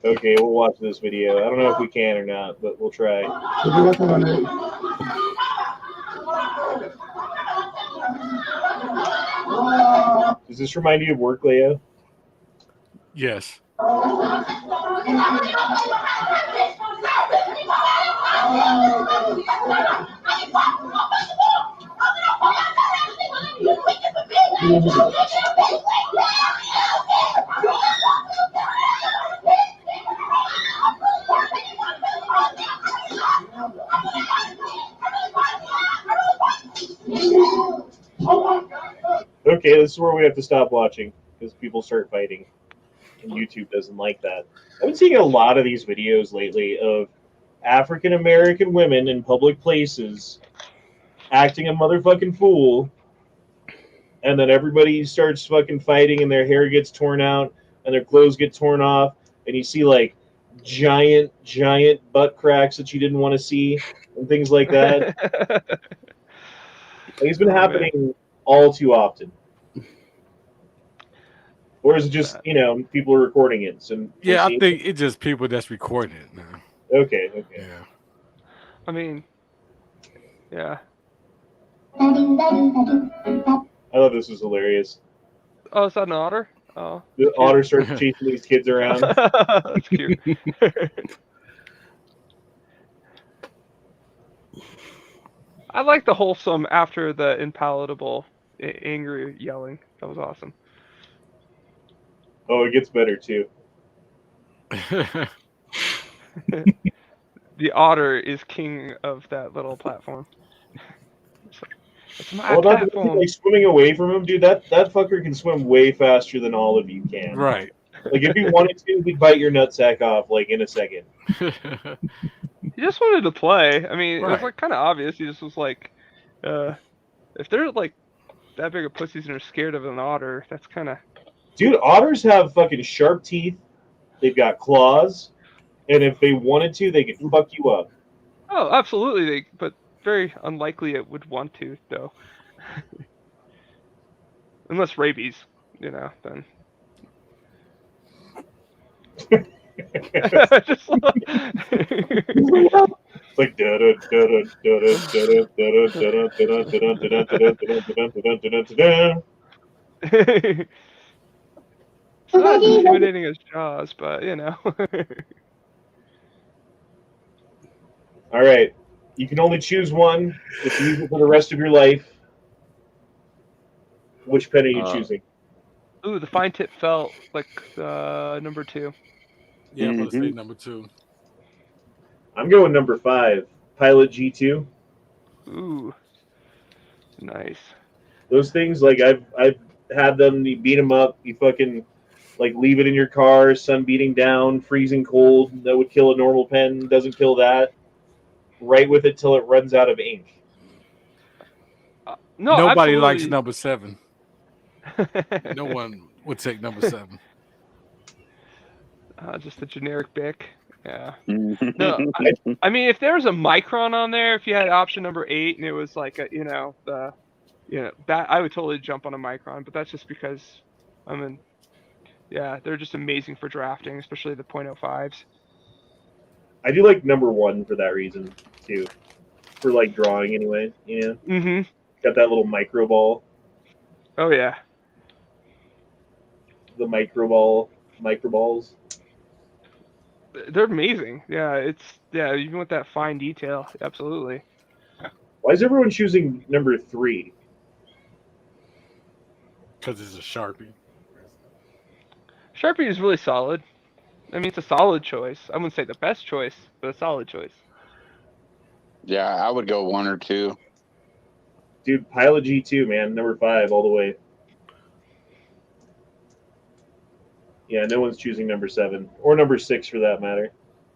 Okay, we'll watch this video. I don't know if we can or not, but we'll try. Does this remind you of work, Leo? Yes. Okay, this is where we have to stop watching because people start fighting, and YouTube doesn't like that. I've been seeing a lot of these videos lately of African American women in public places acting a motherfucking fool, and then everybody starts fucking fighting, and their hair gets torn out, and their clothes get torn off, and you see like giant butt cracks that you didn't want to see, and things like that. It's been happening all too often. Or is it just, people are recording it? So yeah, I think it's just people that's recording it now. Okay. Yeah. I mean, yeah. I thought this was hilarious. Oh, is that an otter? Oh. The otter starts chasing these kids around. That's cute. I like the wholesome after the impalatable angry yelling. That was awesome. Oh, it gets better too. The otter is king of that little platform. It's my Well, platform. like swimming away from him, dude. That fucker can swim way faster than all of you can. Right. Like if he wanted to, he'd bite your nutsack off like in a second. He just wanted to play. I mean, it was Right. like kind of obvious. He just was like, if they're like that big of pussies and are scared of an otter, that's kind of. Dude, otters have fucking sharp teeth. They've got claws, and if they wanted to, they could fuck you up. Oh, absolutely. But very unlikely it would want to, though. Unless rabies, then. Just like it's not as intimidating as Jaws, but All right, you can only choose one. If you use it for the rest of your life, which pen are you choosing? Ooh, the fine tip felt like number 2. Yeah, I'm going to say Mhm. number 2. I'm going number 5, Pilot G2. Ooh, nice. Those things, like I've had them. You beat them up. You fucking like leave it in your car. Sun beating down, freezing cold. That would kill a normal pen. Doesn't kill that. Write with it till it runs out of ink. No, Nobody likes absolutely. number 7. No one would take number 7. Just a generic Bic. Yeah. Mhm. No, I mean, if there was a micron on there, if you had option number 8 and it was like a, that I would totally jump on a micron. But that's just because, I mean, yeah, they're just amazing for drafting, especially the .05s. I do like number 1 for that reason too. For like drawing anyway. You know, Mm-hmm. got that little micro ball. Oh yeah. The micro balls. They're amazing. Yeah, even with that fine detail, absolutely. Why is everyone choosing number 3? Because it's a Sharpie. Sharpie is really solid. I mean, it's a solid choice. I wouldn't say the best choice, but a solid choice. Yeah, I would go 1 or 2. Dude, Pilot G2, man, number 5 all the way. Yeah, no one's choosing number 7 or number 6 for that matter.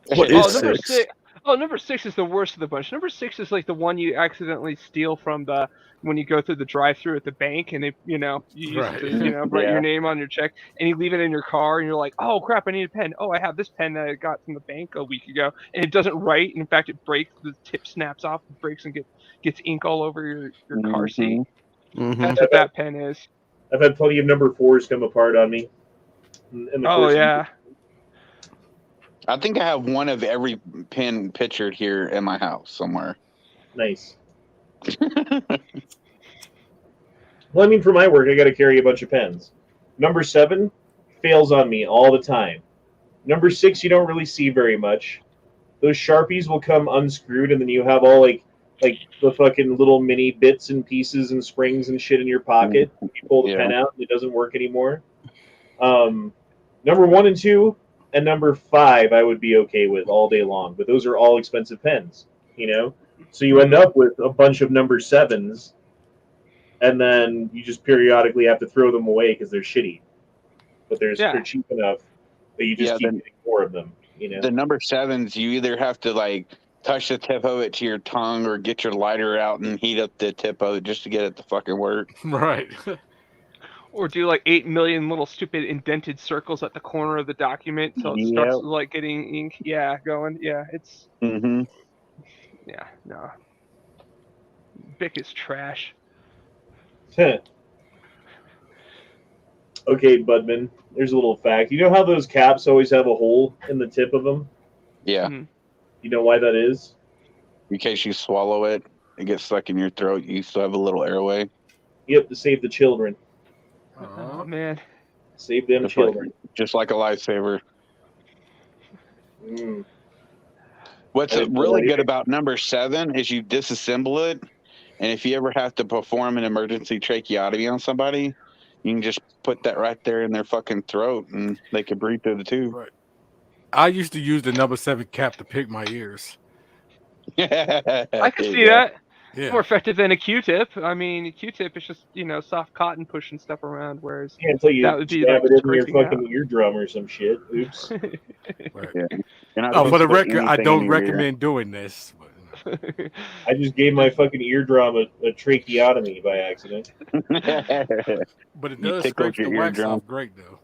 What Oh, is number 6? 6. Oh, number 6 is the worst of the bunch. Number 6 is like the one you accidentally steal from when you go through the drive-through at the bank, and you use Right. it to, write Yeah. your name on your check, and you leave it in your car, and you're like, oh crap, I need a pen. Oh, I have this pen that I got from the bank a week ago, and it doesn't write. In fact, it breaks. The tip snaps off, it breaks, and gets ink all over your car seat. Mm-hmm. That's what that pen is. I've had plenty of number 4s come apart on me. In the Oh course of yeah. I think I have one of every pen pictured here in my house somewhere. Nice. Well, I mean, for my work, I got to carry a bunch of pens. Number 7 fails on me all the time. Number 6, you don't really see very much. Those Sharpies will come unscrewed, and then you have all like the fucking little mini bits and pieces and springs and shit in your pocket. You pull the pen out, and it doesn't work anymore. Number 1 and 2 and number 5, I would be okay with all day long, but those are all expensive pens, So you end up with a bunch of number 7s, and then you just periodically have to throw them away because they're shitty. But they're cheap enough that you just keep getting more of them. The number 7s, you either have to like touch the tip of it to your tongue or get your lighter out and heat up the tip of it just to get it to fucking work. Right. Or do like 8 million little stupid indented circles at the corner of the document so it starts like getting ink. Yeah, going. Yeah, it's. Mm-hmm. Yeah, no. Bic is trash. Okay, Budman. There's a little fact. You know how those caps always have a hole in the tip of them? Yeah. Mm-hmm. You know why that is? In case you swallow it, it gets stuck in your throat. You still have a little airway. Yep, to save the children. Oh man. Save them just children. Just like a lifesaver. Mm. What's really good about number 7 is you disassemble it, and if you ever have to perform an emergency tracheotomy on somebody, you can just put that right there in their fucking throat, and they can breathe through the tube. Right. I used to use the number 7 cap to pick my ears. I can see that. Yeah. More effective than a Q-tip. I mean, a Q-tip is just soft cotton pushing stuff around, whereas until you that would be stab like it in your scraping fucking eardrum or some shit. Oops. Right. Yeah. Oh, for the record, I don't recommend doing this. But, I just gave my fucking eardrum a tracheotomy by accident. But it does scrape the wax off great, though.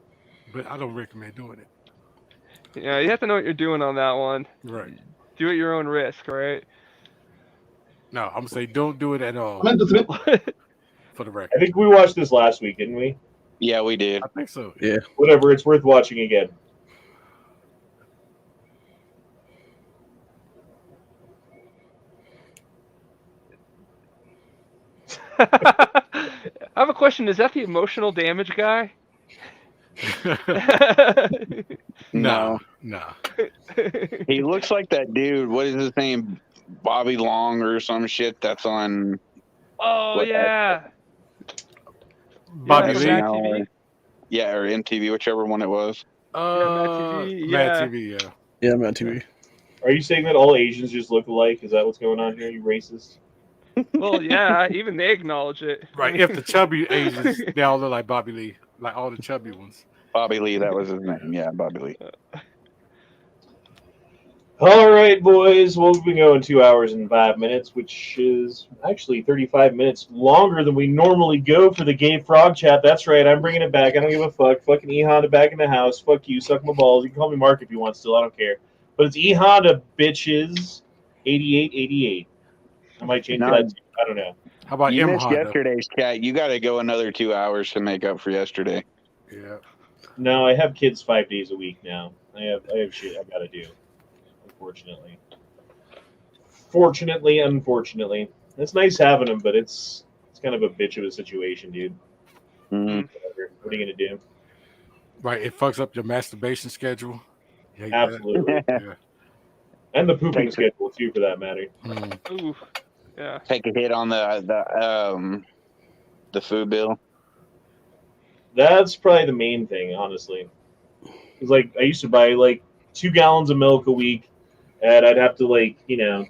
But I don't recommend doing it. Yeah, you have to know what you're doing on that one. Right. Do at your own risk, right? No, I'm going to say don't do it at all. For the record. I think we watched this last week, didn't we? Yeah, we did. I think so. Yeah. Whatever, it's worth watching again. I have a question. Is that the emotional damage guy? No. He looks like that dude. What is his name? Bobby Long or some shit that's on. Oh, yeah. Bobby Lee. Yeah, or MTV, whichever one it was. Mad TV, Mad yeah. TV, yeah. Yeah, Mad TV. Are you saying that all Asians just look alike? Is that what's going on here? You racist? Well, yeah, even they acknowledge it. Right. If the chubby Asians, they all look like Bobby Lee, like all the chubby ones. Bobby Lee, that was his name. Yeah, Bobby Lee. All right, boys. Well, we've been going 2 hours and 5 minutes, which is actually 35 minutes longer than we normally go for the gay frog chat. That's right. I'm bringing it back. I don't give a fuck. Fucking E Honda back in the house. Fuck you. Suck my balls. You can call me Mark if you want. Still, I don't care. But it's E Honda, bitches. 8888. I might change that. Too. I don't know. How about You M missed Honda? yesterday's chat. You got to go another 2 hours to make up for yesterday. Yeah. No, I have kids 5 days a week now. I have shit I gotta do. Unfortunately. Unfortunately. It's nice having them, but it's kind of a bitch of a situation, dude. Mm. What are you gonna do? Right. It fucks up your masturbation schedule. Yeah, Absolutely. Yeah. And the pooping schedule too, for that matter. Ooh, yeah. Take a hit on the food bill. That's probably the main thing, honestly. Because like I used to buy like 2 gallons of milk a week, and I'd have to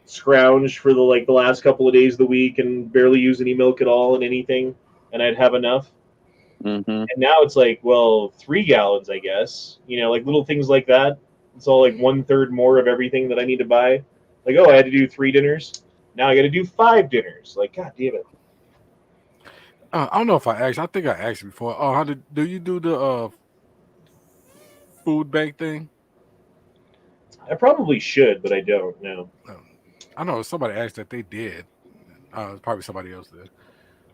scrounge for the last couple of days of the week and barely use any milk at all and anything, and I'd have enough. Mm-hmm. And now it's 3 gallons, I guess. Little things like that. It's all 1/3 more of everything that I need to buy. I had to do 3 dinners. Now I got to do 5 dinners. God damn it. I don't know if I asked. I think I asked before. Oh, do you do the food bank thing? I probably should, but I don't. No. I know somebody asked that they did. Probably somebody else did.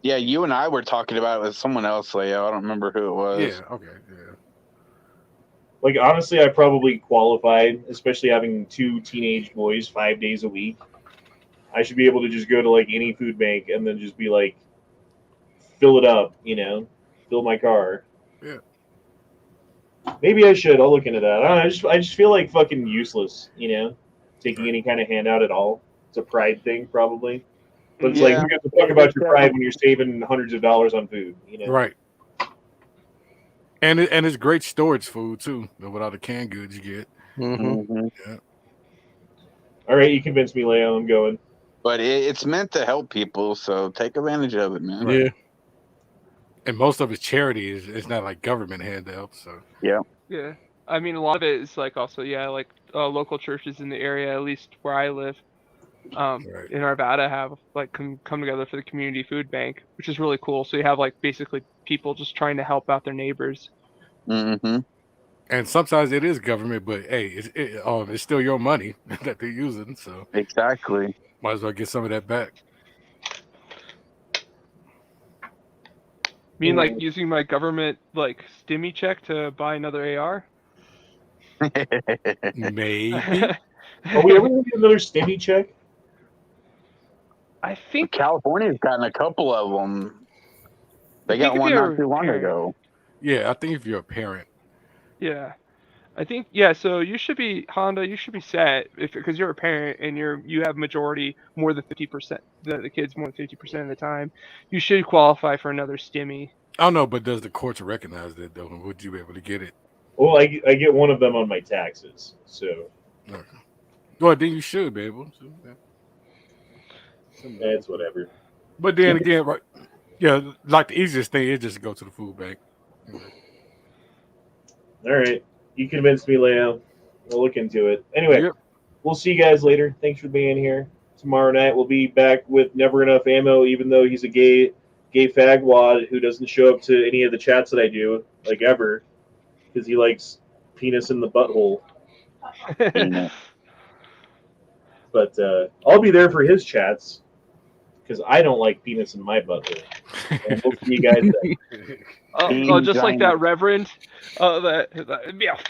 Yeah, you and I were talking about it with someone else, Leo. I don't remember who it was. Yeah. Okay. Yeah. Honestly, I probably qualified, especially having 2 teenage boys 5 days a week. I should be able to just go to any food bank and then just be fill it up, fill my car. Yeah. Maybe I should. I'll look into that. I don't know, I just feel fucking useless, taking any kind of handout at all. It's a pride thing, probably. But it's who gives a fuck about your pride when you're saving hundreds of dollars on food, Right. And it's great storage food too, with all the canned goods you get. Mm-hmm. Yeah. All right, you convinced me, Leo. I'm going. But it's meant to help people, so take advantage of it, man. Right. Yeah. And most of it's charity. It's not government handouts. So yeah. Yeah. I mean, a lot of it is also local churches in the area, at least where I live, in Arvada, have come together for the community food bank, which is really cool. So you have basically people just trying to help out their neighbors. Mm-hmm. And sometimes it is government, but hey, it's still your money that they're using. So exactly, might as well get some of that back. Using my government stimmy check to buy another AR? Maybe. Are we ever going to get another stimmy check? I think California's gotten a couple of them. They got one not too long ago. Yeah, I think if you're a parent. Yeah. I think so you should be Honda, you should be set because you're a parent and you have majority more than 50%, the kids more than 50% of the time. You should qualify for another stimmy. I don't know, but does the courts recognize that though? Would you be able to get it? Well, I get one of them on my taxes, so. Okay. Well, then you should be able to. Yeah. It's whatever. But then again, right? Yeah, the easiest thing is just to go to the food bank. All right. You convinced me, Leo. I'll look into it. Anyway, We'll see you guys later. Thanks for being here. Tomorrow night we'll be back with Never Enough Ammo, even though he's a gay fagwad who doesn't show up to any of the chats that I do, ever, because he likes penis in the butthole. But I'll be there for his chats, because I don't like penis in my butthole. And we'll see you guys then. Just like that reverend. Yeah.